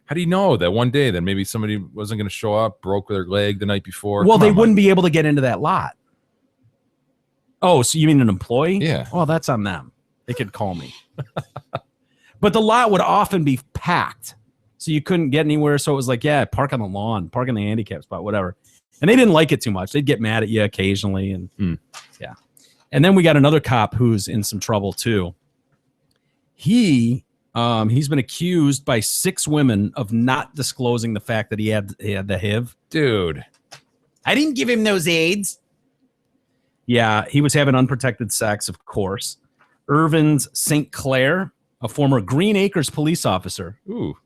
[SPEAKER 5] How do you know that one day that maybe somebody wasn't going to show up, broke their leg the night before?
[SPEAKER 4] Well, they wouldn't be able to get into that lot. Oh, so you mean an employee?
[SPEAKER 5] Yeah.
[SPEAKER 4] Well, that's on them. They could call me. But the lot would often be packed, so you couldn't get anywhere. So it was like, yeah, park on the lawn, park in the handicap spot, whatever. And they didn't like it too much. They'd get mad at you occasionally. And yeah. And then we got another cop who's in some trouble too. He He's been accused by 6 women of not disclosing the fact that he had the HIV.
[SPEAKER 5] Dude,
[SPEAKER 4] I didn't give him those AIDS. Yeah, he was having unprotected sex, of course. Irvins St. Clair, a former Green Acres police officer.
[SPEAKER 5] ooh.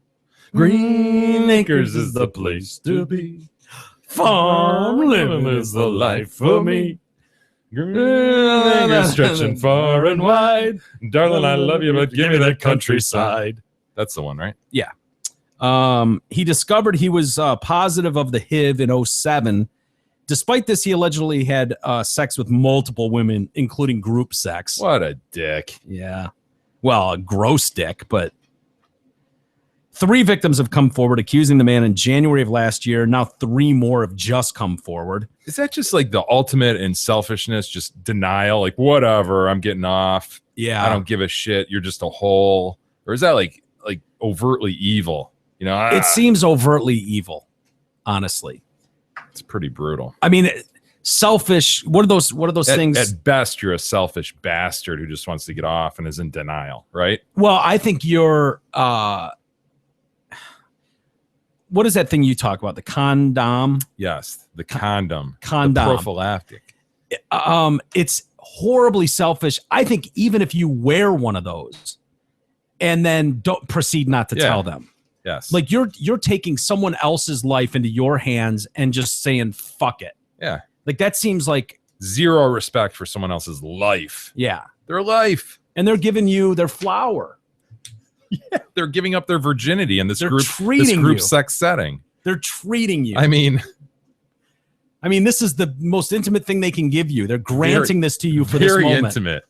[SPEAKER 4] Green Acres is the place to be. Farm living is the life for me.
[SPEAKER 5] Green Acres stretching far and wide. Darling, I love you, but give me that countryside. That's the one, right?
[SPEAKER 4] Yeah. He discovered he was positive of the HIV in 2007. Despite this, he allegedly had sex with multiple women, including group sex.
[SPEAKER 5] What a dick.
[SPEAKER 4] Yeah. Well, a gross dick, but 3 victims have come forward accusing the man in January of last year. Now 3 more have just come forward.
[SPEAKER 5] Is that just like the ultimate in selfishness, just denial? Like, whatever, I'm getting off.
[SPEAKER 4] Yeah.
[SPEAKER 5] I don't give a shit. You're just a hole. Or is that like overtly evil? You know,
[SPEAKER 4] It seems overtly evil, honestly.
[SPEAKER 5] It's pretty brutal.
[SPEAKER 4] I mean, selfish. What are those things?
[SPEAKER 5] At best, you're a selfish bastard who just wants to get off and is in denial, right?
[SPEAKER 4] Well, I think you're. What is that thing you talk about? The condom.
[SPEAKER 5] Yes, the condom.
[SPEAKER 4] Condom.
[SPEAKER 5] The prophylactic.
[SPEAKER 4] It's horribly selfish. I think even if you wear one of those, and then don't proceed not to tell them.
[SPEAKER 5] Yes.
[SPEAKER 4] Like you're taking someone else's life into your hands and just saying fuck it.
[SPEAKER 5] Yeah.
[SPEAKER 4] Like that seems like
[SPEAKER 5] zero respect for someone else's life.
[SPEAKER 4] Yeah.
[SPEAKER 5] Their life.
[SPEAKER 4] And they're giving you their flower.
[SPEAKER 5] Yeah. They're giving up their virginity in this
[SPEAKER 4] They're
[SPEAKER 5] group
[SPEAKER 4] treating you.
[SPEAKER 5] sex setting.
[SPEAKER 4] They're treating you.
[SPEAKER 5] I mean,
[SPEAKER 4] this is the most intimate thing they can give you. They're granting this to you for this moment.
[SPEAKER 5] Very intimate.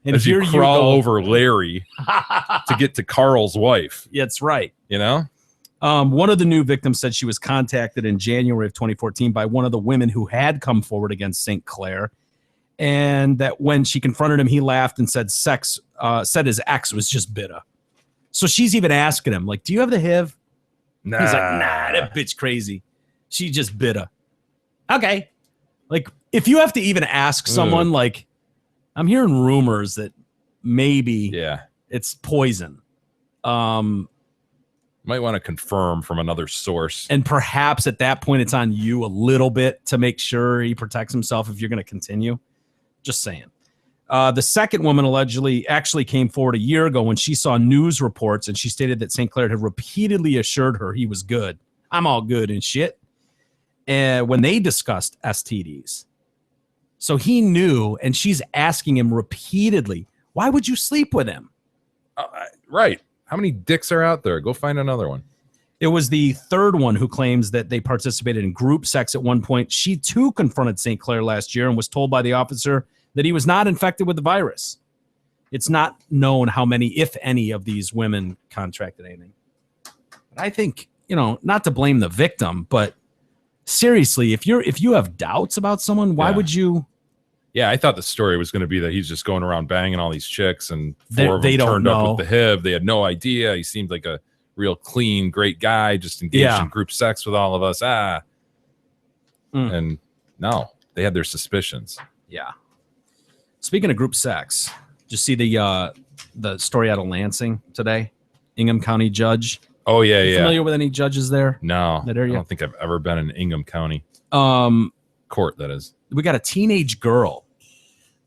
[SPEAKER 4] And
[SPEAKER 5] as
[SPEAKER 4] here
[SPEAKER 5] you crawl
[SPEAKER 4] go.
[SPEAKER 5] over Larry to get to Carl's wife.
[SPEAKER 4] That's right.
[SPEAKER 5] You know?
[SPEAKER 4] One of the new victims said she was contacted in January of 2014 by one of the women who had come forward against St. Clair. And that when she confronted him, he laughed and said said his ex was just bitter. So she's even asking him, like, do you have the HIV?
[SPEAKER 5] Nah.
[SPEAKER 4] He's like, nah, that bitch crazy. She just bitter. Okay. Like, if you have to even ask someone, like, I'm hearing rumors that maybe it's poison.
[SPEAKER 5] Might want to confirm from another source.
[SPEAKER 4] And perhaps at that point, it's on you a little bit to make sure he protects himself if you're going to continue. Just saying. The second woman actually came forward a year ago when she saw news reports, and she stated that St. Clair had repeatedly assured her he was good. I'm all good and shit. And when they discussed STDs. So he knew, and she's asking him repeatedly, why would you sleep with him?
[SPEAKER 5] Right. How many dicks are out there? Go find another one.
[SPEAKER 4] It was the third one who claims that they participated in group sex at one point. She too confronted St. Clair last year and was told by the officer that he was not infected with the virus. It's not known how many, if any, of these women contracted anything. But I think, not to blame the victim, but seriously, if you have doubts about someone, why would you?
[SPEAKER 5] Yeah, I thought the story was going to be that he's just going around banging all these chicks, and
[SPEAKER 4] They
[SPEAKER 5] four of them
[SPEAKER 4] don't
[SPEAKER 5] turned
[SPEAKER 4] know.
[SPEAKER 5] up with the HIV. They had no idea. He seemed like a real clean, great guy, just engaged in group sex with all of us. And no, they had their suspicions.
[SPEAKER 4] Yeah. Speaking of group sex, did you see the story out of Lansing today? Ingham County judge.
[SPEAKER 5] Oh yeah,
[SPEAKER 4] You familiar with any judges there?
[SPEAKER 5] No,
[SPEAKER 4] That
[SPEAKER 5] I
[SPEAKER 4] area?
[SPEAKER 5] don't think I've ever been in Ingham County court. That is.
[SPEAKER 4] We got a teenage girl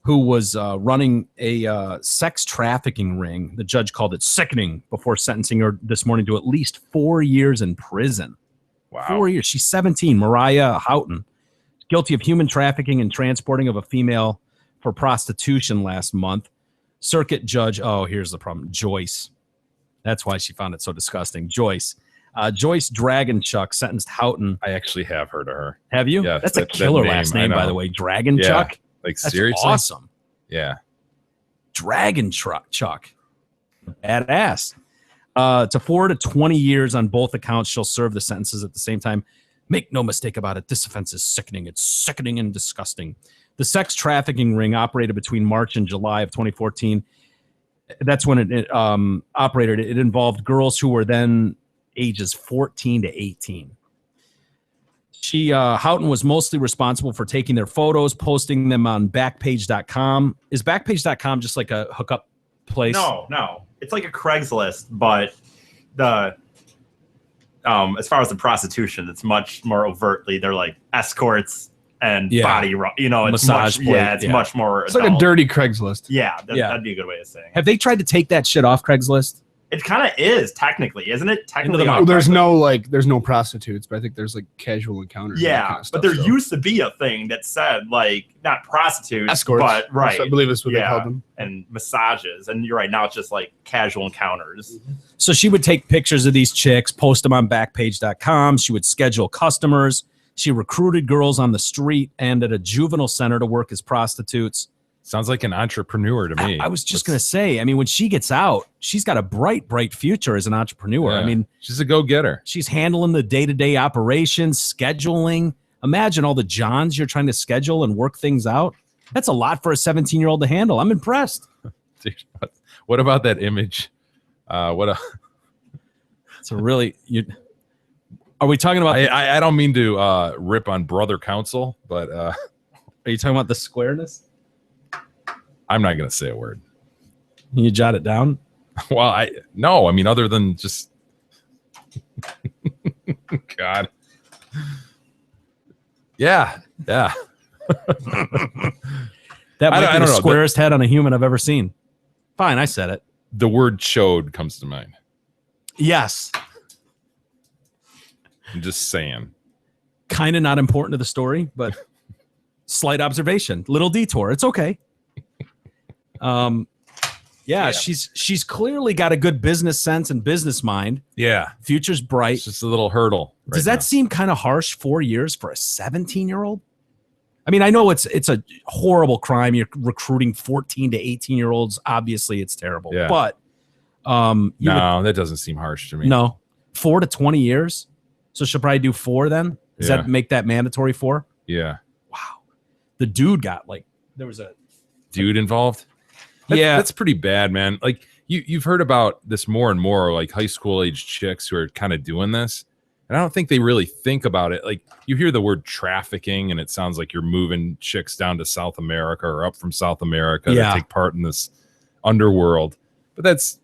[SPEAKER 4] who was running a sex trafficking ring. The judge called it sickening before sentencing her this morning to at least 4 years in prison.
[SPEAKER 5] Wow.
[SPEAKER 4] 4 years. She's 17. Mariah Houghton, guilty of human trafficking and transporting of a female for prostitution last month. Circuit judge, here's the problem, Joyce. That's why she found it so disgusting. Joyce Dragonchuk sentenced Houghton.
[SPEAKER 5] I actually have heard of her.
[SPEAKER 4] Have you?
[SPEAKER 5] Yes,
[SPEAKER 4] That's a killer last name, by the way. Dragonchuk.
[SPEAKER 5] Yeah. Like,
[SPEAKER 4] That's
[SPEAKER 5] seriously?
[SPEAKER 4] awesome.
[SPEAKER 5] Yeah.
[SPEAKER 4] Dragonchuk. Badass. To 4 to 20 years on both accounts. She'll serve the sentences at the same time. Make no mistake about it. This offense is sickening. It's sickening and disgusting. The sex trafficking ring operated between March and July of 2014. That's when it operated. It involved girls who were then ages 14 to 18. Houghton was mostly responsible for taking their photos, posting them on Backpage.com. Is Backpage.com just like a hookup place?
[SPEAKER 2] No. it's like a Craigslist, but the as far as the prostitution, it's much more overtly. They're like escorts and body, it's
[SPEAKER 4] massage.
[SPEAKER 2] It's much more.
[SPEAKER 6] It's like a dirty Craigslist.
[SPEAKER 2] Yeah, that'd be a good way of saying.
[SPEAKER 4] Have they tried to take that shit off Craigslist?
[SPEAKER 2] It kind of is technically, isn't it? Technically,
[SPEAKER 6] Well, there's no prostitutes, but I think there's like casual encounters.
[SPEAKER 2] Yeah,
[SPEAKER 6] and that kind of stuff,
[SPEAKER 2] but there used to be a thing that said like not prostitutes,
[SPEAKER 6] escorts,
[SPEAKER 2] but right.
[SPEAKER 6] I believe that's what they called them.
[SPEAKER 2] And massages. And you're right, now it's just like casual encounters.
[SPEAKER 4] So she would take pictures of these chicks, post them on Backpage.com. She would schedule customers. She recruited girls on the street and at a juvenile center to work as prostitutes.
[SPEAKER 5] Sounds like an entrepreneur to me.
[SPEAKER 4] I was just going to say, I mean, when she gets out, she's got a bright future as an entrepreneur.
[SPEAKER 5] Yeah.
[SPEAKER 4] I mean,
[SPEAKER 5] she's a go-getter. She's
[SPEAKER 4] handling the day-to-day operations, scheduling. Imagine all the Johns you're trying to schedule and work things out. That's a lot for a 17-year-old to handle. I'm impressed.
[SPEAKER 5] Dude, what about that image?
[SPEAKER 4] It's a really... Are we talking about...
[SPEAKER 5] I don't mean to rip on Brother Council, but...
[SPEAKER 4] Are you talking about the squareness?
[SPEAKER 5] I'm not going to say a word.
[SPEAKER 4] Can you jot it down?
[SPEAKER 5] Well, no. I mean, other than just... God. Yeah.
[SPEAKER 4] That might be the squarest head on a human I've ever seen. Fine, I said it.
[SPEAKER 5] The word chode comes to mind.
[SPEAKER 4] Yes.
[SPEAKER 5] I'm just saying.
[SPEAKER 4] Kind of not important to the story, but slight observation. Little detour. It's okay. She's clearly got a good business sense and business mind.
[SPEAKER 5] Yeah.
[SPEAKER 4] Future's bright.
[SPEAKER 5] It's just a little hurdle.
[SPEAKER 4] Does that seem kind of harsh? 4 years for a 17-year-old? I mean, I know it's a horrible crime. You're recruiting 14 to 18-year-olds. Obviously, it's terrible.
[SPEAKER 5] Yeah.
[SPEAKER 4] But
[SPEAKER 5] that doesn't seem harsh to me.
[SPEAKER 4] No. 4 to 20 years? So she'll probably do 4 then? Does that make that mandatory 4?
[SPEAKER 5] Yeah.
[SPEAKER 4] Wow. The dude got there was a
[SPEAKER 5] dude involved? That's pretty bad, man. Like you've heard about this more and more, like high school age chicks who are kind of doing this. And I don't think they really think about it. Like you hear the word trafficking and it sounds like you're moving chicks down to South America or up from South America to take part in this underworld. But that's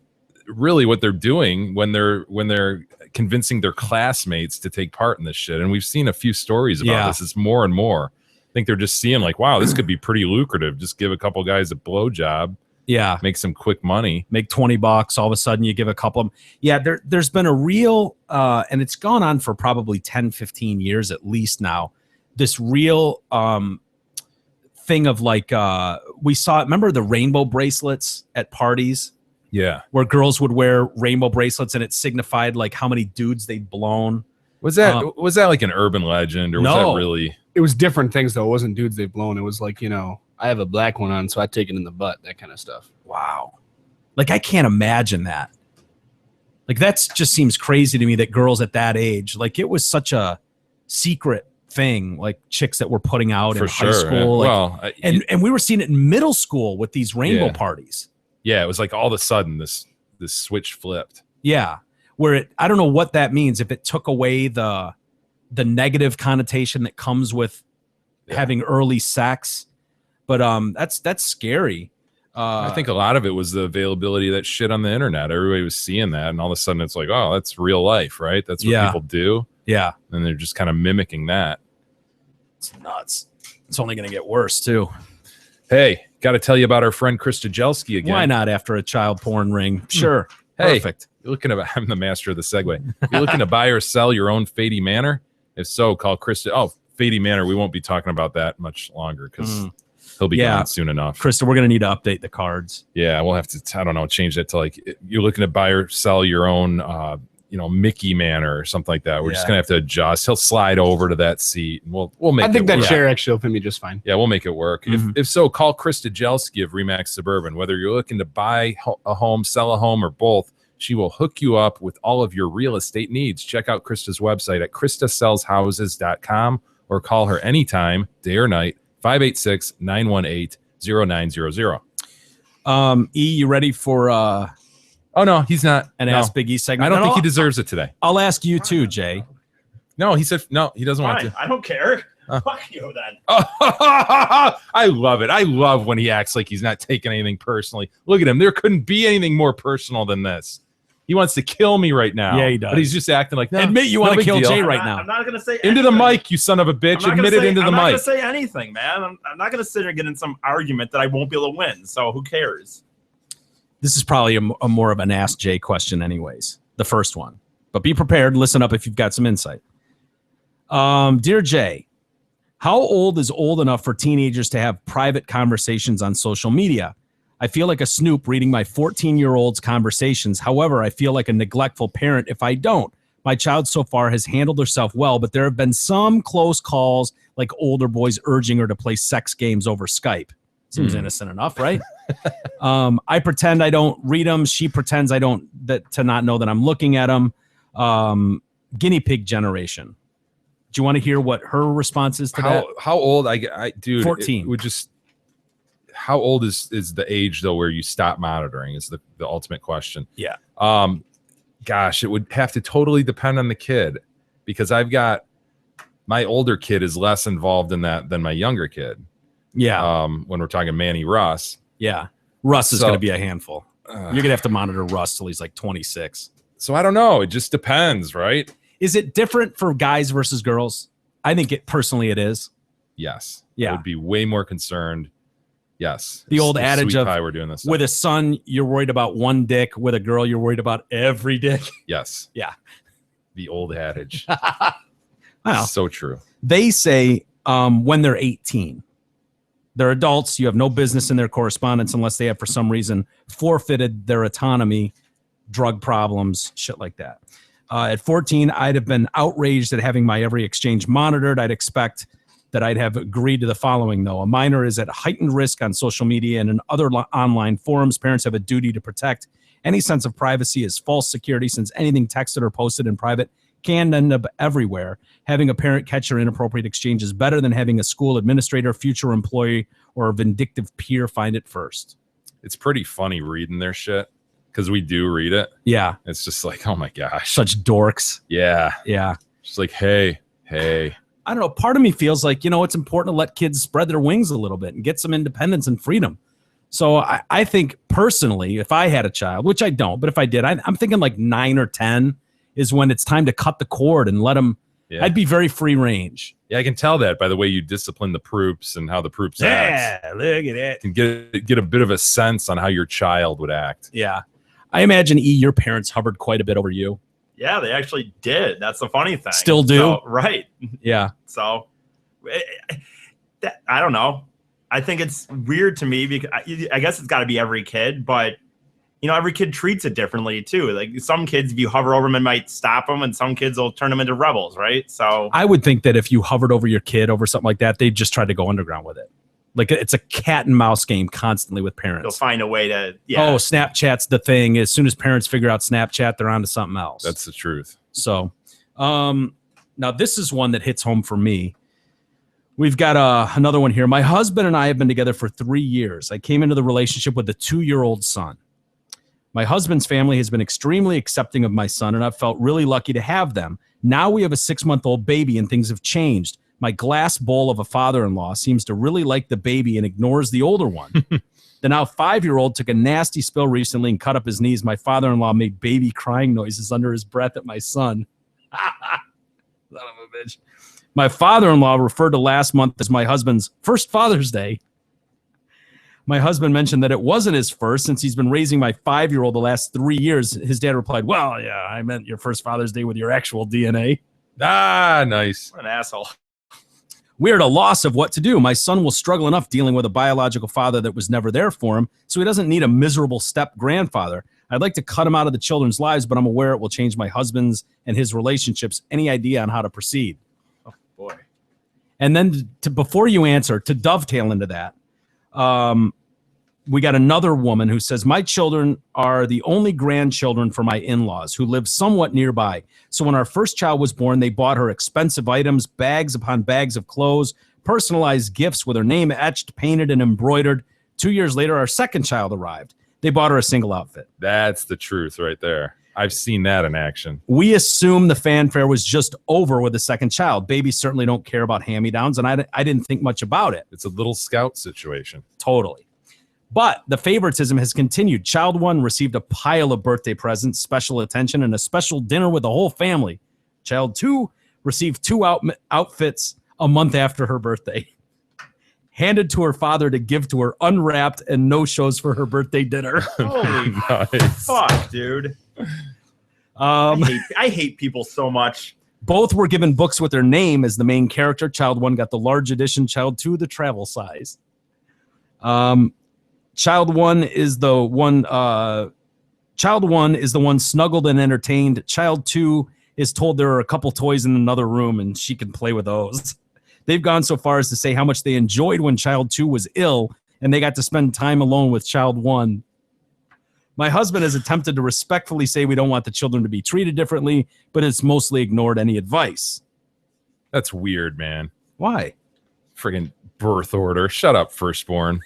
[SPEAKER 5] really what they're doing when they're convincing their classmates to take part in this shit. And we've seen a few stories about this. It's more and more. I think they're just seeing like, wow, this could be pretty lucrative. Just give a couple guys a blowjob.
[SPEAKER 4] Yeah.
[SPEAKER 5] Make some quick money.
[SPEAKER 4] Make $20. All of a sudden you give a couple of them. Yeah, there's been a real, and it's gone on for probably 10, 15 years at least now. This real thing of like, we saw, remember the rainbow bracelets at parties?
[SPEAKER 5] Yeah.
[SPEAKER 4] Where girls would wear rainbow bracelets and it signified like how many dudes they'd blown.
[SPEAKER 5] Was that like an urban legend or was that really?
[SPEAKER 6] It was different things though. It wasn't dudes they've blown. It was like, I have a black one on, so I take it in the butt, that kind of stuff.
[SPEAKER 4] Wow. Like, I can't imagine that. Like, that just seems crazy to me that girls at that age, like, it was such a secret thing, like chicks that were putting out in high school.
[SPEAKER 5] Yeah.
[SPEAKER 4] Like, and we were seeing it in middle school with these rainbow parties.
[SPEAKER 5] Yeah, it was like all of a sudden this switch flipped.
[SPEAKER 4] Yeah. Where I don't know what that means, if it took away the negative connotation that comes with having early sex. But that's scary.
[SPEAKER 5] I think a lot of it was the availability of that shit on the internet. Everybody was seeing that, and all of a sudden it's like, oh, that's real life, right? That's what people do.
[SPEAKER 4] Yeah.
[SPEAKER 5] And they're just kind of mimicking that.
[SPEAKER 4] It's nuts. It's only going to get worse, too.
[SPEAKER 5] Hey, got to tell you about our friend Chris Stajelski again.
[SPEAKER 4] Why not after a child porn ring? Sure.
[SPEAKER 5] Hey,
[SPEAKER 4] perfect.
[SPEAKER 5] You're looking to, I'm the master of the segue. You're looking to buy or sell your own Fady Manor? If so, call Chris. Oh, Fady Manor. We won't be talking about that much longer because he'll be gone soon enough.
[SPEAKER 4] Krista, we're going to need to update the cards.
[SPEAKER 5] Yeah, we'll have to, I don't know, change that to like, you're looking to buy or sell your own, Mickey Manor or something like that. We're just going to have to adjust. He'll slide over to that seat. And we'll make it
[SPEAKER 6] I think that
[SPEAKER 5] work.
[SPEAKER 6] chair actually will fit me just fine.
[SPEAKER 5] Yeah, we'll make it work. If so, call Chris Stajelski of Remax Suburban. Whether you're looking to buy a home, sell a home, or both, she will hook you up with all of your real estate needs. Check out Krista's website at kristasellshouses.com or call her anytime, day or night, 586-918-0900.
[SPEAKER 4] E, you ready for
[SPEAKER 5] oh no, he's not.
[SPEAKER 4] Ask Big E segment?
[SPEAKER 5] I don't think he deserves it today.
[SPEAKER 4] I'll ask you too, Jay.
[SPEAKER 5] No, he said no, he doesn't want to.
[SPEAKER 2] I don't care. Fuck you then.
[SPEAKER 5] I love it. I love when he acts like he's not taking anything personally. Look at him. There couldn't be anything more personal than this. He wants to kill me right now.
[SPEAKER 4] Yeah, he does.
[SPEAKER 5] But he's just acting like, no,
[SPEAKER 4] Admit you want to
[SPEAKER 5] big
[SPEAKER 4] kill
[SPEAKER 5] deal.
[SPEAKER 4] Jay right now.
[SPEAKER 2] I'm not going to say
[SPEAKER 5] Into the
[SPEAKER 2] anything.
[SPEAKER 5] mic, you son of a bitch. Admit it into the
[SPEAKER 2] I'm not going
[SPEAKER 5] mic.
[SPEAKER 2] to say anything, man. I'm not going to sit here and get in some argument that I won't be able to win. So who cares?
[SPEAKER 4] This is probably a more of an Ask Jay question anyways, the first one. But be prepared. Listen up if you've got some insight. Dear Jay, how old is old enough for teenagers to have private conversations on social media? I feel like a snoop reading my 14-year-old's conversations. However, I feel like a neglectful parent if I don't. My child so far has handled herself well, but there have been some close calls, like older boys urging her to play sex games over Skype. Seems innocent enough, right? I pretend I don't read them. She pretends I don't to not know that I'm looking at them. Guinea pig generation. Do you want to hear what her response is to that?
[SPEAKER 5] How old? I dude,
[SPEAKER 4] 14.
[SPEAKER 5] Would just. How old is the age though where you stop monitoring is the ultimate question.
[SPEAKER 4] Yeah.
[SPEAKER 5] Gosh, it would have to totally depend on the kid because I've got my older kid is less involved in that than my younger kid.
[SPEAKER 4] Yeah.
[SPEAKER 5] When we're talking Manny Russ.
[SPEAKER 4] Yeah. Russ is going to be a handful. You're going to have to monitor Russ till he's like 26.
[SPEAKER 5] So I don't know. It just depends, right?
[SPEAKER 4] Is it different for guys versus girls? I think it is.
[SPEAKER 5] Yes.
[SPEAKER 4] Yeah.
[SPEAKER 5] I would be way more concerned. Yes.
[SPEAKER 4] The old adage of
[SPEAKER 5] we're doing this
[SPEAKER 4] with a son, you're worried about one dick. With a girl, you're worried about every dick.
[SPEAKER 5] Yes.
[SPEAKER 4] Yeah.
[SPEAKER 5] The old adage.
[SPEAKER 4] Wow.
[SPEAKER 5] So true.
[SPEAKER 4] They say when they're 18, they're adults. You have no business in their correspondence unless they have, for some reason, forfeited their autonomy, drug problems, shit like that. At 14, I'd have been outraged at having my every exchange monitored. I'd expect that I'd have agreed to the following, though. A minor is at heightened risk on social media and in other online forums. Parents have a duty to protect any sense of privacy as false security, since anything texted or posted in private can end up everywhere. Having a parent catch your inappropriate exchange is better than having a school administrator, future employee, or a vindictive peer find it first.
[SPEAKER 5] It's pretty funny reading their shit because we do read it.
[SPEAKER 4] Yeah.
[SPEAKER 5] It's just like, oh my gosh.
[SPEAKER 4] Such dorks.
[SPEAKER 5] Yeah.
[SPEAKER 4] Yeah.
[SPEAKER 5] Just like, hey.
[SPEAKER 4] I don't know. Part of me feels like, it's important to let kids spread their wings a little bit and get some independence and freedom. So I think personally, if I had a child, which I don't, but if I did, I'm thinking like 9 or 10 is when it's time to cut the cord and let them. Yeah. I'd be very free range.
[SPEAKER 5] Yeah, I can tell that by the way you discipline the proops and how the proops act.
[SPEAKER 4] Yeah, look at it.
[SPEAKER 5] And get a bit of a sense on how your child would act.
[SPEAKER 4] Yeah. I imagine, your parents hovered quite a bit over you.
[SPEAKER 2] Yeah, they actually did. That's the funny thing.
[SPEAKER 4] Still do?
[SPEAKER 2] So, right.
[SPEAKER 4] Yeah.
[SPEAKER 2] So, I don't know. I think it's weird to me because I guess it's got to be every kid, but every kid treats it differently too. Like some kids, if you hover over them, it might stop them, and some kids will turn them into rebels, right? So
[SPEAKER 4] I would think that if you hovered over your kid over something like that, they'd just try to go underground with it. Like it's a cat and mouse game constantly with parents.
[SPEAKER 2] They'll find a way to.
[SPEAKER 4] Yeah. Oh, Snapchat's the thing. As soon as parents figure out Snapchat, they're on to something else.
[SPEAKER 5] That's the truth.
[SPEAKER 4] So, now this is one that hits home for me. We've got another one here. My husband and I have been together for 3 years. I came into the relationship with a 2-year-old son. My husband's family has been extremely accepting of my son, and I've felt really lucky to have them. Now we have a 6-month-old baby, and things have changed. My glass bowl of a father-in-law seems to really like the baby and ignores the older one. The now 5-year-old took a nasty spill recently and cut up his knees. My father-in-law made baby crying noises under his breath at my son. Son of a bitch. My father-in-law referred to last month as my husband's first Father's Day. My husband mentioned that it wasn't his first since he's been raising my 5-year-old the last 3 years. His dad replied, well, yeah, I meant your first Father's Day with your actual DNA.
[SPEAKER 5] Ah, nice.
[SPEAKER 2] What an asshole.
[SPEAKER 4] We're at a loss of what to do. My son will struggle enough dealing with a biological father that was never there for him, so he doesn't need a miserable step-grandfather. I'd like to cut him out of the children's lives, but I'm aware it will change my husband's and his relationships. Any idea on how to proceed?
[SPEAKER 2] Oh, boy.
[SPEAKER 4] And then before you answer, to dovetail into that, we got another woman who says, my children are the only grandchildren for my in-laws who live somewhat nearby. So when our first child was born, they bought her expensive items, bags upon bags of clothes, personalized gifts with her name etched, painted, and embroidered. 2 years later, our second child arrived. They bought her a single outfit.
[SPEAKER 5] That's the truth right there. I've seen that in action.
[SPEAKER 4] We assume the fanfare was just over with the second child. Babies certainly don't care about hand-me-downs, and I didn't think much about it.
[SPEAKER 5] It's a little scout situation.
[SPEAKER 4] Totally. But the favoritism has continued. Child 1 received a pile of birthday presents, special attention, and a special dinner with the whole family. Child 2 received 2 outfits a month after her birthday. Handed to her father to give to her unwrapped and no shows for her birthday dinner.
[SPEAKER 2] Holy
[SPEAKER 5] Nice.
[SPEAKER 2] fuck, dude. I hate people so much.
[SPEAKER 4] Both were given books with their name as the main character. Child 1 got the large edition, Child 2 the travel size. Child 1 is the one snuggled and entertained. Child 2 is told there are a couple toys in another room and she can play with those. They've gone so far as to say how much they enjoyed when Child 2 was ill and they got to spend time alone with Child 1. My husband has attempted to respectfully say we don't want the children to be treated differently, but it's mostly ignored any advice.
[SPEAKER 5] That's weird, man.
[SPEAKER 4] Why?
[SPEAKER 5] Friggin' birth order. Shut up, firstborn.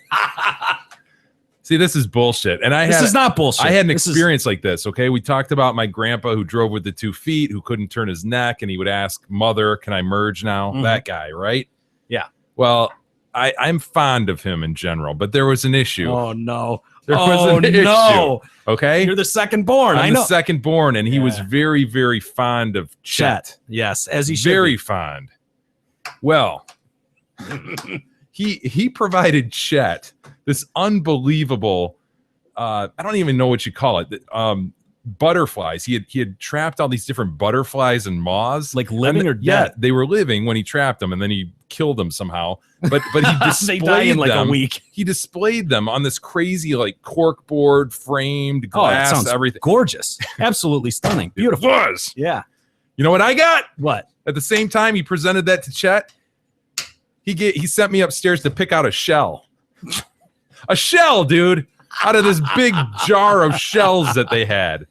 [SPEAKER 5] See, this is bullshit. And
[SPEAKER 4] This is not bullshit.
[SPEAKER 5] I had an
[SPEAKER 4] This is-
[SPEAKER 5] experience like this, okay? We talked about my grandpa who drove with the 2 feet, who couldn't turn his neck, and he would ask, Mother, can I merge now?
[SPEAKER 4] Mhm.
[SPEAKER 5] That guy, right?
[SPEAKER 4] Yeah.
[SPEAKER 5] Well, I'm fond of him in general, but there was an issue.
[SPEAKER 4] Oh, no.
[SPEAKER 5] There was an issue, okay?
[SPEAKER 4] You're the second born.
[SPEAKER 5] I'm
[SPEAKER 4] I know.
[SPEAKER 5] the second born, and he was
[SPEAKER 4] Yeah.
[SPEAKER 5] very, very fond of Chet.
[SPEAKER 4] Yes, as he should
[SPEAKER 5] Very
[SPEAKER 4] be.
[SPEAKER 5] fond. Well, he provided Chet this unbelievable I don't even know what you call it. Butterflies. He had trapped all these different butterflies and moths.
[SPEAKER 4] Like living or
[SPEAKER 5] Yeah,
[SPEAKER 4] dead?
[SPEAKER 5] they were living when he trapped them, and then he killed them somehow. But he
[SPEAKER 4] They
[SPEAKER 5] displayed
[SPEAKER 4] die in like
[SPEAKER 5] them.
[SPEAKER 4] a week.
[SPEAKER 5] He displayed them on this crazy like corkboard framed
[SPEAKER 4] Oh, that
[SPEAKER 5] glass,
[SPEAKER 4] sounds
[SPEAKER 5] everything.
[SPEAKER 4] gorgeous. Absolutely stunning. Beautiful.
[SPEAKER 5] It was.
[SPEAKER 4] Yeah.
[SPEAKER 5] You know what I got?
[SPEAKER 4] What?
[SPEAKER 5] At the same time he presented that to Chet, he sent me upstairs to pick out a shell. A shell, dude, out of this big jar of shells that they had.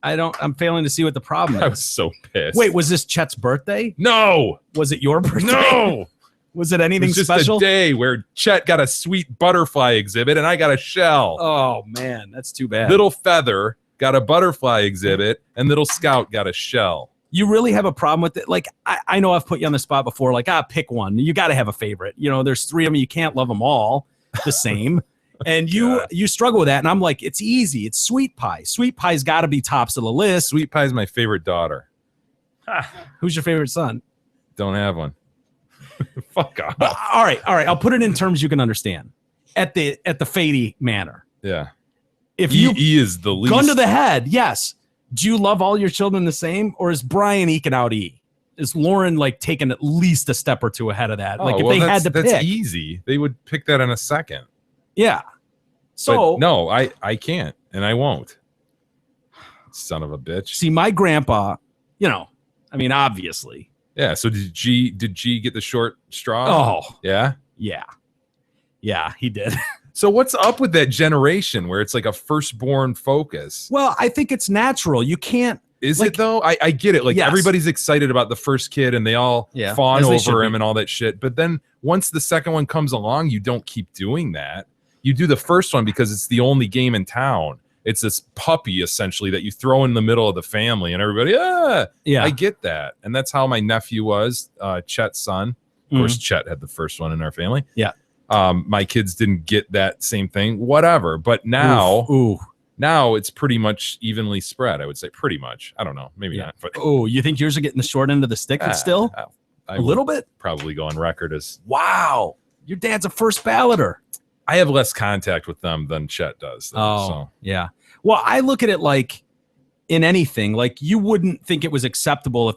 [SPEAKER 4] I'm failing to see what the problem
[SPEAKER 5] I
[SPEAKER 4] is.
[SPEAKER 5] was so pissed.
[SPEAKER 4] Wait, was this Chet's birthday?
[SPEAKER 5] No,
[SPEAKER 4] Was it your birthday?
[SPEAKER 5] no.
[SPEAKER 4] Was it
[SPEAKER 5] It
[SPEAKER 4] anything
[SPEAKER 5] was just
[SPEAKER 4] special?
[SPEAKER 5] a day where Chet got a sweet butterfly exhibit and I got a shell.
[SPEAKER 4] Oh man, that's too bad.
[SPEAKER 5] Little Feather got a butterfly exhibit and Little Scout got a shell.
[SPEAKER 4] You really have a problem with it? Like, I know I've put you on the spot before. Like, pick one. You got to have a favorite. You know, there's 3 of them. You can't love them all the same. And you struggle with that. And I'm like, it's easy. It's sweet pie. Sweet pie's got to be tops of the list.
[SPEAKER 5] Sweet Pie's my favorite daughter.
[SPEAKER 4] Who's your favorite son?
[SPEAKER 5] Don't have one. Fuck off.
[SPEAKER 4] All right. I'll put it in terms you can understand. At the Fady manner.
[SPEAKER 5] Yeah.
[SPEAKER 4] If you
[SPEAKER 5] he is the least.
[SPEAKER 4] gun to the head, yes. Do you love all your children the same, or is Brian eking out E? Is Lauren like taking at least a step or 2 ahead of that? Like if they had to
[SPEAKER 5] that's
[SPEAKER 4] pick,
[SPEAKER 5] easy. They would pick that in a second.
[SPEAKER 4] yeah. So
[SPEAKER 5] But no, I can't and I won't. Son of a bitch.
[SPEAKER 4] see, my grandpa, you know, I mean, obviously.
[SPEAKER 5] Yeah. So did G get the short straw?
[SPEAKER 4] Oh,
[SPEAKER 5] Yeah.
[SPEAKER 4] yeah, he did.
[SPEAKER 5] So what's up with that generation where it's like a firstborn focus?
[SPEAKER 4] Well, I think it's natural. You can't.
[SPEAKER 5] Is
[SPEAKER 4] like-
[SPEAKER 5] it though? I get it. Like
[SPEAKER 4] Yes.
[SPEAKER 5] everybody's excited about the first kid and they all
[SPEAKER 4] Yeah,
[SPEAKER 5] fawn
[SPEAKER 4] as they should
[SPEAKER 5] over
[SPEAKER 4] be.
[SPEAKER 5] him and all that shit. But then once the second one comes along, you don't keep doing that. You do the first one because it's the only game in town. It's this puppy essentially that you throw in the middle of the family and everybody,
[SPEAKER 4] Yeah.
[SPEAKER 5] I get that. And that's how my nephew was, Chet's son. Of course, Chet had the first one in our family.
[SPEAKER 4] Yeah.
[SPEAKER 5] My kids didn't get that same thing, whatever. But now,
[SPEAKER 4] Ooh.
[SPEAKER 5] now it's pretty much evenly spread. I would say pretty much. I don't know, maybe
[SPEAKER 4] Yeah.
[SPEAKER 5] not, but
[SPEAKER 4] Oh, you think yours are getting the short end of the stick? But still,
[SPEAKER 5] I
[SPEAKER 4] a little bit.
[SPEAKER 5] probably go on record as
[SPEAKER 4] Wow, your dad's a first balloter.
[SPEAKER 5] I have less contact with them than Chet does. Though,
[SPEAKER 4] Oh,
[SPEAKER 5] so.
[SPEAKER 4] yeah. Well, I look at it like in anything, like you wouldn't think it was acceptable if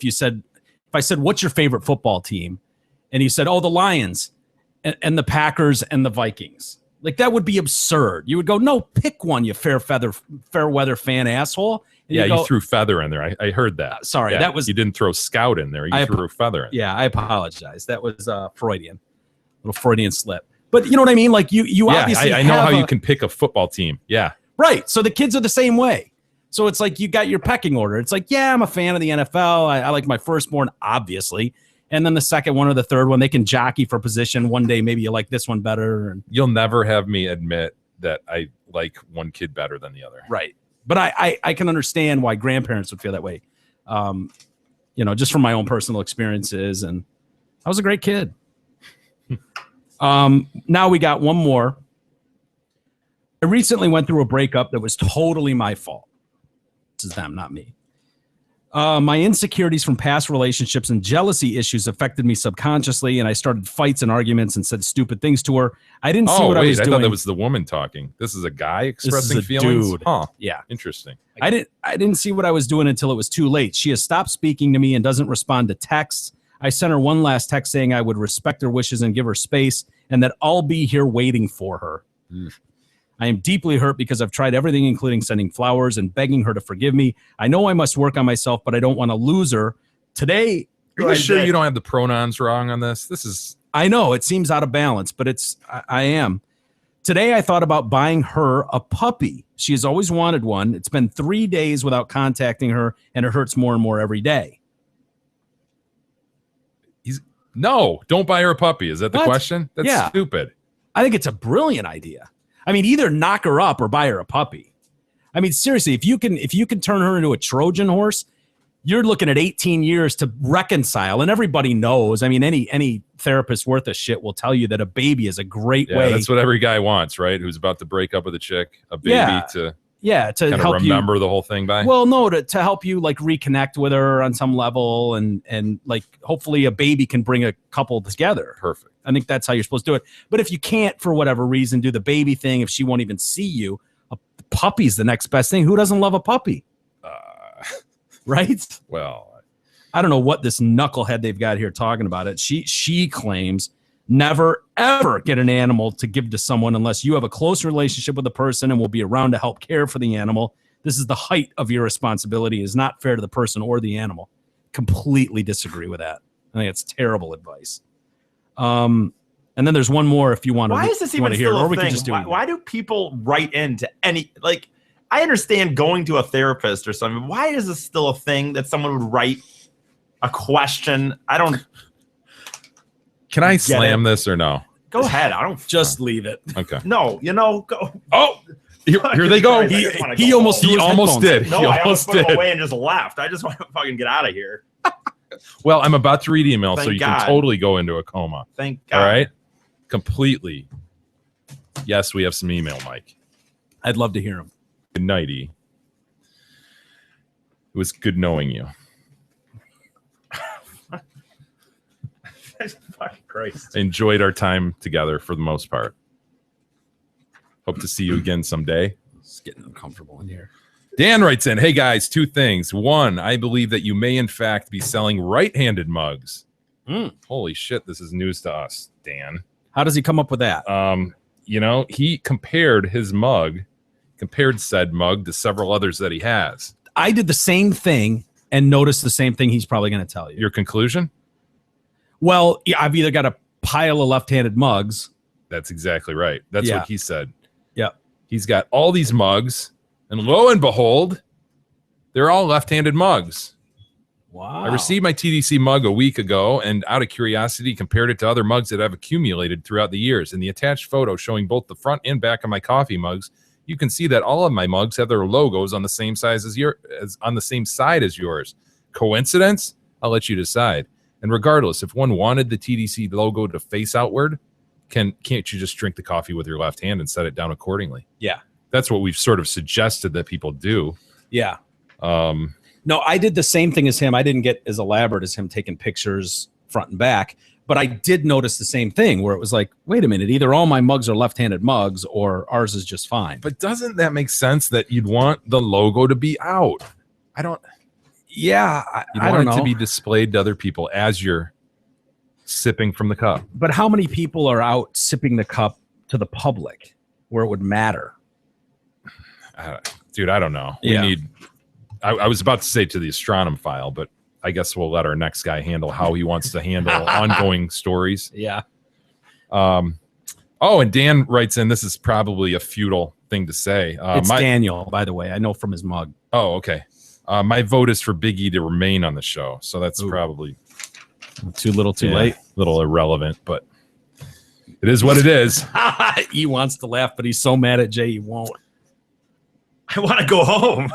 [SPEAKER 4] I said, what's your favorite football team? And you said, oh, the Lions and the Packers and the Vikings. Like that would be absurd. You would go, no, pick one, you fair weather fan asshole. And
[SPEAKER 5] Yeah,
[SPEAKER 4] you go,
[SPEAKER 5] you threw Feather in there. I heard that.
[SPEAKER 4] sorry,
[SPEAKER 5] Yeah,
[SPEAKER 4] that was,
[SPEAKER 5] you didn't throw Scout in there. You
[SPEAKER 4] I
[SPEAKER 5] threw Feather in.
[SPEAKER 4] yeah, I apologize. That was Freudian, little Freudian slip. But you know what I mean? Like you
[SPEAKER 5] Yeah,
[SPEAKER 4] obviously
[SPEAKER 5] I know
[SPEAKER 4] have
[SPEAKER 5] how you can pick a football team. Yeah.
[SPEAKER 4] Right. So the kids are the same way. So it's like you got your pecking order. It's like, yeah, I'm a fan of the NFL. I like my firstborn, obviously. And then the second one or the third one, they can jockey for position. One day, maybe you like this one better. And,
[SPEAKER 5] You'll never have me admit that I like one kid better than the other.
[SPEAKER 4] right. But I can understand why grandparents would feel that way. Just from my own personal experiences, and I was a great kid. Now we got one more. I recently went through a breakup that was totally my fault. This is them, not me. My insecurities from past relationships and jealousy issues affected me subconsciously, and I started fights and arguments and said stupid things to her. I didn't see what I was doing.
[SPEAKER 5] I thought that was the woman talking. This is a guy expressing feelings?
[SPEAKER 4] Dude.
[SPEAKER 5] Huh.
[SPEAKER 4] Yeah.
[SPEAKER 5] Interesting.
[SPEAKER 4] I didn't see what I was doing until it was too late. She has stopped speaking to me and doesn't respond to texts. I sent her one last text saying I would respect her wishes and give her space, and that I'll be here waiting for her. I am deeply hurt because I've tried everything, including sending flowers and begging her to forgive me. I know I must work on myself, but I don't want to lose her. Today,
[SPEAKER 5] are you sure you don't have the pronouns wrong on this? This is...
[SPEAKER 4] I know, it seems out of balance, but I am. Today, I thought about buying her a puppy. She has always wanted one. It's been 3 days without contacting her, and it hurts more and more every day.
[SPEAKER 5] No, don't buy her a puppy. Is that the question? That's stupid.
[SPEAKER 4] I think it's a brilliant idea. I mean, either knock her up or buy her a puppy. I mean, seriously, if you can turn her into a Trojan horse, you're looking at 18 years to reconcile. And everybody knows. I mean, any therapist worth a shit will tell you that a baby is a great way.
[SPEAKER 5] That's what every guy wants, right? Who's about to break up with a chick, a baby to kind of remember the whole thing by.
[SPEAKER 4] Well, no, to help you like reconnect with her on some level, and like hopefully a baby can bring a couple together.
[SPEAKER 5] Perfect.
[SPEAKER 4] I think that's how you're supposed to do it. But if you can't, for whatever reason, do the baby thing, if she won't even see you, a puppy's the next best thing. Who doesn't love a puppy? Right?
[SPEAKER 5] Well,
[SPEAKER 4] I don't know what this knucklehead they've got here talking about it. She claims never, ever get an animal to give to someone unless you have a close relationship with the person and will be around to help care for the animal. This is the height of your responsibility. It is not fair to the person or the animal. Completely disagree with that. I think it's terrible advice. And then there's one more if you want to.
[SPEAKER 2] Why is this even still a thing? Why do people write into any, like, I understand going to a therapist or something. Why is this still a thing that someone would write a question? I don't.
[SPEAKER 5] Can I slam this or no?
[SPEAKER 2] Go ahead. I don't.
[SPEAKER 4] Just leave it.
[SPEAKER 5] Okay.
[SPEAKER 2] No, go.
[SPEAKER 5] Oh, here they go.
[SPEAKER 4] He almost did.
[SPEAKER 2] No, I almost put him away and just left. I just want to fucking get out of here.
[SPEAKER 5] Well, I'm about to read email, so you
[SPEAKER 2] God.
[SPEAKER 5] can totally go into a coma.
[SPEAKER 2] Thank God.
[SPEAKER 5] All right? Completely. Yes, we have some email, Mike.
[SPEAKER 4] I'd love to hear him.
[SPEAKER 5] Good nighty. It was good knowing you.
[SPEAKER 2] Fucking Christ.
[SPEAKER 5] I enjoyed our time together for the most part. Hope to see you again someday.
[SPEAKER 4] It's getting uncomfortable in here.
[SPEAKER 5] Dan writes in, hey guys, 2 things. 1, I believe that you may in fact be selling right-handed mugs. Holy shit, this is news to us, Dan.
[SPEAKER 4] How does he come up with that?
[SPEAKER 5] He compared said mug to several others that he has.
[SPEAKER 4] I did the same thing and noticed the same thing he's probably going to tell you.
[SPEAKER 5] Your conclusion?
[SPEAKER 4] Well, I've either got a pile of left-handed mugs.
[SPEAKER 5] That's exactly right. That's what he said.
[SPEAKER 4] Yeah.
[SPEAKER 5] He's got all these mugs. And lo and behold, they're all left-handed mugs.
[SPEAKER 4] Wow.
[SPEAKER 5] I received my TDC mug a week ago and out of curiosity compared it to other mugs that I've accumulated throughout the years. In the attached photo showing both the front and back of my coffee mugs, you can see that all of my mugs have their logos on the same size as on the same side as yours. Coincidence? I'll let you decide. And regardless, if one wanted the TDC logo to face outward, can't you just drink the coffee with your left hand and set it down accordingly?
[SPEAKER 4] Yeah.
[SPEAKER 5] That's what we've sort of suggested that people do.
[SPEAKER 4] Yeah. No, I did the same thing as him. I didn't get as elaborate as him taking pictures front and back, but I did notice the same thing where it was like, wait a minute, either all my mugs are left-handed mugs or ours is just fine.
[SPEAKER 5] But doesn't that make sense that you'd want the logo to be out? I don't
[SPEAKER 4] know.
[SPEAKER 5] To be displayed to other people as you're sipping from the cup.
[SPEAKER 4] But how many people are out sipping the cup to the public where it would matter?
[SPEAKER 5] Dude, I don't know. I was about to say to the astronomy file, but I guess we'll let our next guy handle how he wants to handle ongoing stories.
[SPEAKER 4] Yeah.
[SPEAKER 5] And Dan writes in, this is probably a futile thing to say.
[SPEAKER 4] It's Daniel, by the way. I know from his mug.
[SPEAKER 5] Oh, okay. My vote is for Big E to remain on the show. So that's probably
[SPEAKER 4] too late.
[SPEAKER 5] A little irrelevant, but it is what it is.
[SPEAKER 4] He wants to laugh, but he's so mad at Jay he won't.
[SPEAKER 2] I want to go home.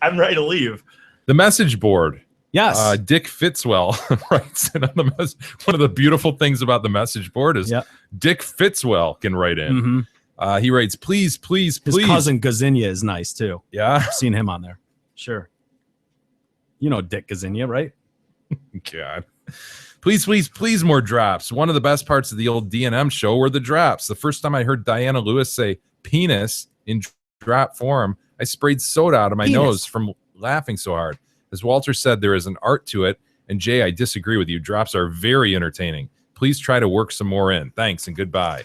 [SPEAKER 2] I'm ready to leave.
[SPEAKER 5] The message board.
[SPEAKER 4] Yes.
[SPEAKER 5] Dick Fitzwell writes in on the one of the beautiful things about the message board is Dick Fitzwell can write in. He writes, please.
[SPEAKER 4] His cousin Gazinia is nice too.
[SPEAKER 5] Yeah.
[SPEAKER 4] I've seen him on there. Sure. You know Dick Gazinia, right?
[SPEAKER 5] God. Please more drops. One of the best parts of the old D&M show were the drops. The first time I heard Diana Lewis say penis in drop form, I sprayed soda out of my nose from laughing so hard. As Walter said, there is an art to it. And Jay, I disagree with you. Drops are very entertaining. Please try to work some more in. Thanks and goodbye.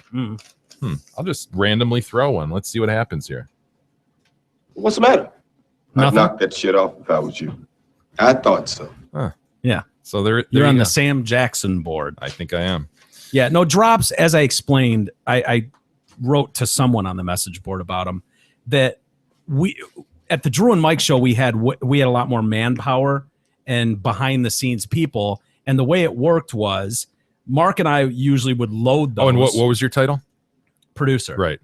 [SPEAKER 5] I'll just randomly throw one. Let's see what happens here.
[SPEAKER 10] What's the matter?
[SPEAKER 4] Nothing?
[SPEAKER 10] I'd knock that shit off if I was you. I thought so.
[SPEAKER 4] Yeah.
[SPEAKER 5] So you're
[SPEAKER 4] on the Sam Jackson board.
[SPEAKER 5] I think I am.
[SPEAKER 4] Yeah. No, drops, as I explained, I wrote to someone on the message board about them that we at the Drew and Mike show we had a lot more manpower and behind the scenes people, and the way it worked was Mark and I usually would load those.
[SPEAKER 5] Oh, and what was your title?
[SPEAKER 4] Producer.
[SPEAKER 5] Right.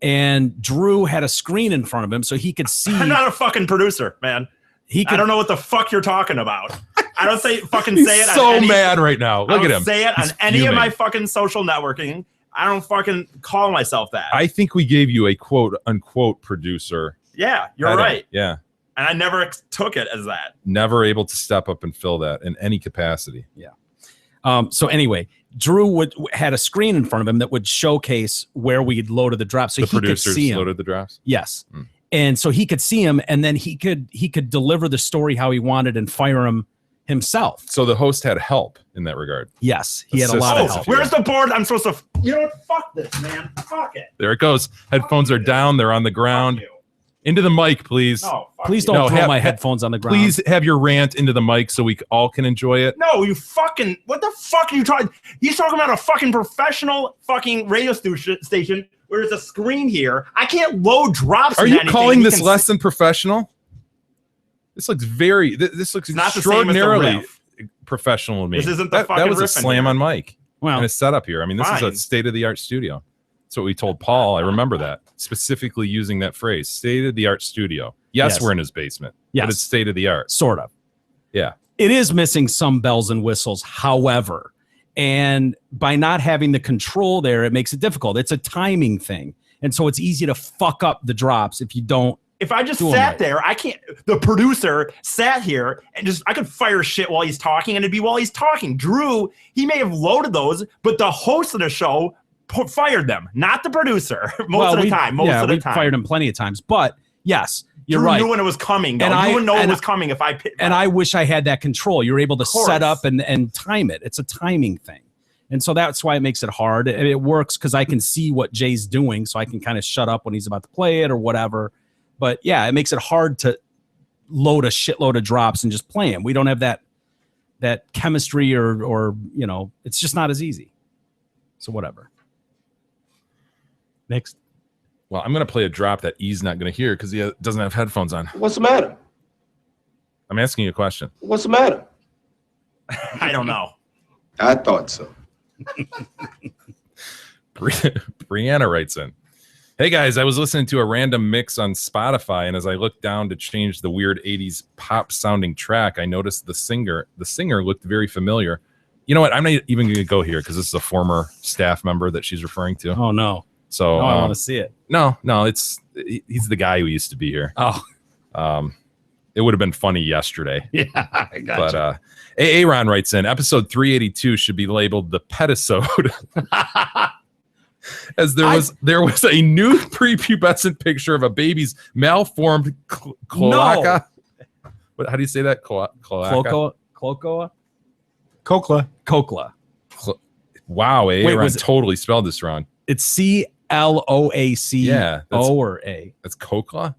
[SPEAKER 4] And Drew had a screen in front of him so he could see.
[SPEAKER 2] I'm not a fucking producer, man. I don't know what the fuck you're talking about. I don't say it.
[SPEAKER 5] So mad right now. Look at him.
[SPEAKER 2] Say it on any of my fucking social networking. I don't fucking call myself that.
[SPEAKER 5] I think we gave you a quote unquote producer.
[SPEAKER 2] Yeah, you're right.
[SPEAKER 5] Yeah.
[SPEAKER 2] And I never took it as that.
[SPEAKER 5] Never able to step up and fill that in any capacity.
[SPEAKER 4] Yeah. So anyway, Drew had a screen in front of him that would showcase where we'd loaded the drops, so
[SPEAKER 5] the
[SPEAKER 4] he could
[SPEAKER 5] producers
[SPEAKER 4] see him.
[SPEAKER 5] loaded the drops.
[SPEAKER 4] Yes, and so he could see him, and then he could deliver the story how he wanted and fire him himself.
[SPEAKER 5] So the host had help in that regard.
[SPEAKER 4] Yes, he had a lot of help.
[SPEAKER 2] Where's the board? I'm supposed to. You know what? Fuck this, man. Fuck it.
[SPEAKER 5] There it goes. Headphones are down. They're on the ground. Into the mic, please.
[SPEAKER 2] No,
[SPEAKER 4] please don't throw my headphones on the ground.
[SPEAKER 5] Please have your rant into the mic so we all can enjoy it.
[SPEAKER 2] No, you fucking. What the fuck are you talking? He's talking about a fucking professional fucking radio station where there's a screen here. I can't load drops.
[SPEAKER 5] Are you calling this less than professional? This looks very. This looks extraordinarily professional to me.
[SPEAKER 2] This isn't the fucking.
[SPEAKER 5] That was a
[SPEAKER 2] riff in
[SPEAKER 5] slam
[SPEAKER 2] here.
[SPEAKER 5] on Mike.
[SPEAKER 4] Well,
[SPEAKER 5] and a setup here. I mean, this is
[SPEAKER 2] fine.
[SPEAKER 5] a state-of-the-art studio. That's what we told Paul. I remember that, specifically using that phrase, state-of-the-art studio. Yes, we're in his basement, but it's state-of-the-art.
[SPEAKER 4] Sort of.
[SPEAKER 5] Yeah.
[SPEAKER 4] It is missing some bells and whistles, however, and by not having the control there, it makes it difficult. It's a timing thing, and so it's easy to fuck up the drops if you don't.
[SPEAKER 2] If I just sat there, I can't. The producer sat here and I could fire shit while he's talking, and it'd be while he's talking. Drew, he may have loaded those, but the host of the show fired them, not the producer. Most of the time.
[SPEAKER 4] We fired him plenty of times, but yes, you're
[SPEAKER 2] Drew
[SPEAKER 4] right.
[SPEAKER 2] knew when it was coming. Though.
[SPEAKER 4] And
[SPEAKER 2] you would know it was coming if I.
[SPEAKER 4] And I wish I had that control. You're able to set up and time it. It's a timing thing. And so that's why it makes it hard. And it works because I can see what Jay's doing, so I can kind of shut up when he's about to play it or whatever. But yeah, it makes it hard to load a shitload of drops and just play them. We don't have that chemistry or it's just not as easy. So whatever. Next.
[SPEAKER 5] Well, I'm going to play a drop that E's not going to hear because he doesn't have headphones on.
[SPEAKER 10] What's the matter?
[SPEAKER 5] I'm asking you a question.
[SPEAKER 10] What's the matter?
[SPEAKER 2] I don't know.
[SPEAKER 10] I thought so.
[SPEAKER 5] Brianna writes in. Hey guys, I was listening to a random mix on Spotify, and as I looked down to change the weird 80s pop sounding track, I noticed the singer looked very familiar. You know what? I'm not even going to go here because this is a former staff member that she's referring to.
[SPEAKER 4] Oh no.
[SPEAKER 5] So
[SPEAKER 4] I want to see it.
[SPEAKER 5] No, he's the guy who used to be here.
[SPEAKER 4] Oh.
[SPEAKER 5] It would have been funny yesterday.
[SPEAKER 4] Yeah, I got
[SPEAKER 5] But Aaron writes in, episode 382 should be labeled the Petisode. As there was a new prepubescent picture of a baby's malformed cloaca. No. How do you say that? Cloaca?
[SPEAKER 4] Cocla.
[SPEAKER 5] Wow, Aaron totally spelled this wrong.
[SPEAKER 4] It's CLOAC.
[SPEAKER 5] Yeah.
[SPEAKER 4] O or A.
[SPEAKER 5] That's cocla?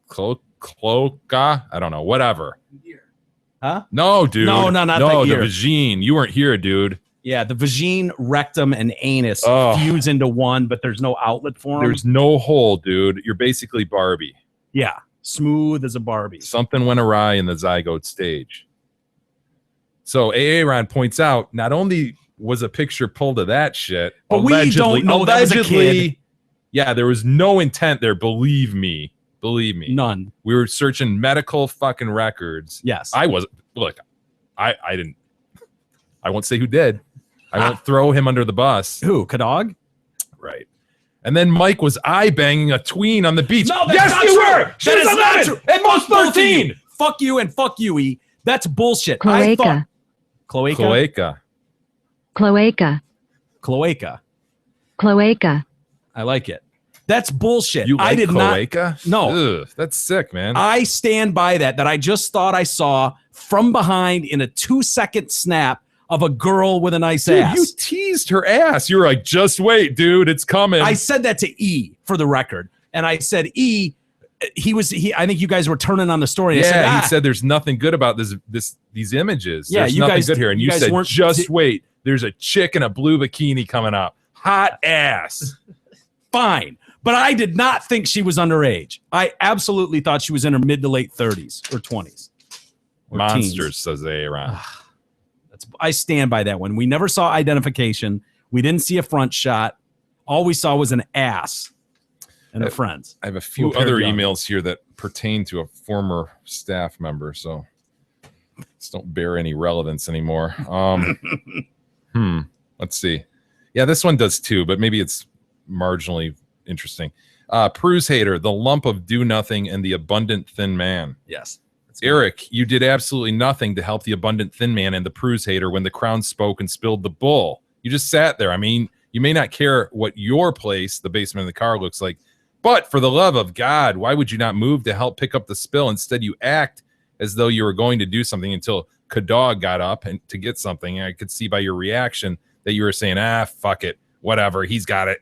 [SPEAKER 5] Cloaca? I don't know. Whatever.
[SPEAKER 4] Huh?
[SPEAKER 5] No, dude.
[SPEAKER 4] No, not
[SPEAKER 5] the
[SPEAKER 4] the ear.
[SPEAKER 5] vagine. You weren't here, dude.
[SPEAKER 4] Yeah, the vagine, rectum, and anus fuse into one, but there's no outlet for them.
[SPEAKER 5] There's no hole, dude. You're basically Barbie.
[SPEAKER 4] Yeah, smooth as a Barbie.
[SPEAKER 5] Something went awry in the zygote stage. So Aaron points out, not only was a picture pulled of that shit,
[SPEAKER 4] but we don't know that was a kid.
[SPEAKER 5] Yeah, there was no intent there, believe me. Believe me.
[SPEAKER 4] None.
[SPEAKER 5] We were searching medical fucking records.
[SPEAKER 4] Yes.
[SPEAKER 5] I wasn't. Look, I didn't. I won't say who did. I won't throw him under the bus.
[SPEAKER 4] Who? Kadog?
[SPEAKER 5] Right. And then Mike was eye banging a tween on the beach.
[SPEAKER 4] No, that's
[SPEAKER 5] yes,
[SPEAKER 4] not
[SPEAKER 5] you
[SPEAKER 4] true.
[SPEAKER 5] were. She
[SPEAKER 4] That
[SPEAKER 5] was
[SPEAKER 4] is not
[SPEAKER 5] 11,
[SPEAKER 4] true.
[SPEAKER 5] at most
[SPEAKER 4] Both of
[SPEAKER 5] 13.
[SPEAKER 4] you. Fuck you and fuck you, E. That's bullshit.
[SPEAKER 11] Cloaca.
[SPEAKER 4] I thought Cloaca.
[SPEAKER 5] Cloaca.
[SPEAKER 11] Cloaca.
[SPEAKER 4] Cloaca.
[SPEAKER 11] Cloaca.
[SPEAKER 4] I like it. That's bullshit.
[SPEAKER 5] You like
[SPEAKER 4] I did
[SPEAKER 5] cloaca?
[SPEAKER 4] not. No.
[SPEAKER 5] Ugh, that's sick, man.
[SPEAKER 4] I stand by that. That I just thought I saw from behind in a 2-second snap of a girl with a nice
[SPEAKER 5] Dude,
[SPEAKER 4] ass.
[SPEAKER 5] you teased her ass. You were like, just wait, dude, it's coming.
[SPEAKER 4] I said that to E for the record, and I said E. I think you guys were turning on the story.
[SPEAKER 5] Yeah,
[SPEAKER 4] I said,
[SPEAKER 5] he said there's nothing good about these images.
[SPEAKER 4] Yeah,
[SPEAKER 5] there's
[SPEAKER 4] you
[SPEAKER 5] nothing
[SPEAKER 4] guys-
[SPEAKER 5] good here. And
[SPEAKER 4] you
[SPEAKER 5] you
[SPEAKER 4] guys
[SPEAKER 5] said,
[SPEAKER 4] weren't-
[SPEAKER 5] just wait. There's a chick in a blue bikini coming up. Hot ass.
[SPEAKER 4] fine. But I did not think she was underage. I absolutely thought she was in her mid to late 30s or 20s. Or
[SPEAKER 5] Monsters,
[SPEAKER 4] teens.
[SPEAKER 5] says Aaron.
[SPEAKER 4] I stand by that one. We never saw identification. We didn't see a front shot. All we saw was an ass and her friends.
[SPEAKER 5] I have a few
[SPEAKER 4] Who appeared
[SPEAKER 5] other
[SPEAKER 4] young.
[SPEAKER 5] emails here that pertain to a former staff member, so just don't bear any relevance anymore. Let's see. Yeah, this one does too, but maybe it's marginally interesting. Pruse hater, the lump of do nothing and the abundant thin man.
[SPEAKER 4] Yes.
[SPEAKER 5] Eric, you did absolutely nothing to help the abundant thin man and the Pruse hater when the crown spoke and spilled the bull. You just sat there. I mean, you may not care what your place, the basement of the car, looks like, but for the love of God, why would you not move to help pick up the spill? Instead, you act as though you were going to do something until Kadog got up and to get something. And I could see by your reaction that you were saying, fuck it, whatever, he's got it.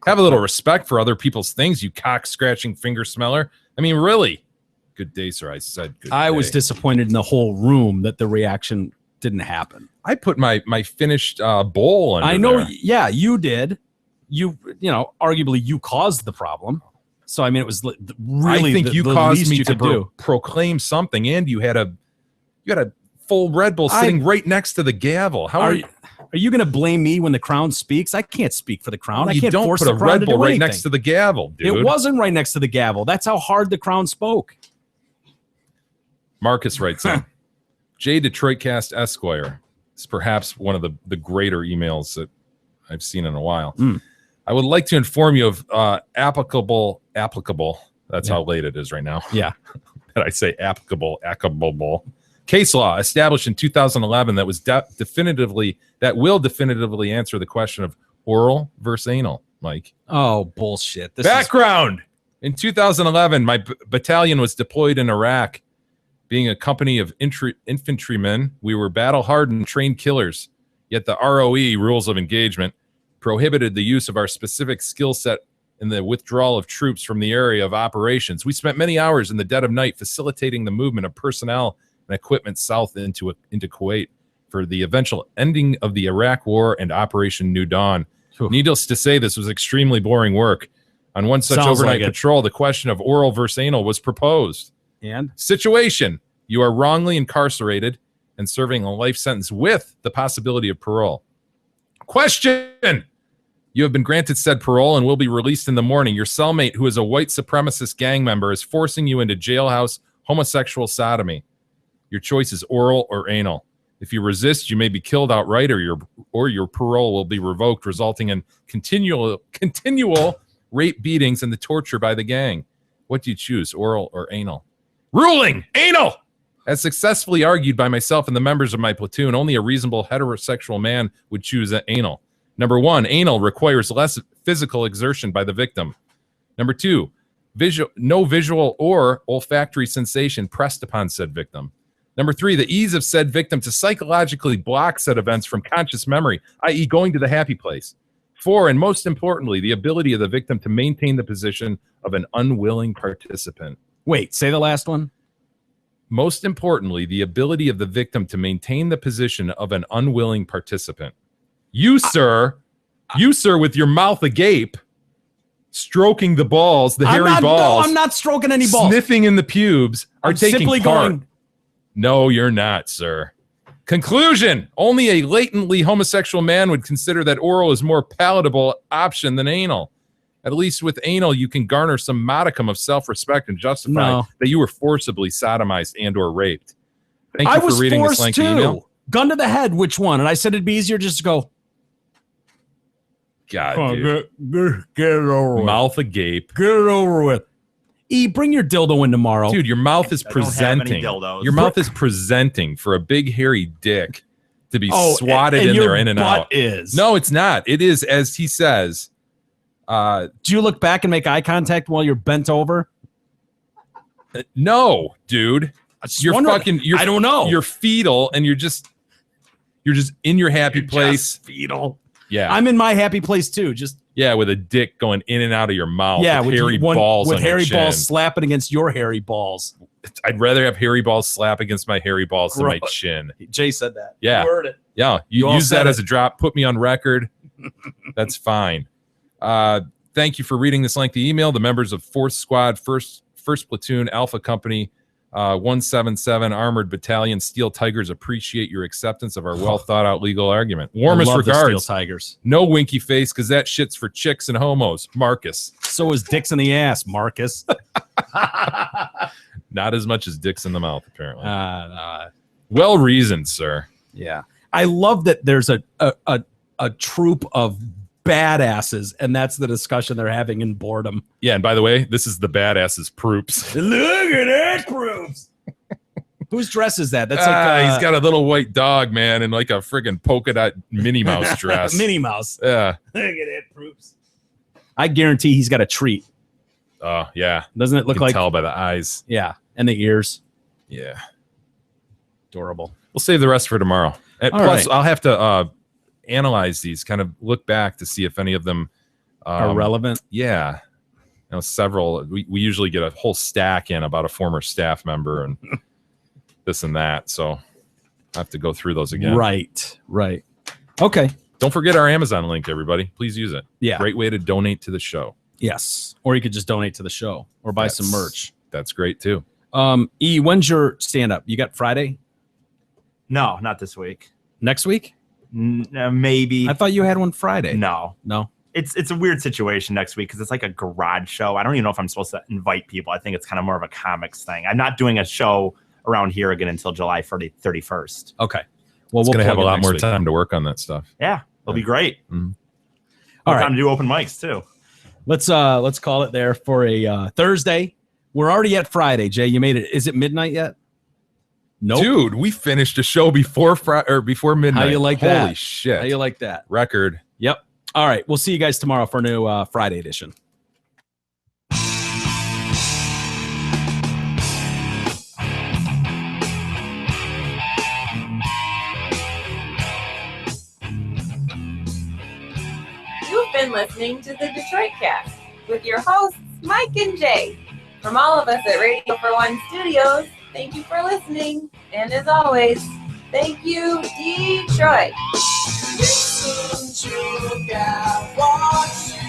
[SPEAKER 5] Have a little respect for other people's things, you cock-scratching finger smeller. I mean, really. Good day, sir. I said good
[SPEAKER 4] I
[SPEAKER 5] day.
[SPEAKER 4] was disappointed in the whole room that the reaction didn't happen.
[SPEAKER 5] I put my finished bowl under
[SPEAKER 4] I know.
[SPEAKER 5] there.
[SPEAKER 4] Yeah, you did. You know, arguably you caused the problem. So I mean, it was really.
[SPEAKER 5] I think
[SPEAKER 4] the,
[SPEAKER 5] you
[SPEAKER 4] the
[SPEAKER 5] caused
[SPEAKER 4] least
[SPEAKER 5] me
[SPEAKER 4] you
[SPEAKER 5] to
[SPEAKER 4] could do.
[SPEAKER 5] proclaim something, and you had a full Red Bull sitting right next to the gavel. How
[SPEAKER 4] Are you going to blame me when the crown speaks? I can't speak for the crown. I
[SPEAKER 5] you
[SPEAKER 4] can't
[SPEAKER 5] don't
[SPEAKER 4] force
[SPEAKER 5] put
[SPEAKER 4] the
[SPEAKER 5] a
[SPEAKER 4] crown
[SPEAKER 5] Red
[SPEAKER 4] to
[SPEAKER 5] Bull
[SPEAKER 4] do
[SPEAKER 5] right
[SPEAKER 4] anything.
[SPEAKER 5] next to the gavel, dude.
[SPEAKER 4] It wasn't right next to the gavel. That's how hard the crown spoke.
[SPEAKER 5] Marcus writes in, J. Detroit Cast Esquire. It's perhaps one of the greater emails that I've seen in a while. I would like to inform you of applicable. That's how late it is right now.
[SPEAKER 4] Yeah.
[SPEAKER 5] That I say applicable case law established in 2011 that was that will definitively answer the question of oral versus anal, Mike.
[SPEAKER 4] Oh, bullshit.
[SPEAKER 5] Background. In 2011, my battalion was deployed in Iraq. Being a company of infantrymen, we were battle-hardened, trained killers. Yet the ROE, rules of engagement, prohibited the use of our specific skill set in the withdrawal of troops from the area of operations. We spent many hours in the dead of night facilitating the movement of personnel and equipment south into Kuwait for the eventual ending of the Iraq War and Operation New Dawn. Needless to say, this was extremely boring work. On one such
[SPEAKER 4] Sounds
[SPEAKER 5] overnight
[SPEAKER 4] like it.
[SPEAKER 5] patrol, the question of oral versus anal was proposed.
[SPEAKER 4] And
[SPEAKER 5] Situation: you are wrongly incarcerated and serving a life sentence with the possibility of parole. Question: you have been granted said parole and will be released in the morning. Your cellmate, who is a white supremacist gang member, is forcing you into jailhouse homosexual sodomy. Your choice is oral or anal. If you resist, you may be killed outright, or your parole will be revoked, resulting in continual rape, beatings, and the torture by the gang. What do you choose, oral or anal? Ruling anal. As successfully argued by myself and the members of my platoon, only a reasonable heterosexual man would choose anal. Number one, anal requires less physical exertion by the victim. Number two, no visual or olfactory sensation pressed upon said victim. Number three, the ease of said victim to psychologically block said events from conscious memory, i.e. going to the happy place. Four, and most importantly, the ability of the victim to maintain the position of an unwilling participant.
[SPEAKER 4] wait, say the last one.
[SPEAKER 5] Most importantly, the ability of the victim to maintain the position of an unwilling participant. You, sir, with your mouth agape, stroking the balls, the hairy balls.
[SPEAKER 4] No, I'm not stroking any balls.
[SPEAKER 5] Sniffing in the pubes are
[SPEAKER 4] I'm
[SPEAKER 5] taking
[SPEAKER 4] simply
[SPEAKER 5] part.
[SPEAKER 4] going.
[SPEAKER 5] No, you're not, sir. Conclusion: only a latently homosexual man would consider that oral is more palatable option than anal. At least with anal, you can garner some modicum of self-respect and justify that you were forcibly sodomized and or raped. Thank you for reading this lengthy email.
[SPEAKER 4] Gun to the head, which one? And I said it'd be easier just to go.
[SPEAKER 5] God, dude.
[SPEAKER 4] Get it over with.
[SPEAKER 5] Mouth agape.
[SPEAKER 4] Get it over with. E, bring your dildo in tomorrow.
[SPEAKER 5] Dude, your mouth is
[SPEAKER 2] I don't have any
[SPEAKER 5] presenting.
[SPEAKER 2] dildos.
[SPEAKER 5] Your mouth is presenting for a big hairy dick to be swatted
[SPEAKER 4] and
[SPEAKER 5] in
[SPEAKER 4] your
[SPEAKER 5] there in and
[SPEAKER 4] butt
[SPEAKER 5] out.
[SPEAKER 4] Is.
[SPEAKER 5] No, it's not. It is, as he says.
[SPEAKER 4] Do you look back and make eye contact while you're bent over?
[SPEAKER 5] No, dude. You're fucking. I
[SPEAKER 4] don't know.
[SPEAKER 5] You're fetal, and you're just in your happy place.
[SPEAKER 4] Fetal.
[SPEAKER 5] Yeah,
[SPEAKER 4] I'm in my happy place too. Just
[SPEAKER 5] with a dick going in and out of your mouth.
[SPEAKER 4] Yeah,
[SPEAKER 5] with hairy balls.
[SPEAKER 4] With
[SPEAKER 5] on
[SPEAKER 4] hairy
[SPEAKER 5] your chin.
[SPEAKER 4] balls slapping against your hairy balls.
[SPEAKER 5] I'd rather have hairy balls slap against my hairy balls than my chin.
[SPEAKER 4] Jay said that.
[SPEAKER 5] Yeah,
[SPEAKER 4] You heard it.
[SPEAKER 5] Yeah, you
[SPEAKER 4] all
[SPEAKER 5] use
[SPEAKER 4] said
[SPEAKER 5] that
[SPEAKER 4] it.
[SPEAKER 5] as a drop. Put me on record. That's fine. Thank you for reading this lengthy email. The members of 4th Squad, 1st Platoon, Alpha Company, 177 Armored Battalion, Steel Tigers appreciate your acceptance of our well thought out legal argument. Warmest
[SPEAKER 4] I love the
[SPEAKER 5] regards.
[SPEAKER 4] Steel Tigers.
[SPEAKER 5] No winky face, because that shit's for chicks and homos. Marcus.
[SPEAKER 4] So is dicks in the ass, Marcus.
[SPEAKER 5] Not as much as dicks in the mouth, apparently. Well reasoned, sir.
[SPEAKER 4] Yeah. I love that there's a troop of badasses, and that's the discussion they're having in boredom.
[SPEAKER 5] Yeah, and by the way, this is the badasses Proops.
[SPEAKER 4] Look at that Proops. Whose dress is that? That's like
[SPEAKER 5] he's got a little white dog, man, and like a friggin' polka dot Minnie Mouse dress.
[SPEAKER 4] Minnie Mouse.
[SPEAKER 5] Yeah.
[SPEAKER 4] Look at that Proops. I guarantee he's got a treat.
[SPEAKER 5] Oh, yeah.
[SPEAKER 4] Doesn't it look
[SPEAKER 5] You can
[SPEAKER 4] like
[SPEAKER 5] tell by the eyes.
[SPEAKER 4] Yeah, and the ears.
[SPEAKER 5] Yeah.
[SPEAKER 4] Adorable.
[SPEAKER 5] We'll save the rest for tomorrow. And
[SPEAKER 4] All
[SPEAKER 5] plus,
[SPEAKER 4] right.
[SPEAKER 5] I'll have to analyze these, kind of look back to see if any of them
[SPEAKER 4] Are relevant.
[SPEAKER 5] Yeah. You know, several. We usually get a whole stack in about a former staff member and this and that. So I have to go through those again.
[SPEAKER 4] Right. Okay.
[SPEAKER 5] Don't forget our Amazon link, everybody. Please use it.
[SPEAKER 4] Yeah.
[SPEAKER 5] Great way to donate to the show.
[SPEAKER 4] Yes. Or you could just donate to the show or buy some merch.
[SPEAKER 5] That's great too.
[SPEAKER 4] E, when's your stand up? You got Friday?
[SPEAKER 2] No, not this week.
[SPEAKER 4] Next week?
[SPEAKER 2] Maybe.
[SPEAKER 4] I thought you had one Friday.
[SPEAKER 2] No. It's a weird situation next week because it's like a garage show. I don't even know if I'm supposed to invite people. I think it's kind of more of a comics thing. I'm not doing a show around here again until July 31st.
[SPEAKER 4] Okay. Well,
[SPEAKER 5] It's
[SPEAKER 4] we'll
[SPEAKER 5] going to have a
[SPEAKER 4] plug it
[SPEAKER 5] lot
[SPEAKER 4] next
[SPEAKER 5] more
[SPEAKER 4] week.
[SPEAKER 5] time to work on that stuff.
[SPEAKER 2] Yeah, it'll be great.
[SPEAKER 5] Mhm.
[SPEAKER 4] All right.
[SPEAKER 2] Time to do open mics too.
[SPEAKER 4] Let's call it there for a Thursday. We're already at Friday, Jay. You made it. Is it midnight yet? Nope.
[SPEAKER 5] Dude, we finished a show before before midnight.
[SPEAKER 4] How you like that?
[SPEAKER 5] Holy shit.
[SPEAKER 4] How you like that?
[SPEAKER 5] Record.
[SPEAKER 4] Yep. All right. We'll see you guys tomorrow for a new Friday edition.
[SPEAKER 1] You've been listening to the Detroit Cast with your hosts, Mike and Jay. From all of us at Radio for One Studios, thank you for listening. And as always, thank you, Detroit.
[SPEAKER 12] Listen to God, watch